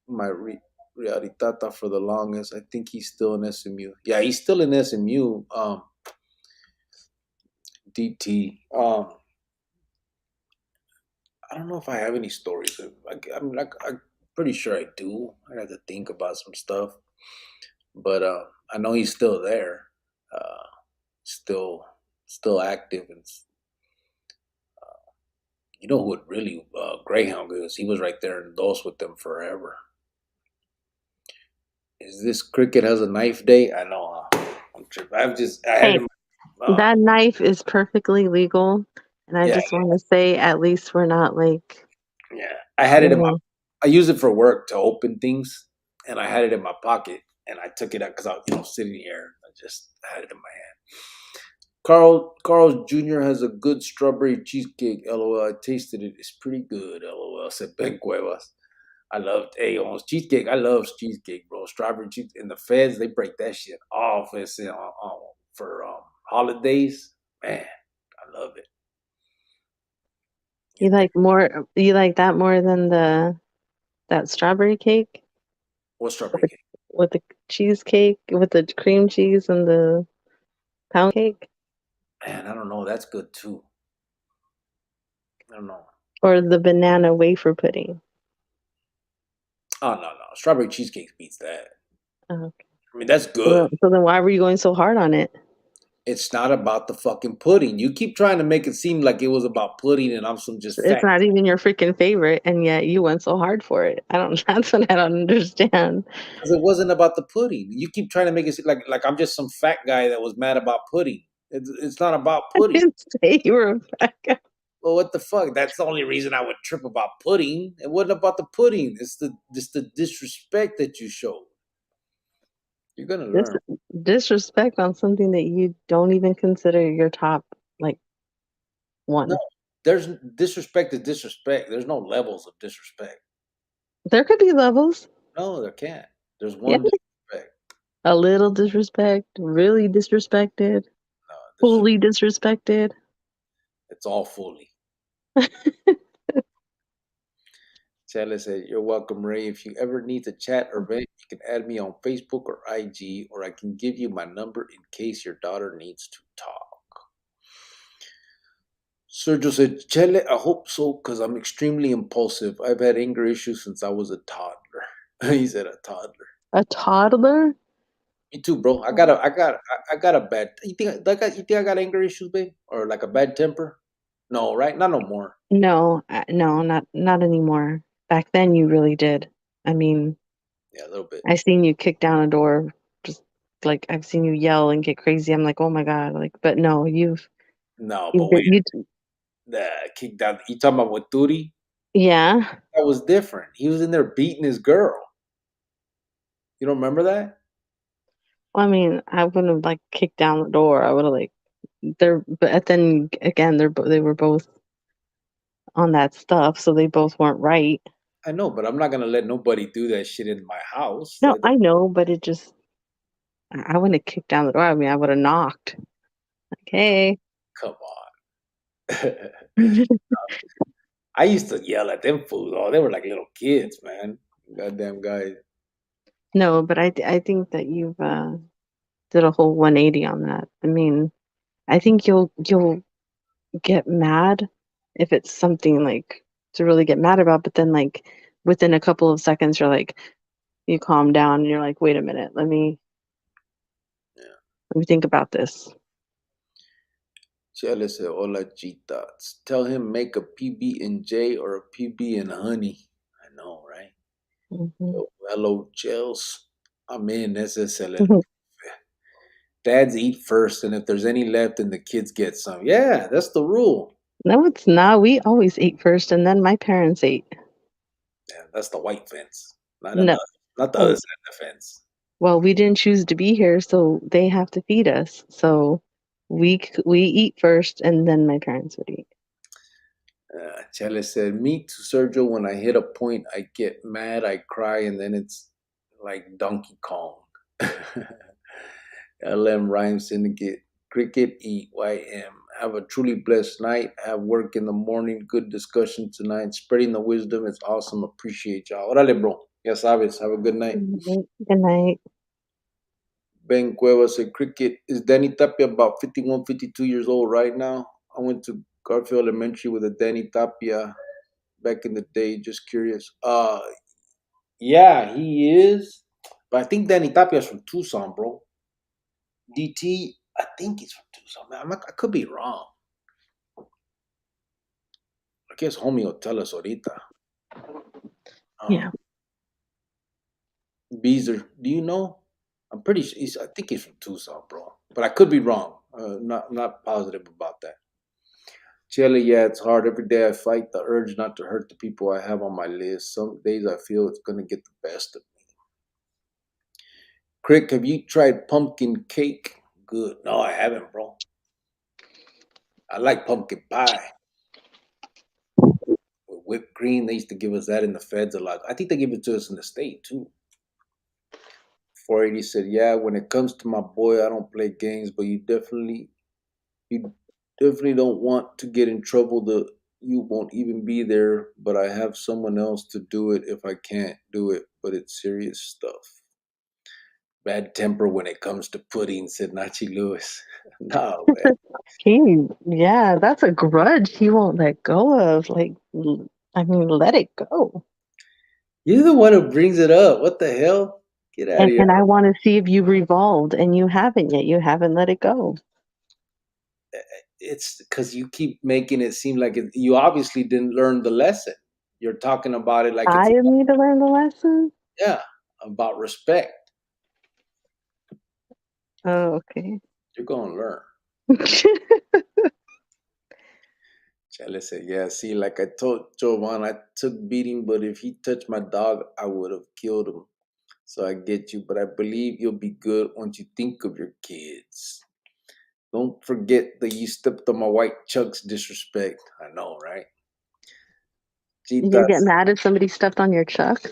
my Realitata for the longest. I think he's still in SMU. Yeah, he's still in SMU. DT. I don't know if I have any stories. I'm pretty sure I do. I have to think about some stuff, but I know he's still there, uh, still still active, and you know who would really Greyhound is? He was right there in Dos with them forever. Is this cricket has a knife day? I know. I'm tripping. I had Hey, him. that knife is perfectly legal, and I Yeah, just want to say, at least we're not like, yeah. I had it you in my. know, I use it for work to open things, and I had it in my pocket, and I took it out because I was, sitting here. I just had it in my hand. Carl's Jr. has a good strawberry cheesecake. LOL. I tasted it. It's pretty good. LOL. Said Ben Cuevas. I loved on cheesecake. I love cheesecake, bro. Strawberry cheese. And the feds, they break that shit off. It's for holidays. Man, I love it. you like that more than that strawberry cake What with strawberry the, cake? with the cheesecake with the cream cheese and the pound cake, Man, I don't know. That's good too. I don't know. or the banana wafer pudding. Oh no. Strawberry cheesecake beats that. Oh, I mean, that's so good. then why were you going so hard on it? It's not about the fucking pudding. You keep trying to make it seem like it was about pudding, and I'm some just It's fat. not even your freaking favorite, and yet you went so hard for it. I don't. That's what I don't understand. Because it wasn't about the pudding. You keep trying to make it seem like I'm just some fat guy that was mad about pudding. It's not about I pudding. didn't say you were a fat guy. Well, what the fuck? That's the only reason I would trip about pudding. It wasn't about the pudding. It's the disrespect that you showed. You're gonna Dis- learn. disrespect on something that you don't even consider your top like No, one. there's disrespect is disrespect. There's no levels of disrespect. There could be levels. No, there can't. There's Yeah, one disrespect. a little disrespect, really disrespected, No, fully disrespected. it's all fully. Chale said, "You're welcome, Ray. If you ever need to chat or vent, you can add me on Facebook or IG, or I can give you my number in case your daughter needs to talk." Sergio said, Chele, I hope so, because I'm extremely impulsive. I've had anger issues since I was a toddler. He said a toddler. A toddler? Me too, bro. I got a bad. You think I got anger issues, babe, or like a bad temper? No, right? Not no more. No, no, not anymore. Back then, you really did. I mean, Yeah, a little bit. I seen you kick down a door, just like I've seen you yell and get crazy. I'm like, oh my god, like, but no, No, you've but been, wait, you, the kick down. You talking about with Turi? yeah. That was different. He was in there beating his girl. You don't remember that? Well, I mean, I wouldn't have like kicked down the door. I would have like but then again, they were both on that stuff, so they both weren't right. I know, but I'm not gonna let nobody do that shit in my house. No, I know, but it just I wouldn't have kicked down the door. I mean, I would have knocked. Like, hey. Come on. I used to yell at them fools. Oh, they were like little kids, man. Goddamn guys. No, but I think that you've did a whole 180 on that. I mean, I think you'll get mad if it's something like to really get mad about, but then like within a couple of seconds you're like you calm down and you're like, wait a minute, Yeah. let me think about this. Chele said, "Hola, Chita. Tell him make a PB and J or a PB and honey." I know, right? Hmm. Yo, hello, Chels. I'm in. Ese es el dads eat first, and if there's any left, then the kids get some. Yeah, that's the rule. No, it's not. We always ate first and then my parents ate. Yeah, that's the white fence, No. not the other side of the fence. Well, we didn't choose to be here, so they have to feed us. So we eat first and then my parents would eat. Chele said, "Me too, Sergio. When I hit a point, I get mad, I cry, and then it's like Donkey Kong." LM Rhyme Syndicate, Cricket EYM. Have a truly blessed night. Have work in the morning. Good discussion tonight. Spreading the wisdom. It's awesome. Appreciate y'all. Órale, bro. Ya sabes. Have a good night. Good night. Ben Cueva said, Cricket, is Danny Tapia about 51, 52 years old right now? I went to Garfield Elementary with a Danny Tapia back in the day. Just curious. Yeah, he is. But I think Danny Tapia's from Tucson, bro. DT, I think he's from Tucson. Man, I could be wrong. I guess homie will tell us ahorita. Yeah. Beezer, do you know? I'm pretty sure I think he's from Tucson, bro. But I could be wrong. Not positive about that. Chile, yeah, it's hard. Every day I fight the urge not to hurt the people I have on my list. Some days I feel it's gonna get the best of me. Crick, have you tried pumpkin cake? Good. No, I haven't, bro. I like pumpkin pie. With whipped cream, they used to give us that in the feds a lot. I think they give it to us in the state too. 480 said, yeah, when it comes to my boy, I don't play games, but you definitely don't want to get in trouble. You won't even be there, but I have someone else to do it if I can't do it. But it's serious stuff. Bad temper when it comes to pudding, said Nachi Lewis. No, man. Yeah, that's a grudge he won't let go of. Like, I mean, let it go. You're the one who brings it up. What the hell? Get out of here. And I want to see if you've revolved, and you haven't yet. You haven't let it go. It's because you keep making it seem like you obviously didn't learn the lesson. You're talking about it like I it's need to learn the lesson. yeah, about respect. Oh, okay. You're gonna learn. Chale said, yeah, see, like I told Jovan, I took beating, but if he touched my dog, I would have killed him. So I get you, but I believe you'll be good once you think of your kids. Don't forget that you stepped on my white chuck's disrespect. I know, right? You get Cheetahs. mad if somebody stepped on your chuck?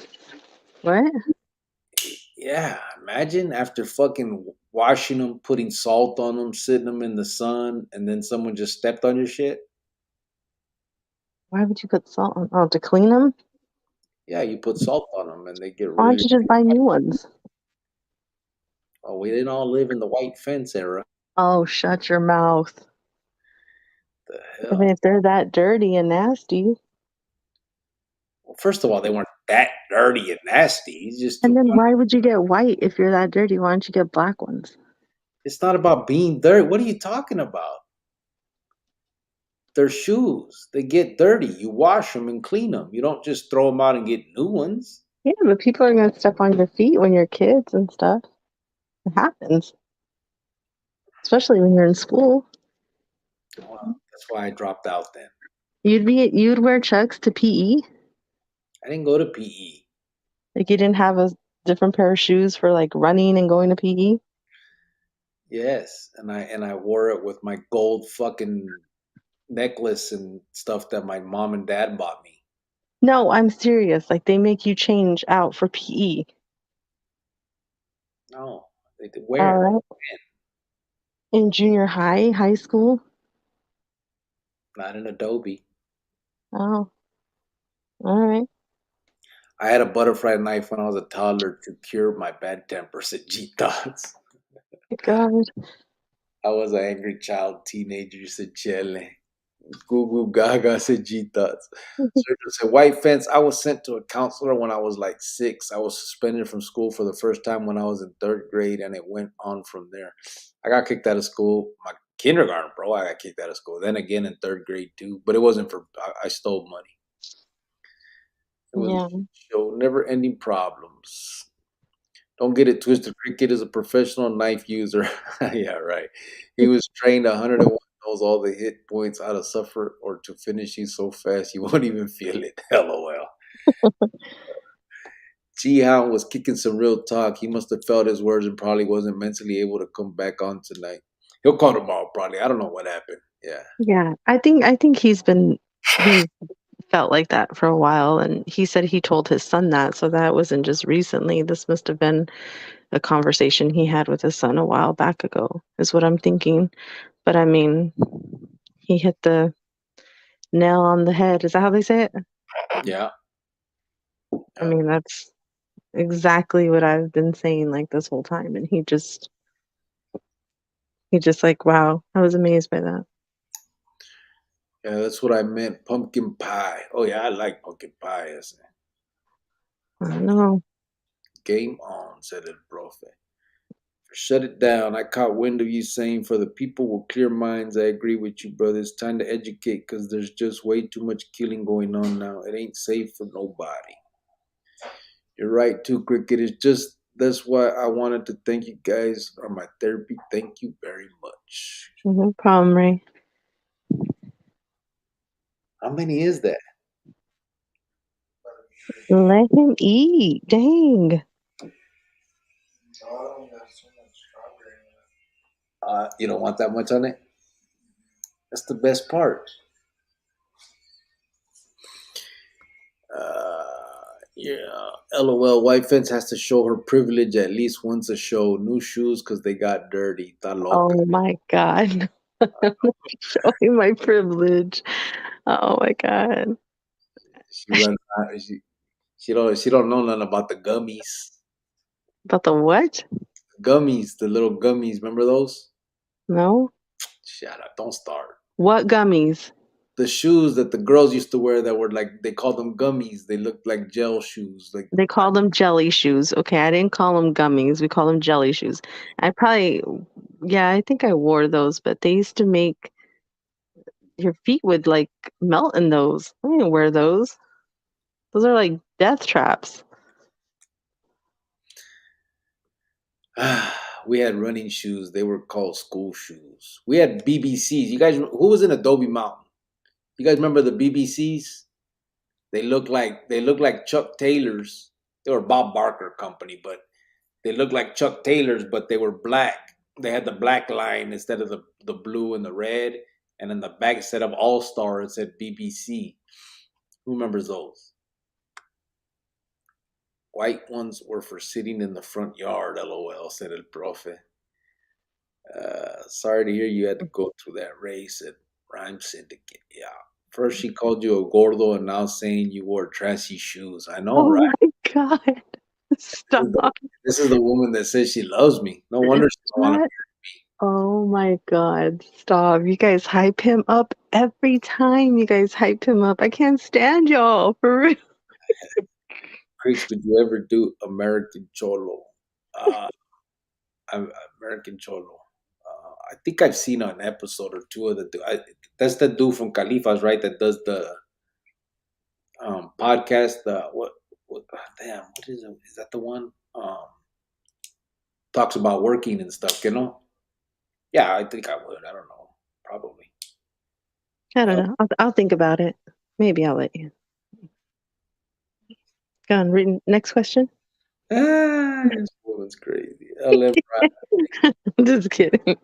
What? Yeah, imagine after fucking washing them, putting salt on them, sitting them in the sun, and then someone just stepped on your shit. Why would you put salt on? Oh, to clean them? Yeah, you put salt on them and they get Why really. don't you just buy new ones? Oh, we didn't all live in the white fence era. Oh, shut your mouth. The I hell? mean, if they're that dirty and nasty. Well, first of all, they weren't that dirty and nasty. And then why would you get white if you're that dirty? Why don't you get black ones? It's not about being dirty. What are you talking about? They're shoes. They get dirty. You wash them and clean them. You don't just throw them out and get new ones. Yeah, but people are going to step on your feet when you're kids and stuff. It happens. Especially when you're in school. Well, that's why I dropped out then. You'd wear Chucks to PE? I didn't go to PE. Like you didn't have a different pair of shoes for like running and going to PE? Yes, and I wore it with my gold fucking necklace and stuff that my mom and dad bought me. No, I'm serious. Like they make you change out for PE. No, they did All wear right. In junior high, high school? not in Adobe. Oh. All right. I had a butterfly knife when I was a toddler to cure my bad temper, said G Thoughts. God. I was an angry child, teenager, said Chele. Goo Goo Gaga said G Thoughts. Sergio said White Fence. I was sent to a counselor when I was like 6. I was suspended from school for the first time when I was in 3rd grade, and it went on from there. I got kicked out of school. My kindergarten, bro, I got kicked out of school. Then again in 3rd grade too, but it wasn't for. I stole money. It was Yeah. a show, never-ending problems. Don't get it twisted. Cricket is a professional knife user. Yeah, right. He was trained 101, knows all the hit points, how to suffer or to finish you so fast you won't even feel it. LOL. G-Hound was kicking some real talk. He must have felt his words and probably wasn't mentally able to come back on tonight. He'll call tomorrow probably. I don't know what happened. Yeah. Yeah. I think he's felt like that for a while, and he said he told his son that, so that wasn't just recently. This must have been a conversation he had with his son a while back ago, is what I'm thinking. But I mean, he hit the nail on the head. Is that how they say it? Yeah. I mean, that's exactly what I've been saying like this whole time, and he just like, wow, I was amazed by that. Yeah, that's what I meant. Pumpkin pie. Oh yeah, I like pumpkin pie. I know. Game on, said El Profe. Shut it down. I caught wind of you saying for the people with clear minds, I agree with you, brother. It's time to educate because there's just way too much killing going on now. It ain't safe for nobody. You're right too, Cricket. It's just that's why I wanted to thank you guys on my therapy. Thank you very much. No problem, Ray. How many is that? Let him eat. Dang. You don't want that much on it? That's the best part. Yeah. LOL. White Fence has to show her privilege at least once a show. New shoes because they got dirty. Ta loca. Oh my God. Showing my privilege. Oh my God. She runs. She don't know nothing about the gummies. About the what? Gummies, the little gummies. Remember those? No. Shut up! Don't start. What gummies? The shoes that the girls used to wear that were like they called them gummies. They looked like gel shoes. Like They call them jelly shoes. Okay, I didn't call them gummies. We call them jelly shoes. I think I wore those, but they used to make your feet would like melt in those. I didn't wear those. Those are like death traps. we had running shoes. They were called school shoes. We had BBCs. You guys, who was in Adobe Mountain? You guys remember the BBCs? They look like Chuck Taylors. They were Bob Barker company, but they looked like Chuck Taylors, but they were black. They had the black line instead of the blue and the red, and in the back instead of All Star it said BBC. Who remembers those? White ones were for sitting in the front yard. LOL, said El Profe. Sorry to hear you had to go through that, Ray, said Rhyme Syndicate. Yeah. First she called you a gordo and now saying you wore trashy shoes. I know, Oh right? my God. Stop. This is the woman that says she loves me. No wonder she don't want to. What? Oh my God. Stop. You guys hype him up every time. You guys hype him up. I can't stand y'all for real. Creeks, would you ever do American Cholo? American Cholo. I think I've seen an episode or two of that's the dude from Califas, right? That does the podcast. Damn, what is it? Is that the one? Talks about working and stuff, you know? Yeah, I think I would. I don't know. Probably. I don't know. I'll think about it. Maybe I'll let you. Go on. Read next question. This woman's crazy. I'll never ride. Just kidding.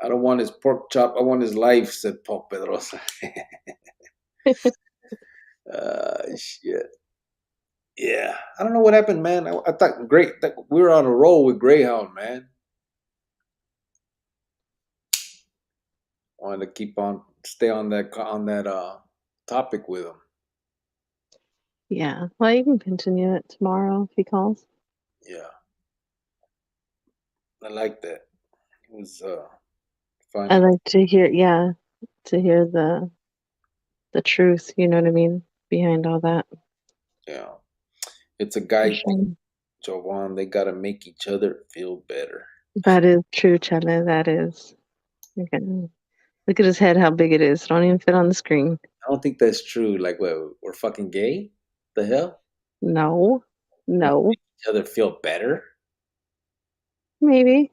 I don't want his pork chop. I want his life, said Paul Pedrosa. Shit. Yeah. I don't know what happened, man. I thought that we were on a roll with Greyhound, man. Wanted to stay on that topic with him. Yeah. Well, you can continue it tomorrow if he calls. Yeah. I like that. It was fun. I like to hear the truth, you know what I mean, behind all that. Yeah. It's a guy For sure. Jovan, they gotta make each other feel better. That is true, Chele. That is. Okay. Look at his head, how big it is. Don't even fit on the screen. I don't think that's true. Like, what, we're fucking gay? The hell? No. No. Each other feel better? Maybe.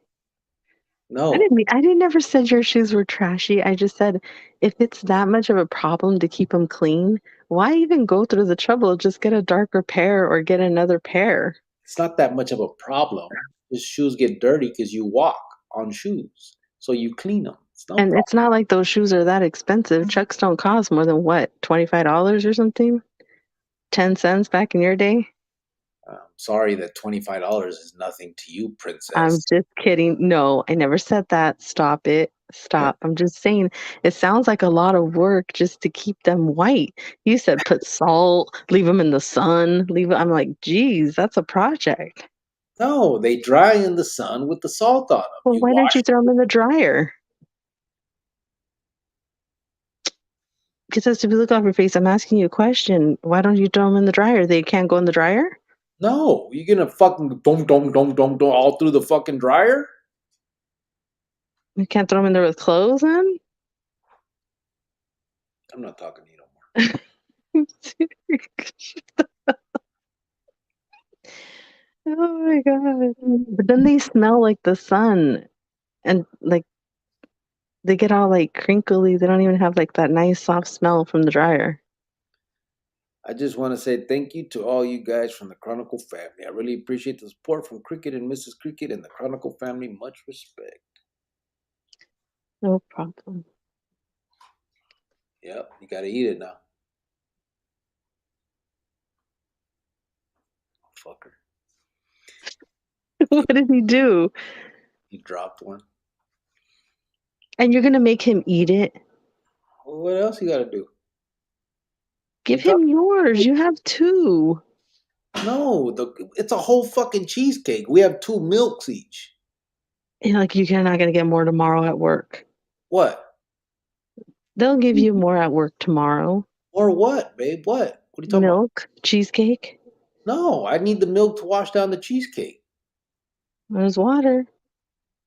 No. I didn't never said your shoes were trashy. I just said if it's that much of a problem to keep them clean, why even go through the trouble? Just get a darker pair or get another pair. It's not that much of a problem. His shoes get dirty because you walk on shoes. So you clean them. It's not like those shoes are that expensive. Chucks don't cost more than what, $25 or something? 10 cents back in your day? I'm sorry that $25 is nothing to you, princess. I'm just kidding. No, I never said that. Stop it. Stop. I'm just saying it sounds like a lot of work just to keep them white. You said put salt, leave them in the sun, I'm like, geez, that's a project. No, they dry in the sun with the salt on them. Well, why don't you throw them in the dryer? Because if you look off your face, I'm asking you a question. Why don't you throw them in the dryer? They can't go in the dryer? No, you're gonna fucking dom all through the fucking dryer? You can't throw them in there with clothes then? I'm not talking to you no more. Oh my god. But then they smell like the sun and like they get all like crinkly. They don't even have like that nice soft smell from the dryer. I just want to say thank you to all you guys from the Chronicle family. I really appreciate the support from Cricket and Mrs. Cricket and the Chronicle family. Much respect. No problem. Yep, you gotta eat it now. Fucker. What did he do? He dropped one. And you're gonna make him eat it? Well, what else you gotta do? Give him yours. You have 2. No, it's a whole fucking cheesecake. We have 2 milks each. And like you're not gonna get more tomorrow at work. What? They'll give you more at work tomorrow. Or what, babe? What? What are you talking Milk, cheesecake. about? No, I need the milk to wash down the cheesecake. There's water.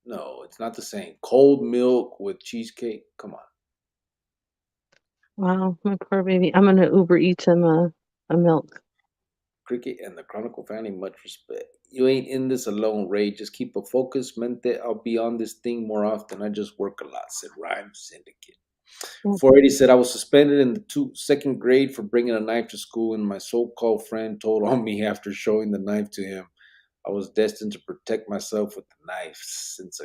No, it's not the same. Cold milk with cheesecake. Come on. Wow, my poor baby. I'm gonna Uber Eats him a milk. Cricket and the Chronicle family, much respect. You ain't in this alone, Ray. Just keep a focus, mente. I'll be on this thing more often. I just work a lot, said Rhyme Syndicate. 480 said, I was suspended in the second grade for bringing a knife to school, and my so-called friend told on me after showing the knife to him. I was destined to protect myself with the knife since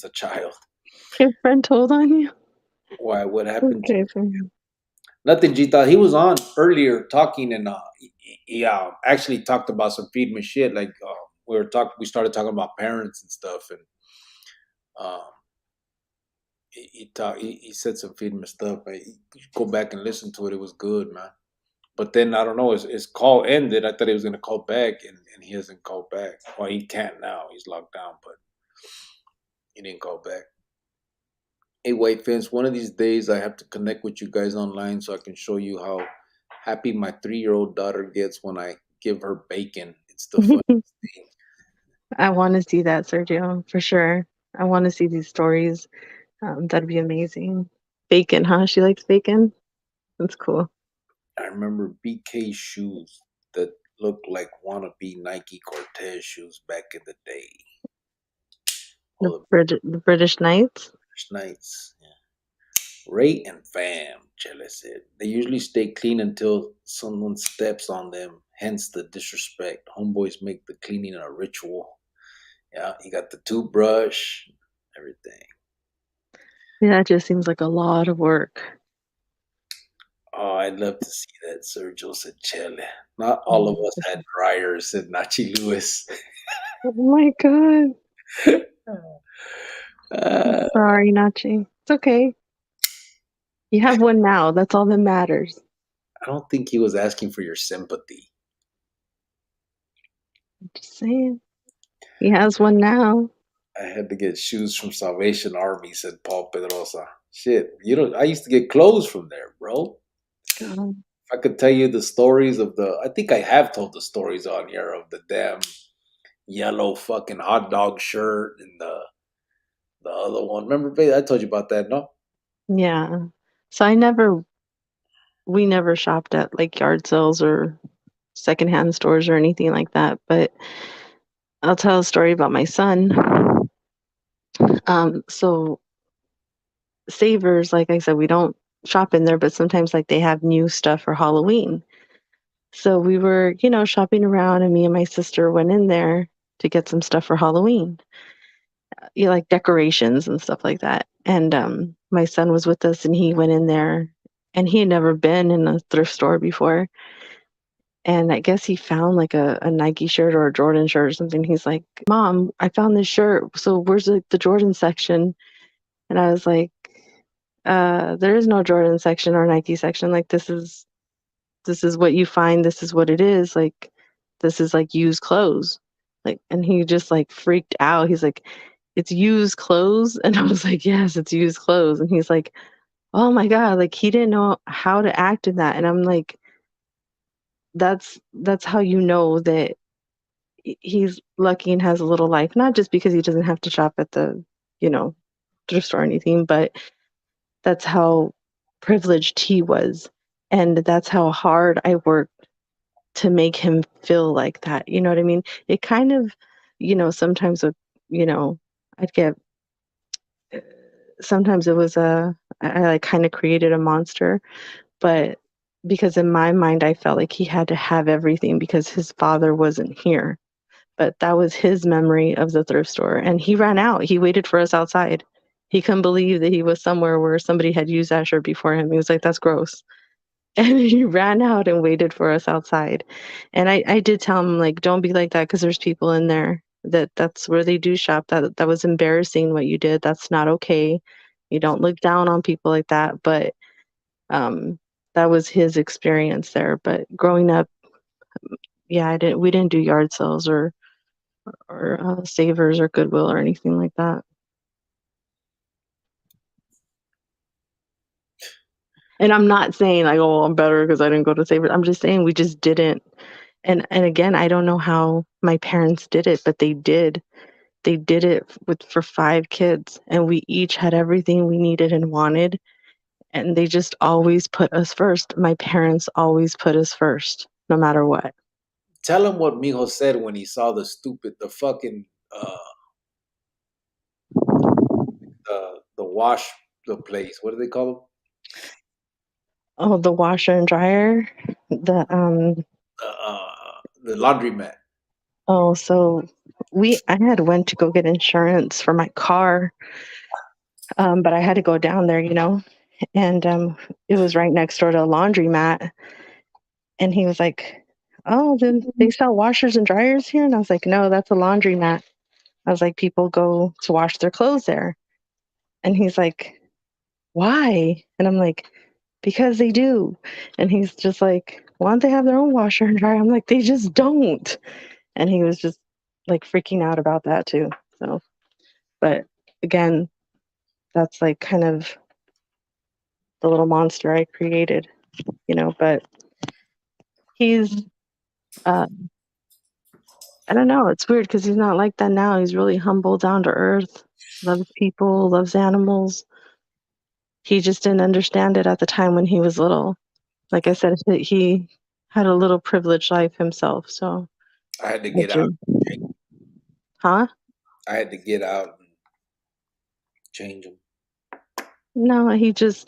a child. Your friend told on you? Why? What happened? Okay, Nothing, Gita. He was on earlier talking, and he actually talked about some Friedman shit. Like we started talking about parents and stuff, and he said some Friedman stuff. You go back and listen to it. It was good, man. But then I don't know. His call ended. I thought he was gonna call back, and he hasn't called back. Well, he can't now. He's locked down, but he didn't call back. Hey, White Fence, one of these days I have to connect with you guys online so I can show you how happy my 3-year-old daughter gets when I give her bacon. It's the funniest thing. I want to see that, Sergio, for sure. I want to see these stories. That'd be amazing. Bacon, huh? She likes bacon? That's cool. I remember BK shoes that looked like wannabe Nike Cortez shoes back in the day. The British Knights? Nights. Yeah. Ray and fam, Chele said. They usually stay clean until someone steps on them, hence the disrespect. Homeboys make the cleaning a ritual. Yeah, you got the toothbrush, everything. Yeah, that just seems like a lot of work. Oh, I'd love to see that, Sergio, said Chele. Not all of us had dryers, said Nachi Lewis. Oh my god. Sorry, Nachi. It's okay. You have one now. That's all that matters. I don't think he was asking for your sympathy. I'm just saying. He has one now. I had to get shoes from Salvation Army, said Paul Pedrosa. Shit, I used to get clothes from there, bro. God. If I could tell you the stories I think I have told the stories on here of the damn yellow fucking hot dog shirt and the other one. Remember, babe, I told you about that, no? Yeah. So we never shopped at like yard sales or secondhand stores or anything like that. But I'll tell a story about my son. So Savers, like I said, we don't shop in there, but sometimes like they have new stuff for Halloween. So we were, shopping around, and me and my sister went in there to get some stuff for Halloween. Like decorations and stuff like that. And my son was with us, and he went in there, and he had never been in a thrift store before. And I guess he found like a Nike shirt or a Jordan shirt or something. He's like, Mom, I found this shirt. So where's the Jordan section? And I was like, there is no Jordan section or Nike section. Like this is what you find. This is what it is. Like, this is like used clothes. Like, and he just like freaked out. He's like, it's used clothes. And I was like, yes, it's used clothes. And he's like, oh my God, like he didn't know how to act in that. And I'm like, that's how you know that he's lucky and has a little life, not just because he doesn't have to shop at the, you know, thrift store or anything, but that's how privileged he was. And that's how hard I worked to make him feel like that. You know what I mean? It kind of, sometimes, you know, I'd get, sometimes it was I like kind of created a monster, but because in my mind, I felt like he had to have everything because his father wasn't here. But that was his memory of the thrift store. And he ran out. He waited for us outside. He couldn't believe that he was somewhere where somebody had used that shirt before him. He was like, that's gross. And he ran out and waited for us outside. And I did tell him, like, don't be like that because there's people in there that's where they do shop. That was embarrassing what you did. That's not okay. You don't look down on people like that. But um, that was his experience there. But growing up, yeah, we didn't do yard sales or Savers or Goodwill or anything like that. And I'm not saying like, oh, I'm better because I didn't go to Savers. I'm just saying we just didn't. And again, I don't know how my parents did it, but they did. They did it for 5 kids, and we each had everything we needed and wanted. And they just always put us first. My parents always put us first, no matter what. Tell him what Mijo said when he saw the fucking the wash the place. What do they call them? Oh, the washer and dryer, The laundromat. Oh, so I had went to go get insurance for my car, but I had to go down there, and it was right next door to a laundromat. And he was like, "Oh, then they sell washers and dryers here?" And I was like, "No, that's a laundromat." I was like, "People go to wash their clothes there." And he's like, "Why?" And I'm like, "Because they do." And he's just like, "Why don't they have their own washer and dryer?" I'm like, "They just don't." And he was just like freaking out about that too. So, but again, that's like kind of the little monster I created, but he's, uh, I don't know, it's weird because he's not like that now. He's really humble, down to earth, loves people, loves animals. He just didn't understand it at the time when he was little. Like I said, he had a little privileged life himself. So, I had to get out. huh? I had to get out and change him. No,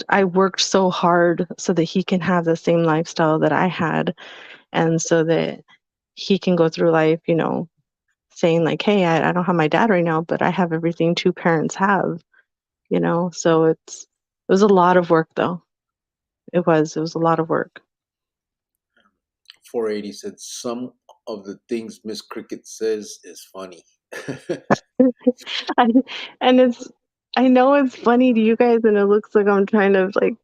I worked so hard so that he can have the same lifestyle that I had. And so that he can go through life, saying like, hey, I don't have my dad right now, but I have everything 2 parents have, So it was a lot of work though. It was a lot of work. 480 said some of the things Miss Cricket says is funny. I, and I know it's funny to you guys and it looks like I'm trying to like,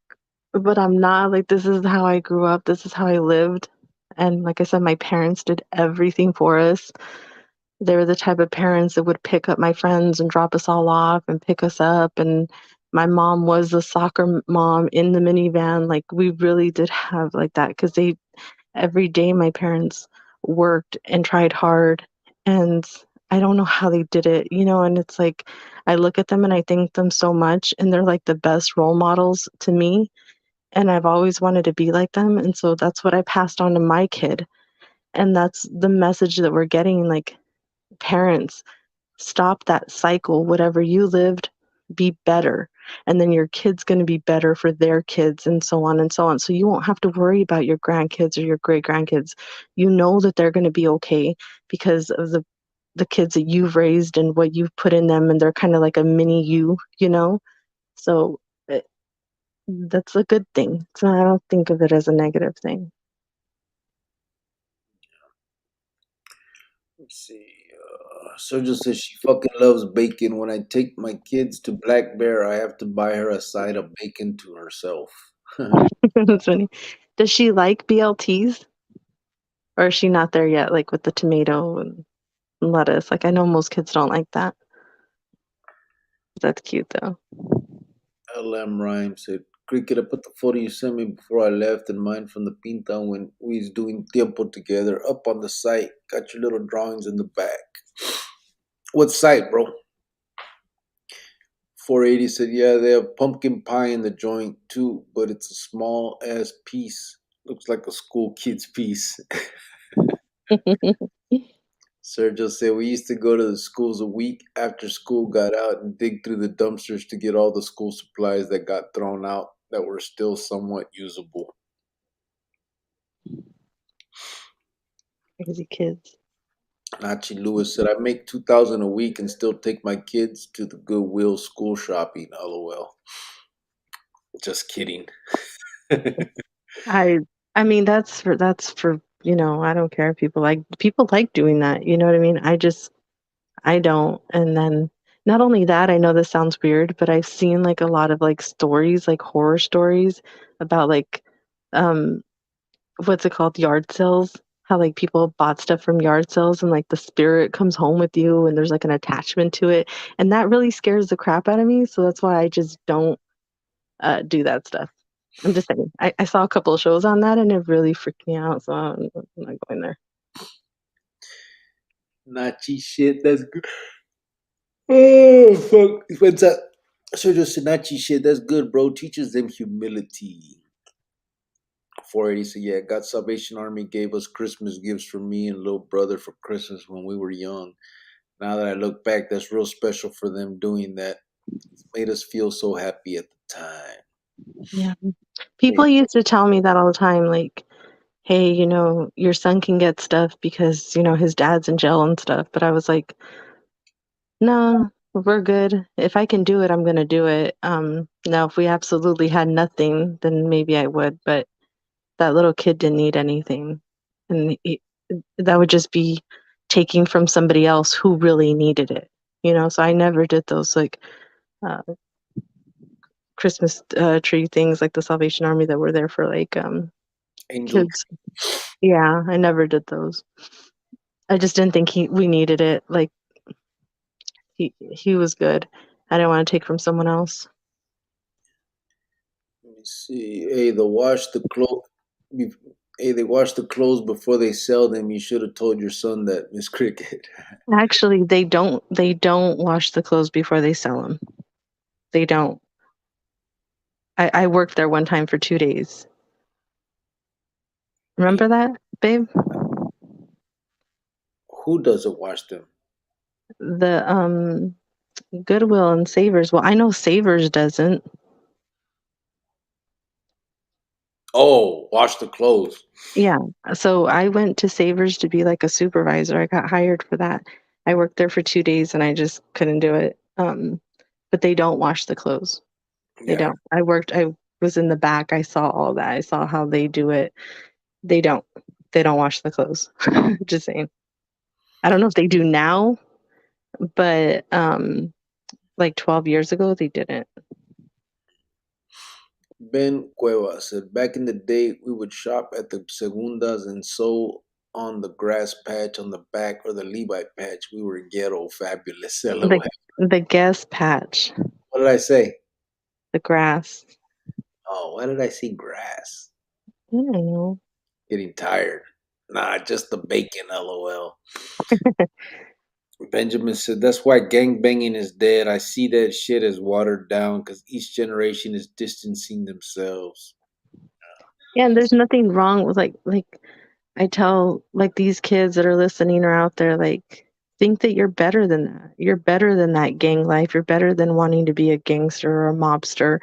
but I'm not. Like, this is how I grew up. This is how I lived. And like I said, my parents did everything for us. They were the type of parents that would pick up my friends and drop us all off and pick us up. And my mom was the soccer mom in the minivan. Like, we really did have like that because every day my parents worked and tried hard. And I don't know how they did it, and it's like I look at them and I thank them so much. And they're like the best role models to me. And I've always wanted to be like them. And so that's what I passed on to my kid. And that's the message that we're getting, like, parents, stop that cycle. Whatever you lived, be better. And then your kid's going to be better for their kids and so on and so on. So you won't have to worry about your grandkids or your great grandkids. You know that they're going to be okay because of the kids that you've raised and what you've put in them. And they're kind of like a mini you. So that's a good thing. So I don't think of it as a negative thing. Let's see. Sergio says she fucking loves bacon. When I take my kids to Black Bear, I have to buy her a side of bacon to herself. That's funny. Does she like BLTs? Or is she not there yet, like with the tomato and lettuce? Like, I know most kids don't like that. That's cute though. LM Rhyme said Cricket, I put the photo you sent me before I left and mine from the Pinta when we was doing tiempo together up on the site. Got your little drawings in the back. What site, bro? 480 said, yeah, they have pumpkin pie in the joint too, but it's a small ass piece. Looks like a school kid's piece. Sergio said, we used to go to the schools a week after school got out and dig through the dumpsters to get all the school supplies that got thrown out that were still somewhat usable. Crazy kids. Nachi Lewis said, I make $2,000 a week and still take my kids to the Goodwill school shopping. LOL. Just kidding. I I mean that's for I don't care if people like doing that, you know what I mean? I don't. And then not only that, I know this sounds weird, but I've seen like a lot of like stories, like horror stories about like um what's it called? Yard sales. How like people bought stuff from yard sales and like the spirit comes home with you and there's like an attachment to it. And that really scares the crap out of me. So that's why I just don't do that stuff. I'm just saying. I saw a couple of shows on that and it really freaked me out. So I'm not going there. Nachi shit, that's good. Oh, fuck. What's up? Sergio said, Nachi shit, that's good, bro. Teaches them humility. 480 said, yeah, God Salvation Army gave us Christmas gifts for me and little brother for Christmas when we were young. Now that I look back, that's real special for them doing that. It made us feel so happy at the time. Yeah. People used to tell me that all the time, like, hey, your son can get stuff because, his dad's in jail and stuff. But I was like, no, we're good. If I can do it, I'm gonna do it. Now if we absolutely had nothing, then maybe I would, but that little kid didn't need anything. And that would just be taking from somebody else who really needed it. So I never did those like uh Christmas tree things like the Salvation Army that were there for like Angel. kids. Yeah, I never did those. I just didn't think we needed it. Like he was good. I didn't want to take from someone else. Let me see. Hey, they wash the clothes. Hey, they wash the clothes before they sell them. You should have told your son that, Miss Cricket. Actually, they don't wash the clothes before they sell them. They don't. I worked there one time for 2 days. Remember that, babe? Who doesn't wash them? The Goodwill and Savers. Well, I know Savers doesn't. Oh, wash the clothes. Yeah. So I went to Savers to be like a supervisor. I got hired for that. I worked there for 2 days and I just couldn't do it. But they don't wash the clothes. They Yeah. don't. I was in the back. I saw all that. I saw how they do it. They don't. They don't wash the clothes. Just saying. I don't know if they do now, but like 12 years ago they didn't. Ben Cueva said, back in the day, we would shop at the Segundas and sew on the grass patch on the back or the Levi patch. We were ghetto fabulous. LOL. The guest patch, What did I say? the grass. Oh, why did I say grass? I don't know. Getting tired. Nah, just the bacon, LOL. Benjamin said, that's why gangbanging is dead. I see that shit as watered down because each generation is distancing themselves. Yeah, and there's nothing wrong with like I tell like these kids that are listening or out there, like think that you're better than that. You're better than that gang life. You're better than wanting to be a gangster or a mobster.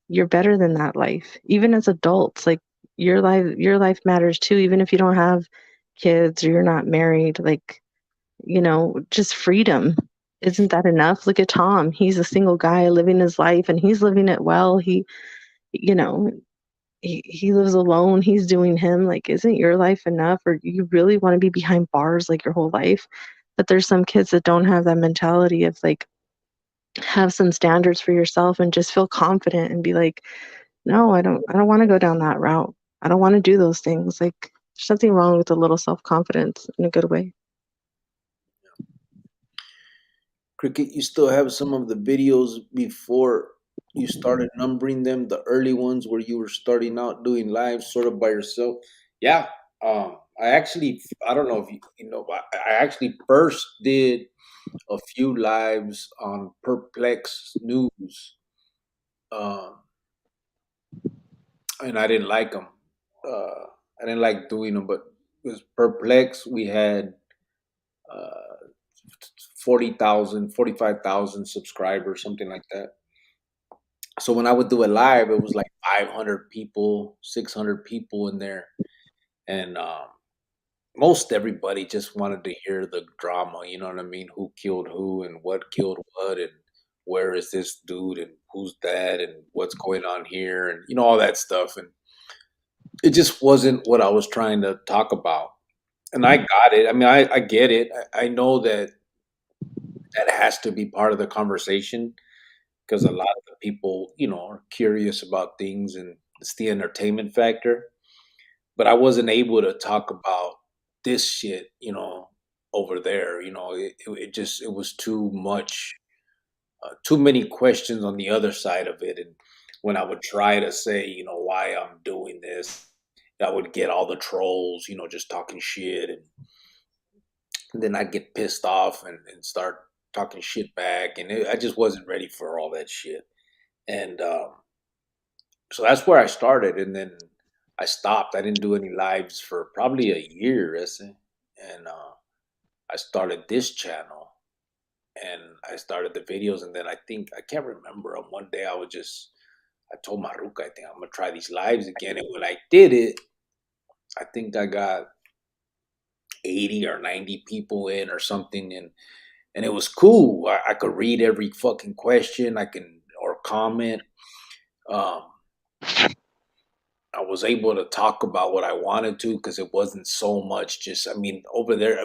You're better than that life. Even as adults, like your life matters too, even if you don't have kids or you're not married, like, just freedom. Isn't that enough? Look at Tom. He's a single guy living his life and he's living it well. You know, he lives alone. He's doing him. Like, isn't your life enough? Or you really want to be behind bars like your whole life? But there's some kids that don't have that mentality of like, have some standards for yourself and just feel confident and be like, no, I don't want to go down that route. I don't want to do those things. Like, there's nothing wrong with a little self-confidence in a good way. Cricket, you still have some of the videos before you started numbering them, the early ones where you were starting out doing live sort of by yourself? Yeah. I don't know if you know, I actually first did a few lives on Perplex News, um, and I didn't like them. I didn't like doing them, but it was Perplex. We had uh, 40,000, 45,000 subscribers, something like that. So when I would do it live, it was like 500 people, 600 people in there. And most everybody just wanted to hear the drama. You know what I mean? Who killed who and what killed what and where is this dude and who's that and what's going on here and, all that stuff. And it just wasn't what I was trying to talk about. And I got it. I mean, I get it. I know that that has to be part of the conversation because a lot of the people, are curious about things and it's the entertainment factor. But I wasn't able to talk about this shit, over there. It was too much, too many questions on the other side of it. And when I would try to say, why I'm doing this, I would get all the trolls, just talking shit. And then I'd get pissed off and start talking shit back. And I just wasn't ready for all that shit. And so that's where I started. And then I stopped. I didn't do any lives for probably a year, and I started this channel, and I started the videos, and then I can't remember. One day I told Maruka, I think I'm gonna try these lives again, and when I did it, I think I got 80 or 90 people in or something, and it was cool. I could read every fucking question or comment. Um, I was able to talk about what I wanted to because it wasn't so much just, over there,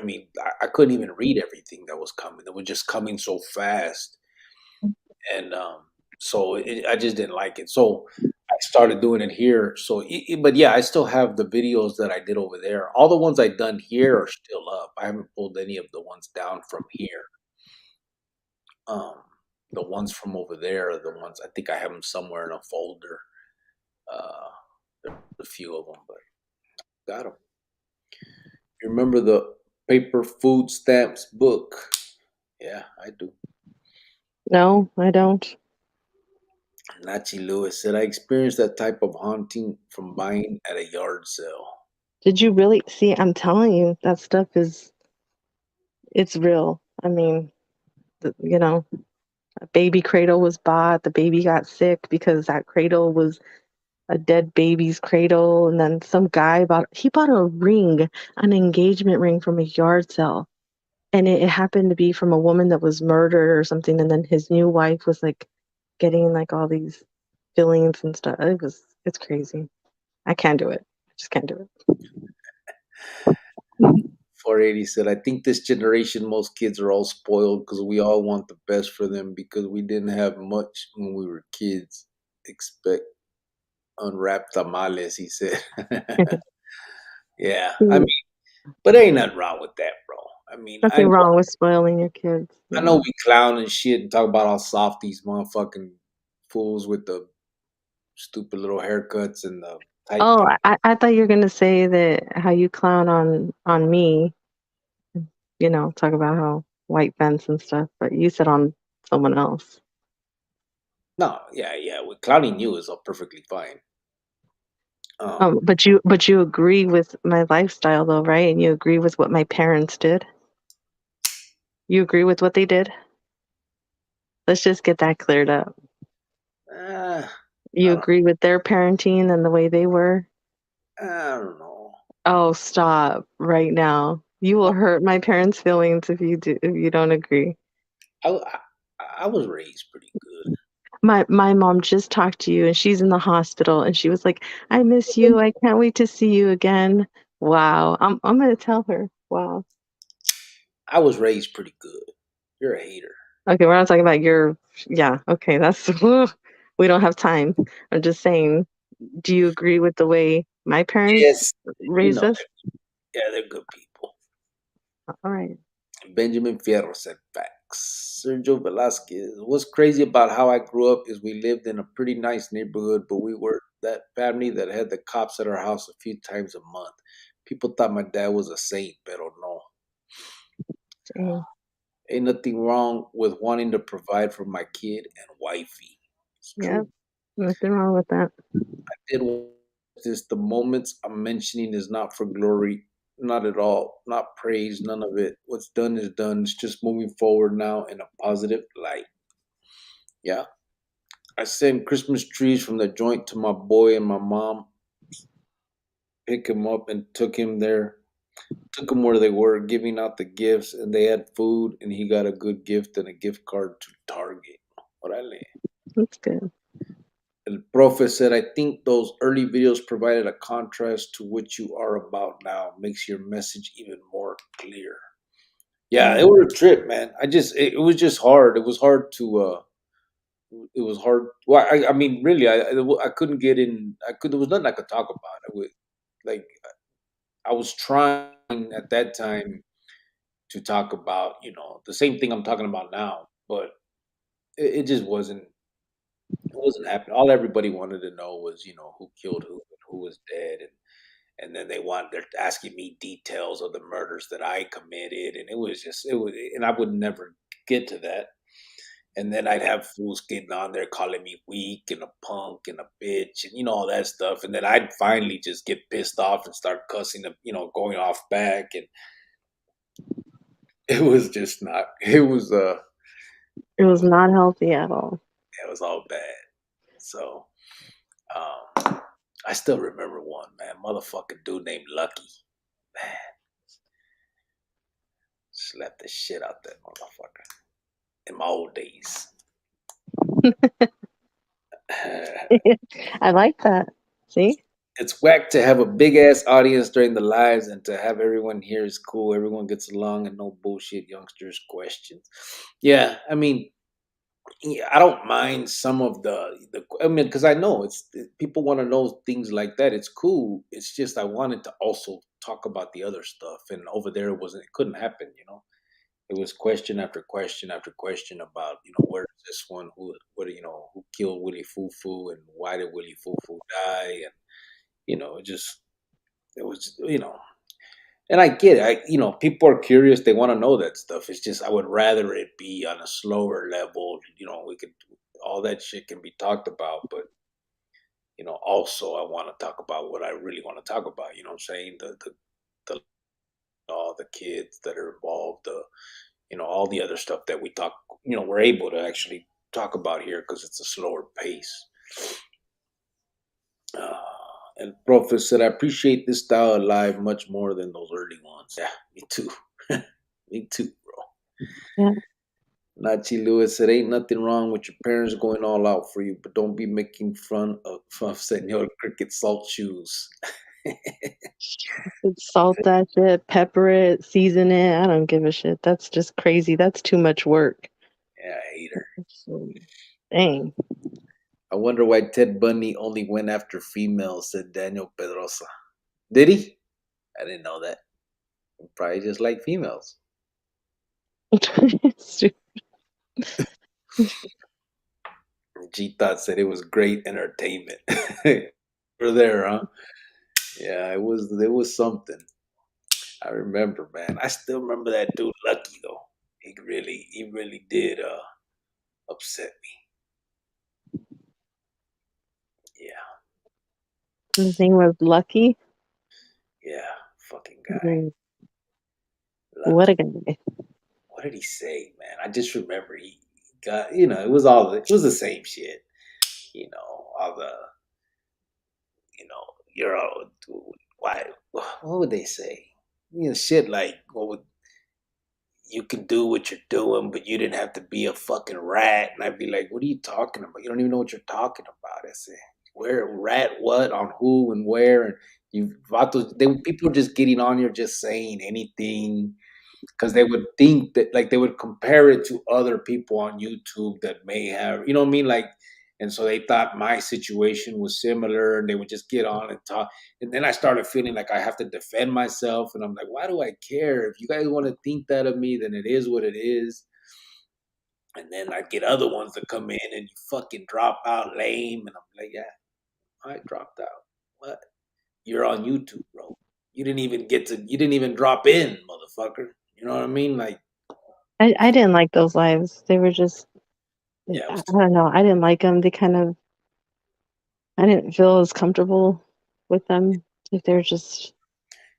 I couldn't even read everything that was coming. It was just coming so fast. And so I just didn't like it. So I started doing it here. So, but yeah, I still have the videos that I did over there. All the ones I done here are still up. I haven't pulled any of the ones down from here. Um, the ones from over there are the ones, I think I have them somewhere in a folder. There's a few of them, but got them. You remember the paper food stamps book? Yeah, I do. No, I don't. Nachi Lewis said, I experienced that type of haunting from buying at a yard sale. Did you really see? I'm telling you, that stuff it's real. I mean, a baby cradle was bought. The baby got sick because that cradle was a dead baby's cradle. And then some guy bought a ring, an engagement ring from a yard sale. And it happened to be from a woman that was murdered or something. And then his new wife was like getting like all these fillings and stuff. It's crazy. I can't do it. I just can't do it. 480 said, I think this generation, most kids are all spoiled because we all want the best for them because we didn't have much when we were kids. Expect unwrapped tamales, he said. Yeah. But ain't nothing wrong with that, bro. Nothing wrong with spoiling your kids. I know we clown and shit and talk about how soft these motherfucking fools with the stupid little haircuts and the tight. Oh, I thought you were gonna say that how you clown on me, talk about how white fence and stuff, but you said on someone else. No, yeah. With clowning you is all perfectly fine. But you agree with my lifestyle though, right? And you agree with what my parents did. You agree with what they did? Let's just get that cleared up. You agree with their parenting and the way they were? I don't know. Oh, stop right now. You will hurt my parents' feelings if you don't agree. I was raised pretty good. My mom just talked to you and she's in the hospital and she was like, I miss you. I can't wait to see you again. Wow. I'm gonna tell her. Wow. I was raised pretty good. You're a hater. Okay, we're not talking about yeah, okay, that's we don't have time. I'm just saying, do you agree with the way my parents raised us? Yeah, they're good people. All right. Benjamin Fierro said facts. Sergio Velasquez. What's crazy about how I grew up is we lived in a pretty nice neighborhood, but we were that family that had the cops at our house a few times a month. People thought my dad was a saint, pero no. Dang. Ain't nothing wrong with wanting to provide for my kid and wifey. It's Yeah, true. nothing wrong with that. I did this. The moments I'm mentioning is not for glory, not at all, not praise, none of it. What's done is done. It's just moving forward now in a positive light. Yeah. I sent Christmas trees from the joint to my boy and my mom. Pick him up and took him there. Took him where they were, giving out the gifts, and they had food, and he got a good gift and a gift card to Target. Orale. That's good. El Profe said, I think those early videos provided a contrast to what you are about now. Makes your message even more clear. Yeah, it was a trip, man. It was just hard. It was hard to it was hard. Well, I mean, really, I couldn't get in. There was nothing I could talk about. Like I was trying at that time to talk about, the same thing I'm talking about now, but it just wasn't. It wasn't happening. All everybody wanted to know was, who killed who and who was dead, and then they're asking me details of the murders that I committed, and and I would never get to that. And then I'd have fools getting on there calling me weak and a punk and a bitch and all that stuff. And then I'd finally just get pissed off and start cussing them, going off back. And it was just not. It was not healthy at all. It was all bad. So I still remember one, man. Motherfucking dude named Lucky. Man, slapped the shit out that motherfucker in my old days. I like that. See? It's whack to have a big ass audience during the lives and to have everyone here is cool. Everyone gets along and no bullshit youngsters questions. Yeah, I mean, yeah, I don't mind some of the. I mean, because I know people want to know things like that. It's cool. It's just I wanted to also talk about the other stuff, and over there it couldn't happen. It was question after question after question about where is this one, who killed Willie Fufu and why did Willie Fufu die, and it was and I get it. People are curious. They want to know that stuff. It's just I would rather it be on a slower level. We could all that shit can be talked about, but also I want to talk about what I really want to talk about. You know what I'm saying? The all the kids that are involved. All the other stuff that we talk. We're able to actually talk about here because it's a slower pace. And Prophet said, I appreciate this style of live much more than those early ones. Yeah, me too. Me too, bro. Yeah. Nachi Lewis said, ain't nothing wrong with your parents going all out for you, but don't be making fun of Senor Cricket salt shoes. Salt that shit, pepper it, season it. I don't give a shit. That's just crazy. That's too much work. Yeah, I hate her. Dang. I wonder why Ted Bundy only went after females, said Daniel Pedrosa. Did he? I didn't know that. He probably just like females. G Thought said it was great entertainment. We're there, huh? Yeah, it was something. I remember, man. I still remember that dude Lucky though. He really did upset me. Yeah. His name was Lucky. Yeah, fucking guy. Mm. Lucky. What a guy. What did he say, man? I just remember he got, it was the same shit. All the, you're all, why, what would they say? Shit like, you can do what you're doing, but you didn't have to be a fucking rat. And I'd be like, what are you talking about? You don't even know what you're talking about. I say, where, rat, what, on who, and where? And people are just getting on here just saying anything because they would think that, like, they would compare it to other people on YouTube that may have, you know what I mean? Like, and so they thought my situation was similar and they would just get on and talk. And then I started feeling like I have to defend myself. And I'm like, why do I care? If you guys want to think that of me, then it is what it is. And then I get other ones that come in and you fucking drop out lame. And I'm like, yeah, I dropped out. What? You're on YouTube, bro. You didn't even drop in, motherfucker. You know what I mean? Like, I didn't like those lives. They were just, yeah, it I was, don't know. I didn't like them. I didn't feel as comfortable with them. Like they were just,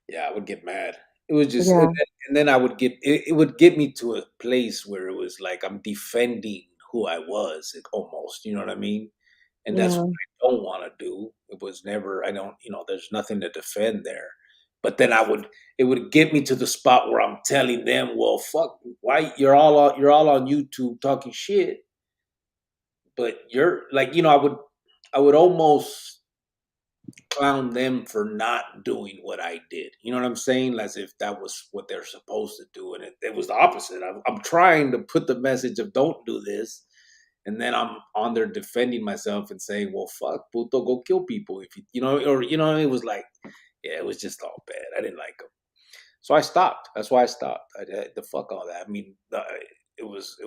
yeah, I would get mad. It was just, yeah, and then I would it would get me to a place where it was like I'm defending who I was, almost. You know what I mean? And that's what yeah. I don't want to do. It was never. I don't. There's nothing to defend there. But then it would get me to the spot where I'm telling them, well, fuck, why you're all on YouTube talking shit, but you're like, I would almost clown them for not doing what I did. You know what I'm saying? As if that was what they're supposed to do, and it was the opposite. I'm trying to put the message of don't do this, and then I'm on there defending myself and saying, "Well, fuck, puto, go kill people if It was like, yeah, it was just all bad. I didn't like them, so I stopped. That's why I stopped. The fuck all that. I mean, it was.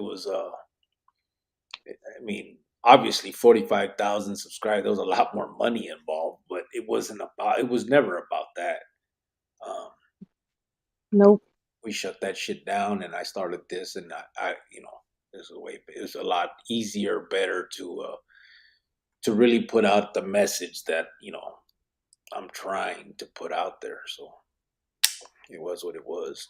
I mean, obviously 45,000 subscribers, there was a lot more money involved, but it was never about that. Um, Nope. we shut that shit down and I started this and it was a lot easier, better to really put out the message that, I'm trying to put out there. So it was what it was.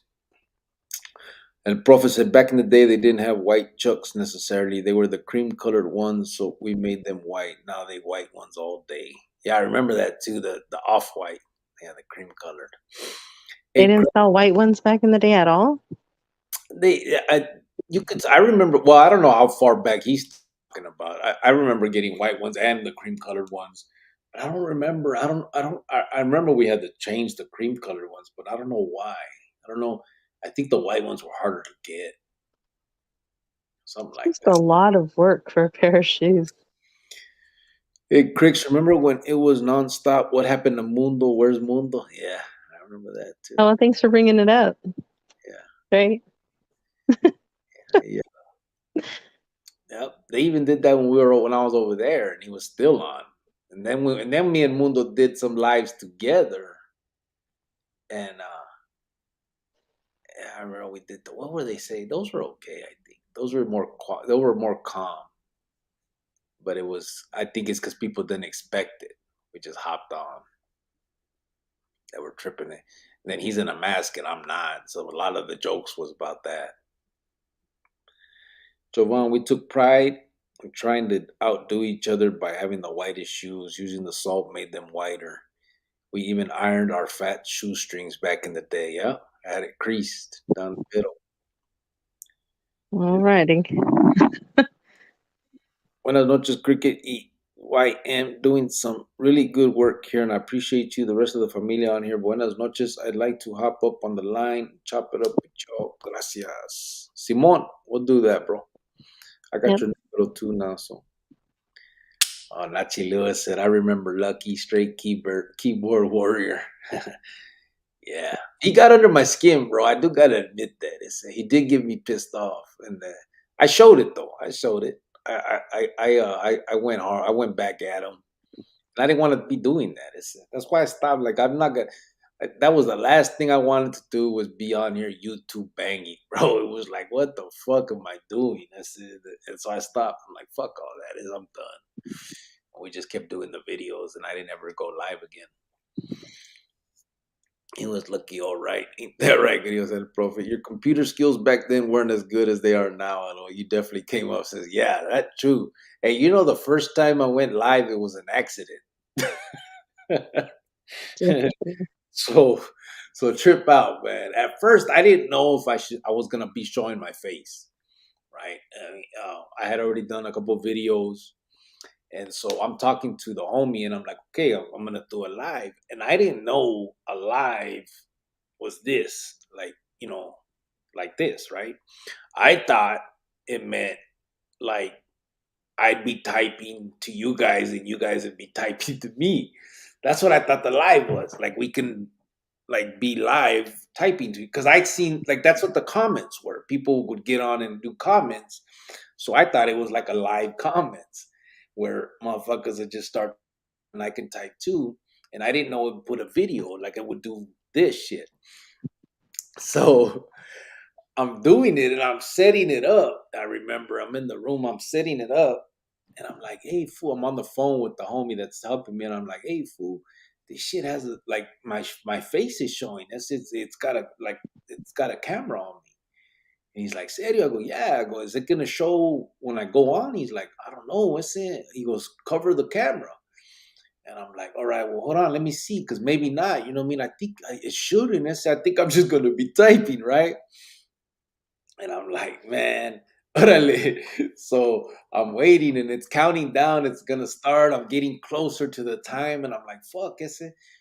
And the Prophet said back in the day they didn't have white chucks necessarily. They were the cream colored ones, so we made them white. Now they white ones all day. Yeah, I remember that too. The off white, yeah, the cream colored. They Hey, didn't sell white ones back in the day at all. I remember. Well, I don't know how far back he's talking about. I remember getting white ones and the cream colored ones. But I don't remember. I remember we had to change the cream colored ones, but I don't know why. I don't know. I think the white ones were harder to get. Something like It's that. a lot of work for a pair of shoes. Hey, Cricks, remember when it was nonstop? What happened to Mundo? Where's Mundo? Yeah, I remember that too. Oh, well, thanks for bringing it up. Yeah, Right? yeah, yep. They even did that when I was over there, and he was still on. And then me and Mundo did some lives together, and yeah, I remember we did what were they saying? Those were okay, I think. They were more calm, but I think it's because people didn't expect it. We just hopped on. They were tripping it. And then he's in a mask and I'm not. So a lot of the jokes was about that. Jovan, we took pride in trying to outdo each other by having the whitest shoes. Using the salt made them whiter. We even ironed our fat shoestrings back in the day. Yeah, I had it creased down the middle. All righty. Buenas noches, Cricket YM, doing some really good work here, and I appreciate you, the rest of the familia on here. Buenas noches. I'd like to hop up on the line, chop it up with you. Gracias. Simon, we'll do that, bro. I got Yep. your number too now, so. Oh, Nachi Lewis said, I remember Lucky, straight keyboard warrior. Yeah. He got under my skin, bro. I do got to admit that. He did get me pissed off. And I showed it, though. I showed it. I went hard. I went back at him. And I didn't want to be doing that. That's why I stopped. Like, I'm not going to. That was the last thing I wanted to do was be on here YouTube banging, bro. It was like, what the fuck am I doing? And so I stopped. I'm like, fuck all that. I'm done. And we just kept doing the videos, and I didn't ever go live again. He was lucky, all right. Ain't that right? He was El Prophet. Your computer skills back then weren't as good as they are now. And you definitely came up and says, yeah, that's true. Hey, the first time I went live, it was an accident. So trip out, man. At first, I didn't know if I was gonna be showing my face, right? I had already done a couple videos, and so I'm talking to the homie, and I'm like, okay, I'm gonna do a live, and I didn't know a live was this, like this, right? I thought it meant like I'd be typing to you guys, and you guys would be typing to me. That's what I thought the live was. Like we can be live typing to, because I'd seen that's what the comments were. People would get on and do comments. So I thought it was like a live comments where motherfuckers would just start and I can type too. And I didn't know it would put a video, like it would do this shit. So I'm doing it and I'm setting it up. I remember I'm in the room, I'm setting it up, and I'm like, hey fool, I'm on the phone with the homie that's helping me, and I'm like, hey fool, this shit has a, like my face is showing. It's got a camera on me. And he's like, serio? I go, yeah. I go, is it gonna show when I go on? He's like, I don't know, what's it? He goes, cover the camera. And I'm like, all right, well, hold on, let me see, because maybe not. You know what I mean? I think it should. And I think I'm just gonna be typing, right? And I'm like, man, orale. So I'm waiting and it's counting down. It's gonna start. I'm getting closer to the time, and I'm like, fuck,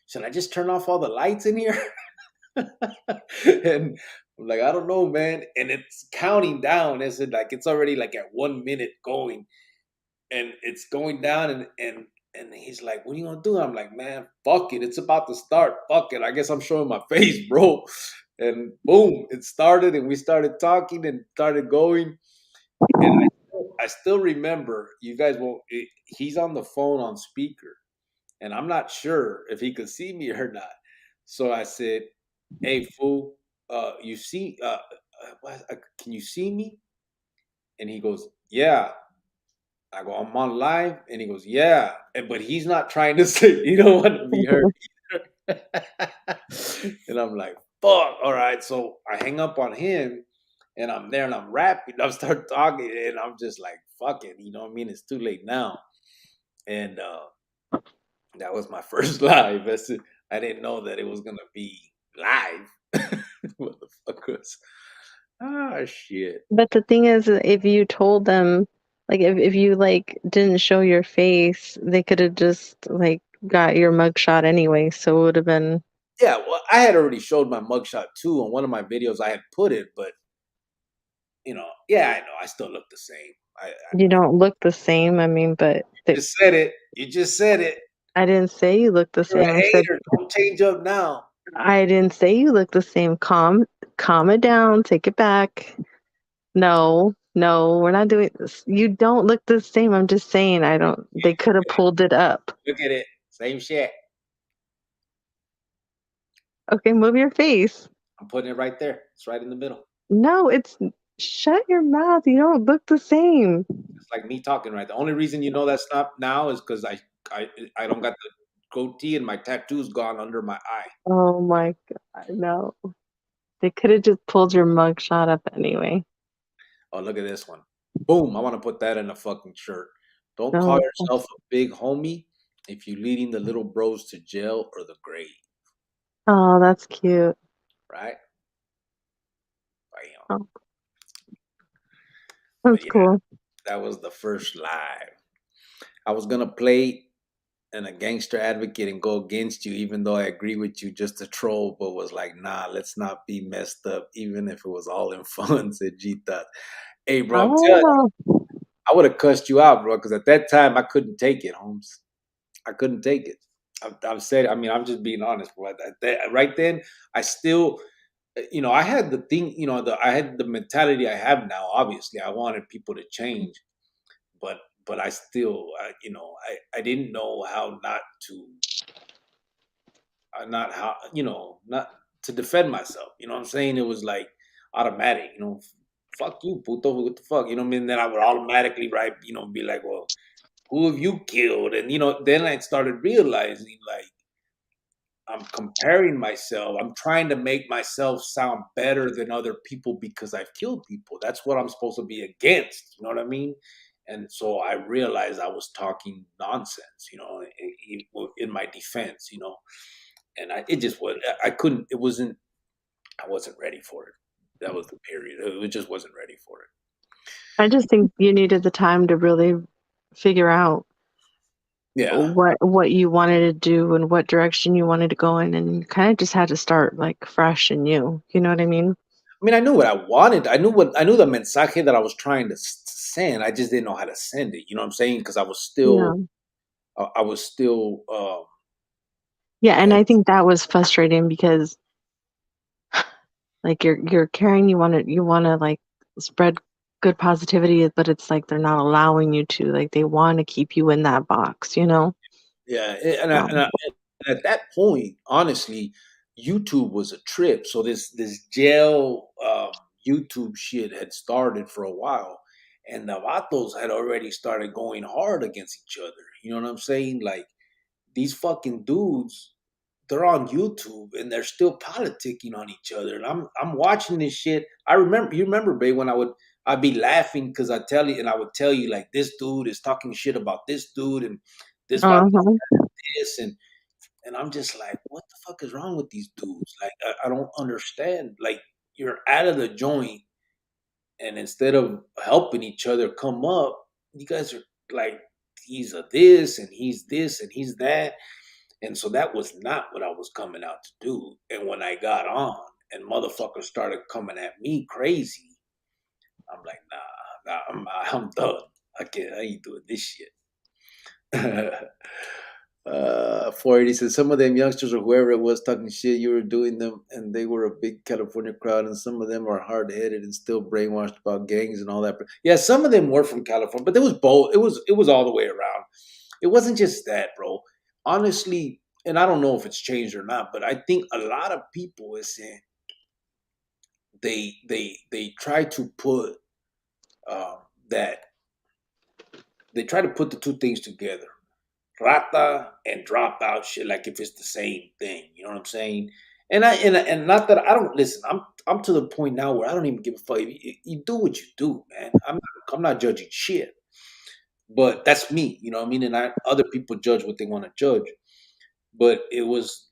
should I just turn off all the lights in here? And I'm like, I don't know, man. And it's counting down. It's already like at 1 minute going, and it's going down, and he's like, what are you gonna do? I'm like, man, fuck it. It's about to start. Fuck it. I guess I'm showing my face, bro. And boom, it started, and we started talking and started going. And I still remember, you guys won't, he's on the phone on speaker, and I'm not sure if he could see me or not. So I said, hey, fool, you see, can you see me? And he goes, yeah. I go, I'm on live, and he goes, yeah, but he's not trying to say, he don't want to be heard either. And I'm like, fuck, all right. So I hang up on him, and I'm there, and I'm rapping. I start talking, and I'm just like, fuck it, you know what I mean? It's too late now. And that was my first live. That's it. I didn't know that it was gonna be live. Motherfuckers. Ah, shit. But the thing is, if you told them, like, if you like didn't show your face, they could have just like got your mugshot anyway. So it would have been. Yeah, well, I had already showed my mugshot too on one of my videos. I had put it, but yeah, I know I still look the same. You don't look the same. I mean, but You just said it. You just said it. I didn't say you look the You're same. a I said hater. Don't change up now. I didn't say you look the same. Calm it down. Take it back. No, we're not doing this. You don't look the same. I'm just saying they could have pulled it up. Look at it. Same shit. Okay, move your face. I'm putting it right there. It's right in the middle. No, shut your mouth. You don't look the same. It's like me talking right. The only reason you know that's not now is because I don't got the goatee and my tattoo's gone under my eye. Oh my God, no. They could have just pulled your mugshot up anyway. Oh, look at this one. Boom. I want to put that in a fucking shirt. Don't No. call yourself a big homie if you're leading the little bros to jail or the grave. Oh, that's cute. Right? Oh. That's cool. That was the first live. I was going to play and a gangster advocate and go against you, even though I agree with you, just to troll, but was like, nah, let's not be messed up, even if it was all in fun, said Gita. Hey, bro, I'm telling you, I would have cussed you out, bro, because at that time, I couldn't take it, Holmes. I couldn't take it. I've said, I mean, I'm just being honest, bro. Right then, I still, I had the thing, I had the mentality I have now, obviously. I wanted people to change, but I still, I didn't know how not to defend myself. You know what I'm saying? It was like automatic, fuck you, puto, what the fuck? You know what I mean? Then I would automatically, right, be like, well, who have you killed? And, then I started realizing, like, I'm comparing myself. I'm trying to make myself sound better than other people because I've killed people. That's what I'm supposed to be against. You know what I mean? And so I realized I was talking nonsense, in my defense, and it just was, I wasn't ready for it. That was the period. It just wasn't ready for it. I just think you needed the time to really figure out what you wanted to do and what direction you wanted to go in, and you kind of just had to start like fresh and new. You know what I mean? I mean, I knew what I wanted. I knew the mensaje that I was trying to send. I just didn't know how to send it. You know what I'm saying? Because I was still, yeah. And I think that was frustrating because, like, you're caring. You want to like spread good positivity, but it's like they're not allowing you to. Like they want to keep you in that box, you know? Yeah, Um, and at that point, honestly, YouTube was a trip. So this jail YouTube shit had started for a while, and the vatos had already started going hard against each other. You know what I'm saying? Like these fucking dudes, they're on YouTube and they're still politicking on each other. And I'm watching this shit. I remember, you remember, babe, when I'd be laughing because I would tell you like this dude is talking shit about this dude and this vato uh-huh. this and I'm just like, what the fuck is wrong with these dudes? Like I don't understand. Like you're out of the joint and instead of helping each other come up, you guys are like he's a this and he's that. And so that was not what I was coming out to do. And when I got on and motherfuckers started coming at me crazy, I'm like, I'm done. I ain't doing this shit. 480 says some of them youngsters or whoever it was talking shit, you were doing them, and they were a big California crowd, and some of them are hard headed and still brainwashed about gangs and all that. But yeah, some of them were from California, but there was both. It was all the way around. It wasn't just that, bro. Honestly, and I don't know if it's changed or not, but I think a lot of people is saying they try to put uh, that they try to put the two things together rata and dropout shit like if it's the same thing. You know what I'm saying? And not that I don't listen. I'm to the point now where I don't even give a fuck. You do what you do, man. I'm not judging shit, but that's me. You know what I mean? And other people judge what they want to judge. But it was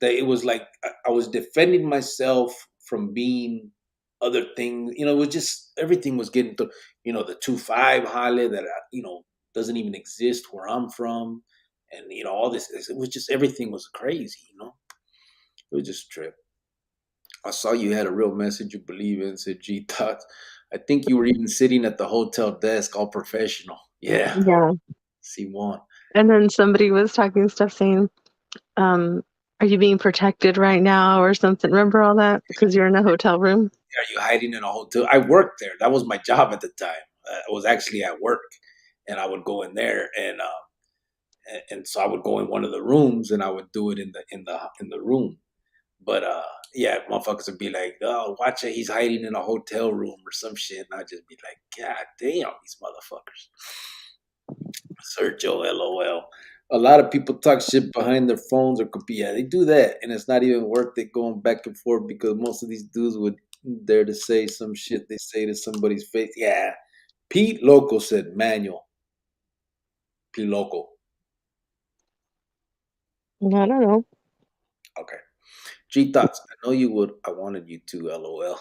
like I was defending myself from being other things. You know, it was just everything was getting to the 2-5 Halle that doesn't even exist where I'm from, and all this. It was just everything was crazy. It was just a trip. I saw you had a real message you believe in. Said G thoughts. I think you were even sitting at the hotel desk, all professional. Yeah, Yeah. C1. And then somebody was talking stuff saying, um, are you being protected right now or something? Remember all that? Because you're in a hotel room? Are you hiding in a hotel? I worked there. That was my job at the time. I was actually at work, and I would go in there, and so I would go in one of the rooms, and I would do it in the room. But yeah, motherfuckers would be like, "Oh, watch it, he's hiding in a hotel room or some shit," and I'd just be like, "God damn, these motherfuckers." Sergio, LOL. A lot of people talk shit behind their phones or computer. Yeah, they do that, and it's not even worth it going back and forth because most of these dudes would dare to say some shit they say to somebody's face. Yeah, Pete Loco said manual. Pete Loco. I don't know. Okay. G thoughts. I know you would. I wanted you to. LOL.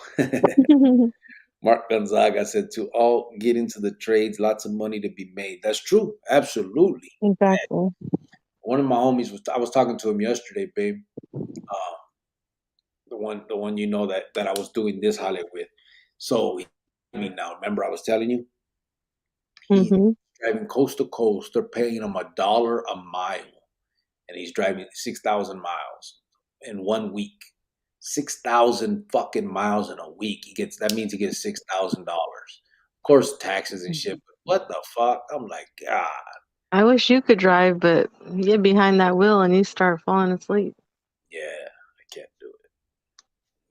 Mark Gonzaga said to all get into the trades, lots of money to be made. That's true. Absolutely. Exactly. One of my homies I was talking to him yesterday, babe. Uh, the one that I was doing this holiday with. So now, remember I was telling you he's Mm-hmm. driving coast to coast. They're paying him $1 a mile, and he's driving 6,000 miles in 1 week. 6,000 fucking miles in a week. That means he gets $6,000. Of course, taxes and shit. But what the fuck? I'm like, God, I wish you could drive, but you get behind that wheel and you start falling asleep. yeah, I can't do it.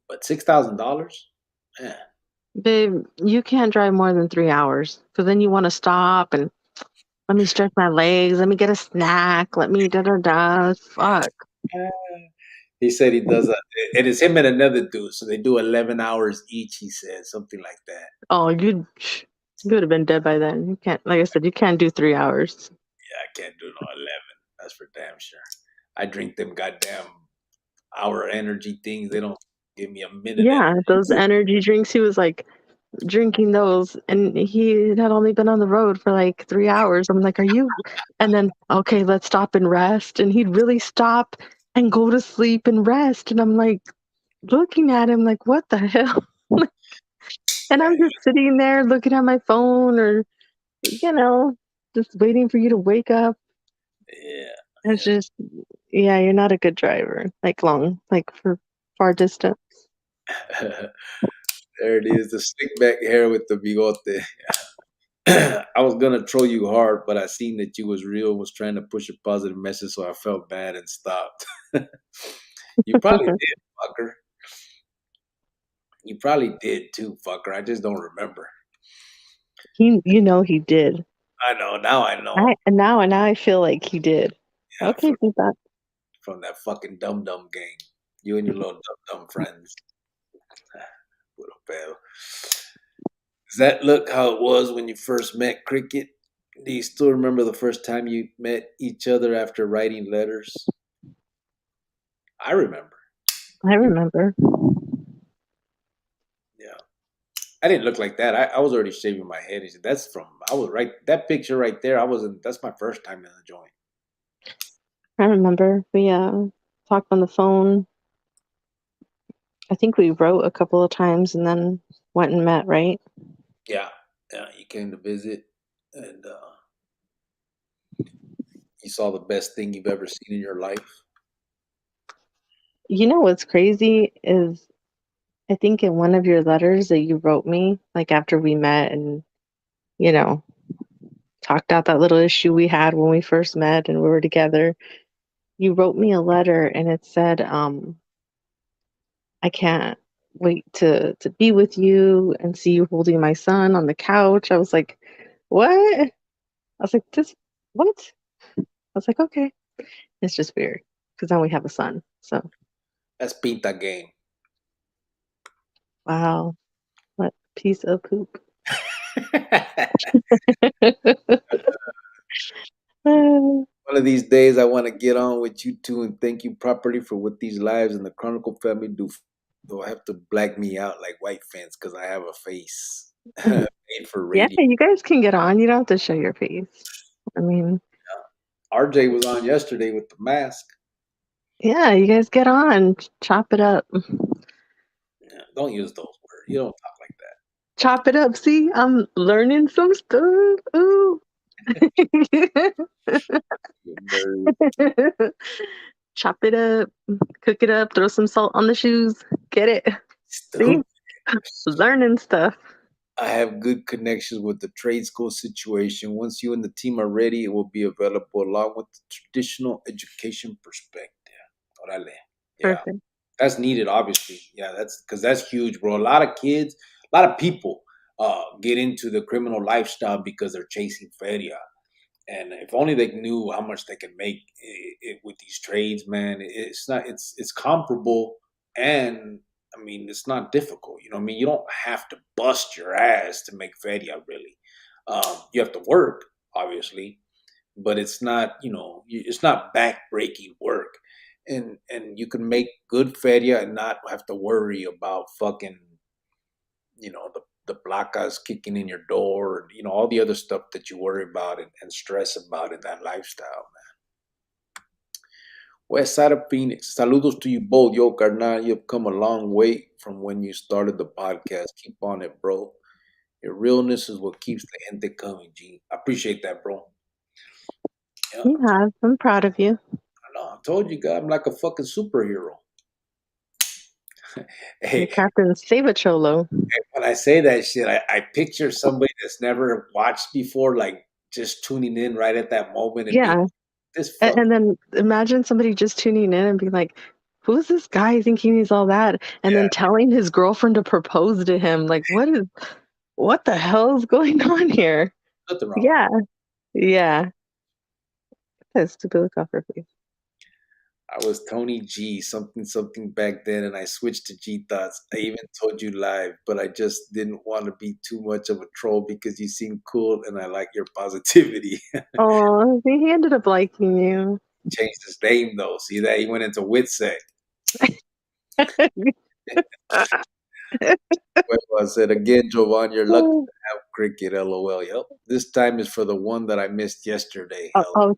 But $6,000, man. Babe, you can't drive more than 3 hours because then you want to stop and let me stretch my legs, let me get a snack, let me da da da. Fuck. He said he does it is him and another dude, so they do 11 hours each. He said something like that. Oh, you would have been dead by then. You can't, like I said, you can't do 3 hours. Yeah, I can't do no 11. That's for damn sure. I drink them goddamn hour energy things. They don't give me a minute Yeah, those energy. energy drinks, he was like drinking those and he had only been on the road for like 3 hours. I'm like, are you? And then, okay, let's stop and rest. And he'd really stop and go to sleep and rest. And I'm like, looking at him like, what the hell? And I'm just sitting there looking at my phone or, just waiting for you to wake up. Yeah, It's just, yeah, you're not a good driver, like for far distance. there it is. The slick back hair with the bigote. I was gonna troll you hard, but I seen that you was real, was trying to push a positive message, so I felt bad and stopped. You probably did, fucker. You probably did too, fucker. I just don't remember. He did. I know now. I know. Now I feel like he did. Yeah, Okay, do that. from that fucking dum dum gang. You and your little dum dum friends. Little pedo. Does that look how it was when you first met Cricket? Do you still remember the first time you met each other after writing letters? I remember. I remember. Yeah. I didn't look like that. I was already shaving my head. He said, I was right, that picture right there, that's my first time in the joint. I remember. We talked on the phone. I think we wrote a couple of times and then went and met, right? Yeah. Yeah. You came to visit and you saw the best thing you've ever seen in your life. You know what's crazy is I think in one of your letters that you wrote me, like after we met and, you know, talked out that little issue we had when we first met and we were together, you wrote me a letter and it said, I can't wait to be with you and see you holding my son on the couch. I was like, what? I was like, this, what? I was like, okay. It's just weird because now we have a son. So, That's Pinta game. wow, what piece of poop. One of these days, I want to get on with you two and thank you properly for what these lives in the Chronicle family do. They'll have to black me out like white fence because I have a face made for Yeah, radio. you guys can get on. You don't have to show your face. I mean, RJ was on yesterday with the mask. yeah, you guys get on. Chop it up. Yeah, don't use those words. You don't talk like that. Chop it up. See, I'm learning some stuff. Ooh. You nerd. Chop it up, cook it up, throw some salt on the shoes. Get it? See? Stupid. Learning stuff. I have good connections with the trade school situation. Once you and the team are ready, it will be available along with the traditional education perspective. Orale. Yeah. Perfect. That's needed, obviously. Yeah, that's because that's huge, bro. A lot of kids, a lot of people get into the criminal lifestyle because they're chasing feria. And if only they knew how much they can make with these trades, man. It's comparable, and I mean it's not difficult. You know, what I mean you don't have to bust your ass to make feria. Really, you have to work, obviously, but it's not it's not back-breaking work, and you can make good feria and not have to worry about fucking the placas kicking in your door, and all the other stuff that you worry about and stress about in that lifestyle, man. West side of Phoenix, saludos to you both. Yo, carnal, you've come a long way from when you started the podcast. Keep on it, bro. Your realness is what keeps the gente coming, G. I appreciate that, bro. Yeah, You have. I'm proud of you. I know. I told you, God, I'm like a fucking superhero. You're Hey, Captain Savacholo. when I say that shit, I picture somebody that's never watched before, like just tuning in right at that moment and being Yeah. this fuck. And then imagine somebody just tuning in and being like, who's this guy thinking he's all that? And then telling his girlfriend to propose to him. Like, what the hell is going on here? Nothing wrong. Yeah. Yeah. That's stupid look off her face. I was Tony G, something something back then, and I switched to G Thoughts. I even told you live, but I just didn't want to be too much of a troll because you seem cool and I like your positivity. Oh, he ended up liking you. Changed his name though. See that he went into Witsec. Well, I said again, Jovan, you're lucky to have cricket. LOL. Yep. This time is for the one that I missed yesterday. Hell.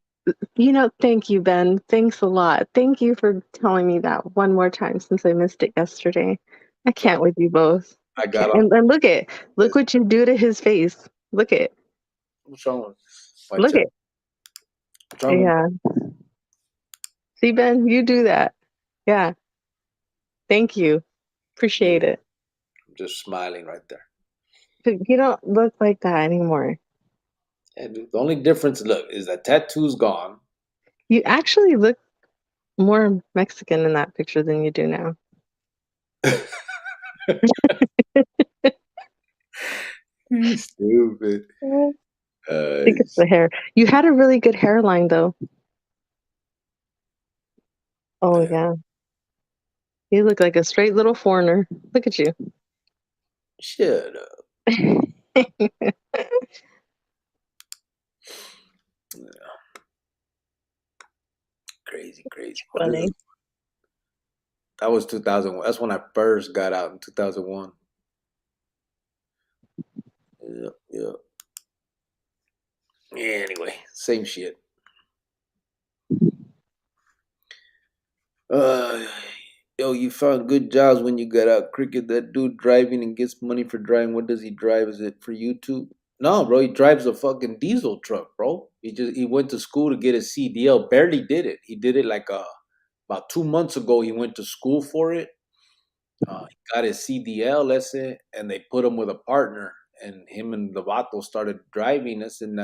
Thank you, Ben. Thanks a lot. Thank you for telling me that one more time since I missed it yesterday. I can't with you both. I got And look what you do to his face. Look it. What's wrong with my Look it. What's wrong with Yeah. See, Ben, you do that. Yeah. Thank you. Appreciate it. I'm just smiling right there. But you don't look like that anymore. And the only difference, look, is that tattoo's gone. You actually look more Mexican in that picture than you do now. You stupid. I think it's the hair. You had a really good hairline, though. Oh, yeah. You look like a straight little foreigner. Look at you. Shut up. Crazy. Funny. That was 2001. That's when I first got out in 2001. Yeah. Anyway, same shit. Yo, you found good jobs when you got out. Cricket, that dude driving and gets money for driving. What does he drive? Is it for YouTube? No, bro. He drives a fucking diesel truck, bro. He went to school to get his CDL. Barely did it. He did it like about 2 months ago. He went to school for it. He got his CDL lesson, and they put him with a partner. And him and the vato started driving us, and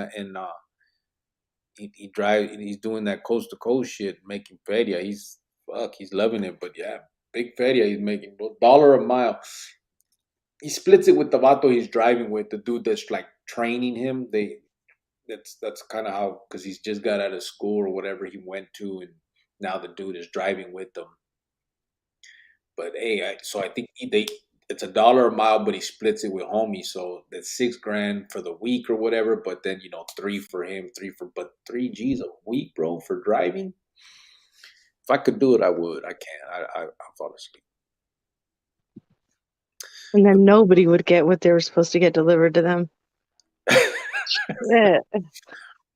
he's doing that coast to coast shit, making feria. He's loving it. But yeah, big feria he's making, bro. $1 a mile. He splits it with the vato he's driving with, the dude that's like training him. That's kind of how, because he's just got out of school or whatever he went to, and now the dude is driving with them. But hey, so I think it's $1 a mile, but he splits it with homie, so that's $6,000 for the week or whatever. But then 3 for him, 3 G's a week, bro, for driving. If I could do it, I would. I can't. I'll fall asleep. And then nobody would get what they were supposed to get delivered to them. Yeah.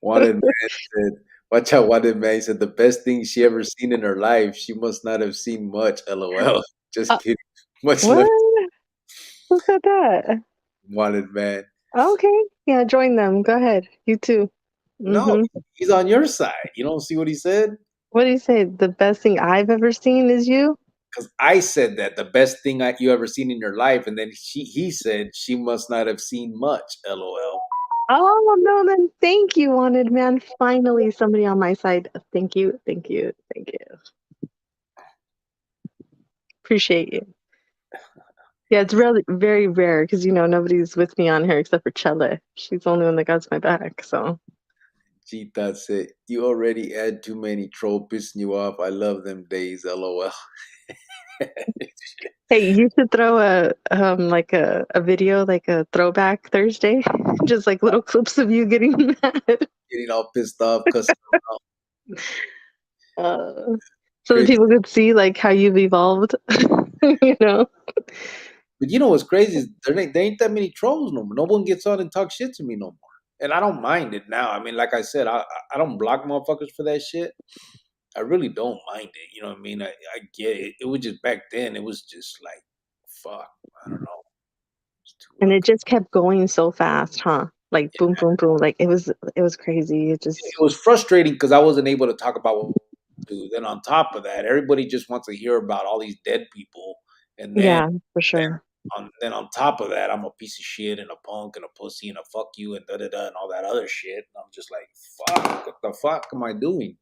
Wanted man said, "Watch out, Wanted man said the best thing she ever seen in her life. She must not have seen much. LOL. Just kidding. Much What? love, Who said that? Wanted man. Okay. Yeah, join them. Go ahead. You too. No, he's on your side. You don't see what he said? What do you say? The best thing I've ever seen is you? Because I said that the best thing you ever seen in your life, and then he said she must not have seen much. LOL. Oh, no, then thank you, Wanted Man. Finally, somebody on my side. Thank you. Appreciate you. Yeah, it's really very rare because nobody's with me on here except for Chelle. She's the only one that got my back. So Gita said, "You already had too many troll pissing you off. I love them days. LOL." hey, you should throw a video, like a throwback Thursday, just like little clips of you getting mad. Getting all pissed off, cussing them out. So that people could see like how you've evolved. But you know what's crazy is there ain't that many trolls no more. No one gets on and talk shit to me no more. And I don't mind it now. I mean, like I said, I don't block motherfuckers for that shit. I really don't mind it. You know what I mean? I get it. It was just back then. It was just like, fuck. I don't know. And it just kept going so fast, huh? Like boom, boom, boom. Like it was crazy. It was frustrating because I wasn't able to talk about what to do. Then on top of that, everybody just wants to hear about all these dead people. And then, yeah, for sure. Then on top of that, I'm a piece of shit and a punk and a pussy and a fuck you and and all that other shit. And I'm just like, fuck, what the fuck am I doing?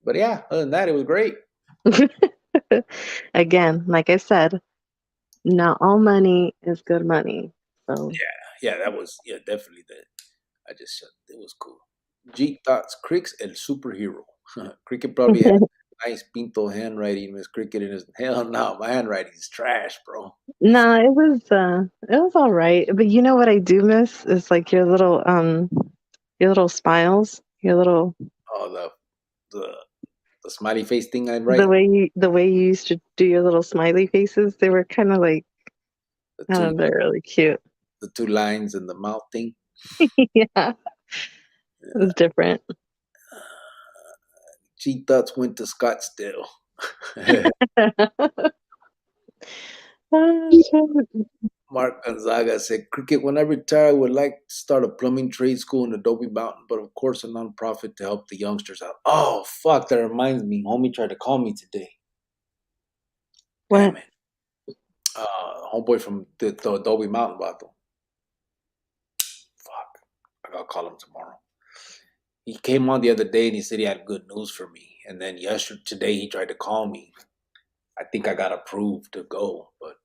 But yeah, other than that, it was great. Again, like I said, not all money is good money. So yeah, that was definitely that. It was cool. G thoughts Crick's el superhero. Cricket probably had nice pinto handwriting, Miss Cricket, in his hell no, my handwriting is trash, bro. nah, it was all right. But you know what I do miss is like your little smiles, your little the smiley face thing I write. The way you used to do your little smiley faces, they were kind of like they're really cute. The 2 lines and the mouth thing. Yeah. It was different. G thoughts went to Scottsdale. Mark Gonzaga said, Cricket, when I retire, I would like to start a plumbing trade school in Adobe Mountain, but of course a nonprofit to help the youngsters out. Oh, fuck, that reminds me. Homie tried to call me today. What? Damn it. Homeboy from the Adobe Mountain battle. Fuck. I'll call him tomorrow. He came on the other day and he said he had good news for me. And then today he tried to call me. I think I got approved to go, but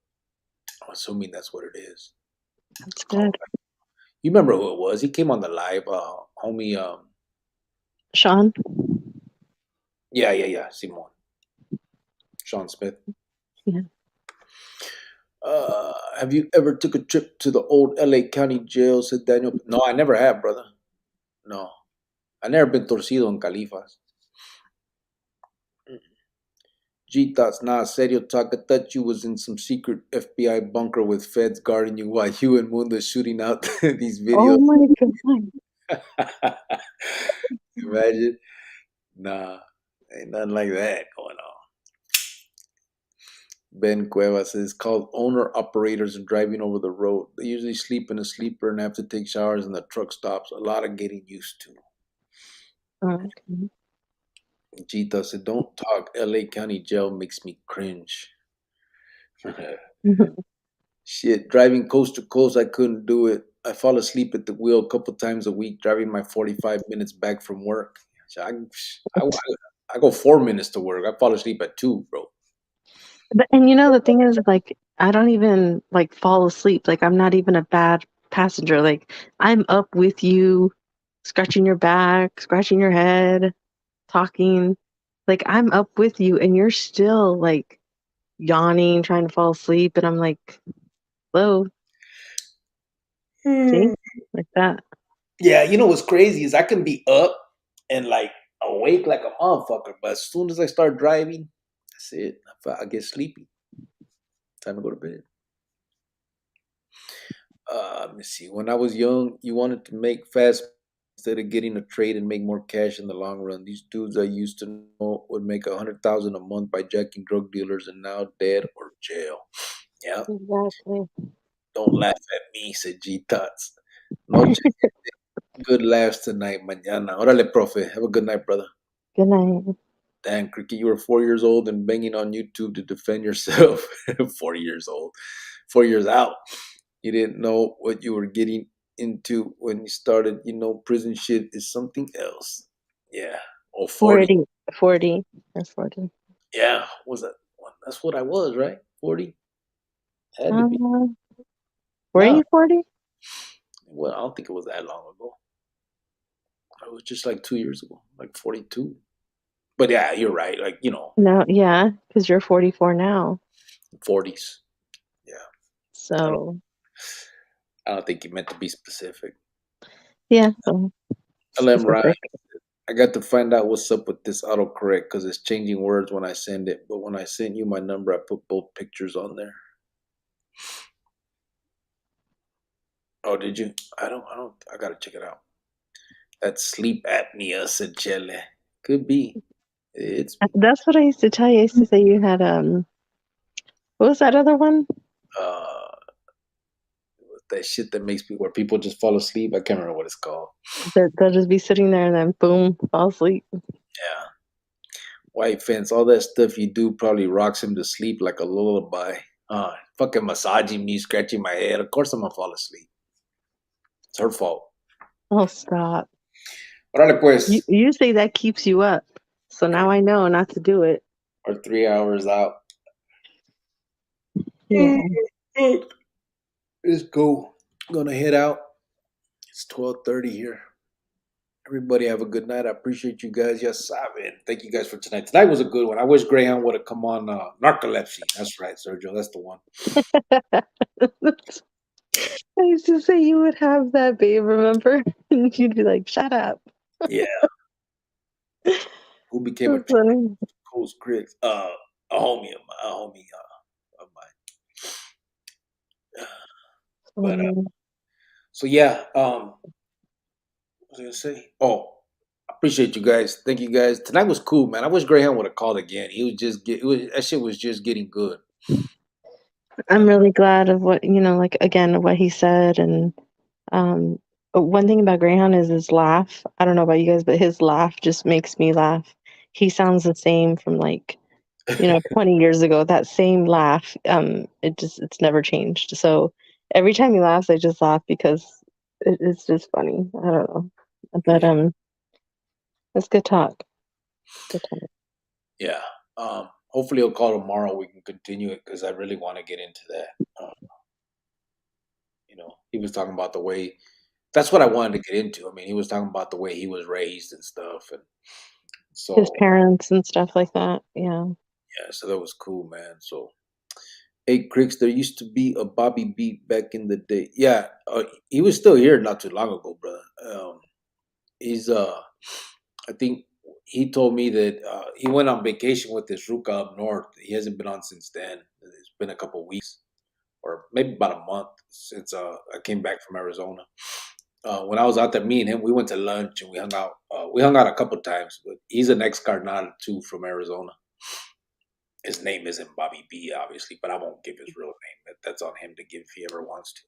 I'm assuming that's what it is. That's good. You remember who it was? He came on the live, homie. Sean? Yeah, Simon. Sean Smith. Yeah. Have you ever took a trip to the old LA County jail? Said Daniel. No, I never have, brother. No. I never been torcido in Califas. G thoughts, nah, serio talk. I thought you was in some secret FBI bunker with feds guarding you while you and Mundo shooting out these Oh videos. my God. Imagine. Nah, ain't nothing like that going on. Ben Cuevas says, called owner operators and driving over the road. They usually sleep in a sleeper and have to take showers in the truck stops. A lot of getting used to. Okay. Gita said, don't talk. LA County jail makes me cringe. Shit, driving coast to coast, I couldn't do it. I fall asleep at the wheel a couple times a week, driving my 45 minutes back from work. So I go 4 minutes to work. I fall asleep at 2, bro. And the thing is, like, I don't even like fall asleep. Like, I'm not even a bad passenger. Like, I'm up with you, scratching your back, scratching your head, talking. Like, I'm up with you, and you're still like yawning, trying to fall asleep. And I'm like, hello, see, like that. Yeah, you know what's crazy is I can be up and like awake like a motherfucker, but as soon as I start driving, that's it. I get sleepy. Time to go to bed. Let me see. When I was young, you wanted to make fast instead of getting a trade and make more cash in the long run. These dudes I used to know would make 100,000 a month by jacking drug dealers, and now dead or jail. Yeah, Exactly. don't laugh at me, said G Tots. No good laughs tonight, mañana. Órale, profe. Have a good night, brother. Good night. Damn, Cricket, you were 4 years old and banging on YouTube to defend yourself. 4 years old. 4 years out. You didn't know what you were getting into when you started. Prison shit is something else. Yeah. Or 40. 40. That's 40. Yeah. Was that one? That's what I was, right? 40? Had to be. Were No. you 40? Well, I don't think it was that long ago. It was just like 2 years ago, like 42. But yeah, you're right. Like, No, yeah, because you're 44 now. 40s. Yeah. So, I don't think you meant to be specific. yeah. So LM Ryan, specific. I got to find out what's up with this autocorrect because it's changing words when I send it. But when I sent you my number, I put both pictures on there. Oh, did you? I gotta check it out. That's sleep apnea, said Chele. Could be. It's That's what I used to tell you. I used to say you had what was that other one? uh that shit that makes people where people just fall asleep. I can't remember what it's called. They'll just be sitting there and then boom, fall asleep. Yeah. White fence, all that stuff you do probably rocks him to sleep like a lullaby. Fucking massaging me, scratching my head. Of course I'm gonna fall asleep. It's her fault. Oh, stop. Órale pues. You say that keeps you up. So now I know not to do it. Or 3 hours out. Yeah. Let's go. I'm gonna head out. It's 12:30 here. Everybody have a good night. I appreciate you guys. Yes, saben. Thank you guys for tonight. Tonight was a good one. I wish Greyhound would have come on narcolepsy. That's right, Sergio. That's the one. I used to say you would have that, babe, remember? And you'd be like, shut up. Yeah. Who became That's funny. Coast Critics? A homie of mine. But so yeah, what was I gonna say? Oh, I appreciate you guys. Thank you guys. Tonight was cool, man. I wish Greyhound would have called again. He was just that shit was just getting good. I'm really glad of what, like, again, what he said. And one thing about Greyhound is his laugh. I don't know about you guys, but his laugh just makes me laugh. He sounds the same from 20 years ago. That same laugh, it's never changed. So every time he laughs, I just laugh because It's just funny. I don't know. But it's good talk. Good talk. Yeah. Hopefully he'll call tomorrow. We can continue it because I really want to get into that. He was talking about the way. That's what I wanted to get into. I mean, he was talking about the way he was raised and stuff, and His so parents and stuff like that. Yeah. yeah, so that was cool, man. So, hey, Cricks, there used to be a Bobby B back in the day. Yeah, he was still here not too long ago, brother. He's I think he told me that he went on vacation with his Ruka up north. He hasn't been on since then. It's been a couple weeks, or maybe about a month since I came back from Arizona. When I was out there, me and him, we went to lunch and we hung out. We hung out a couple times, but he's an ex-Cardinal too from Arizona. His name isn't Bobby B, obviously, but I won't give his real name. That's on him to give if he ever wants to.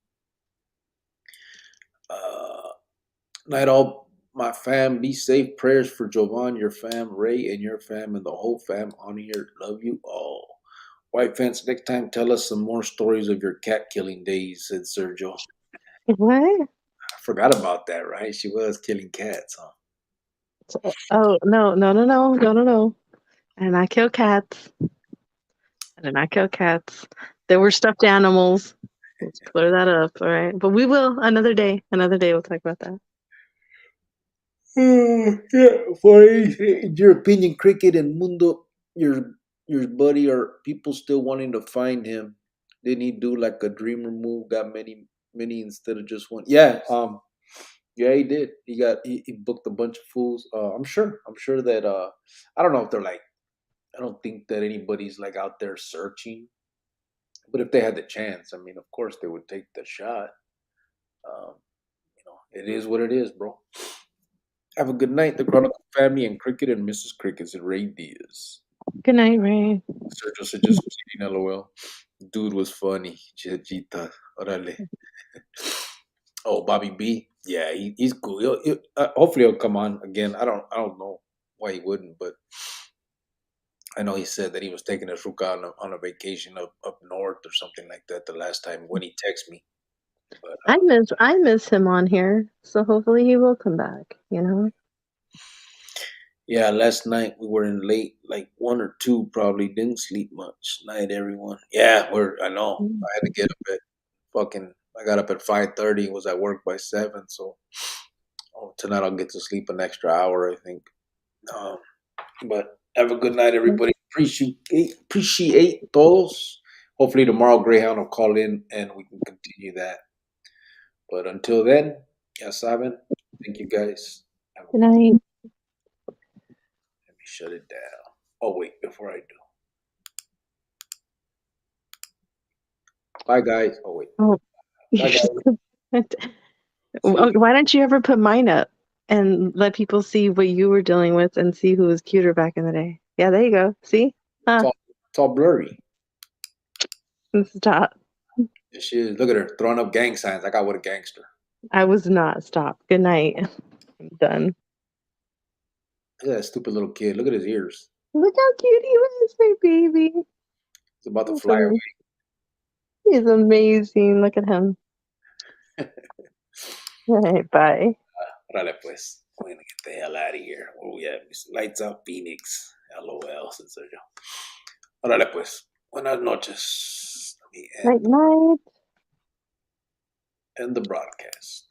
Night all, my fam. Be safe. Prayers for Jovan, your fam, Ray, and your fam, and the whole fam on here. Love you all. White Fence, next time tell us some more stories of your cat killing days, said Sergio. What? I forgot about that, right? She was killing cats, huh? Oh no. And I kill cats. And I kill cats. There were stuffed animals. Let's clear that up, all right? But we will another day. Another day we'll talk about that. Yeah, for in your opinion, Cricket and Mundo, your buddy, are people still wanting to find him? Didn't he do like a dreamer move? Got many instead of just one. Yeah, he did. He booked a bunch of fools. I'm sure that I don't know if they're like. I don't think that anybody's like out there searching. But if they had the chance, I mean, of course they would take the shot. Um, it is what it is, bro. Have a good night, the Chronicle family and Cricket and Mrs. Crickets and Ray Diaz. Good night, Ray. Sergio said just kidding, LOL. Dude was funny. Chachita. Orale. Oh, Bobby B. Yeah, he's cool. Hopefully he'll come on again. I don't know why he wouldn't, but I know he said that he was taking his Ruka on a vacation up north or something like that the last time when he texted me. But I miss him on here, so hopefully he will come back. yeah, last night we were in late, like 1 or 2 probably. Didn't sleep much. Night, everyone. Yeah, I know. I had to get up at I got up at 5:30. Was at work by 7. So tonight I'll get to sleep an extra hour, I think. Um, but have a good night, everybody. Appreciate todos. Hopefully tomorrow Greyhound will call in and we can continue that. But until then, ya saben. Thank you guys. Good night. Let me shut it down. Oh wait, before I do. Bye guys. Oh wait. Oh, Bye guys. why don't you ever put mine up and let people see what you were dealing with and see who was cuter back in the day? Yeah, there you go. See? Huh? It's all blurry. Stop. She is. Look at her throwing up gang signs. I got with a gangster. I was not. Stop. Good night. I'm done. Look at that stupid little kid. Look at his ears. Look how cute he is, my baby. He's about to fly away. He's amazing. Look at him. All right, bye. Órale pues. We're gonna get the hell out of here. Where we at? Lights out Phoenix. LOL, since yo. Órale pues. Buenas noches. Let me Night, night. end the broadcast.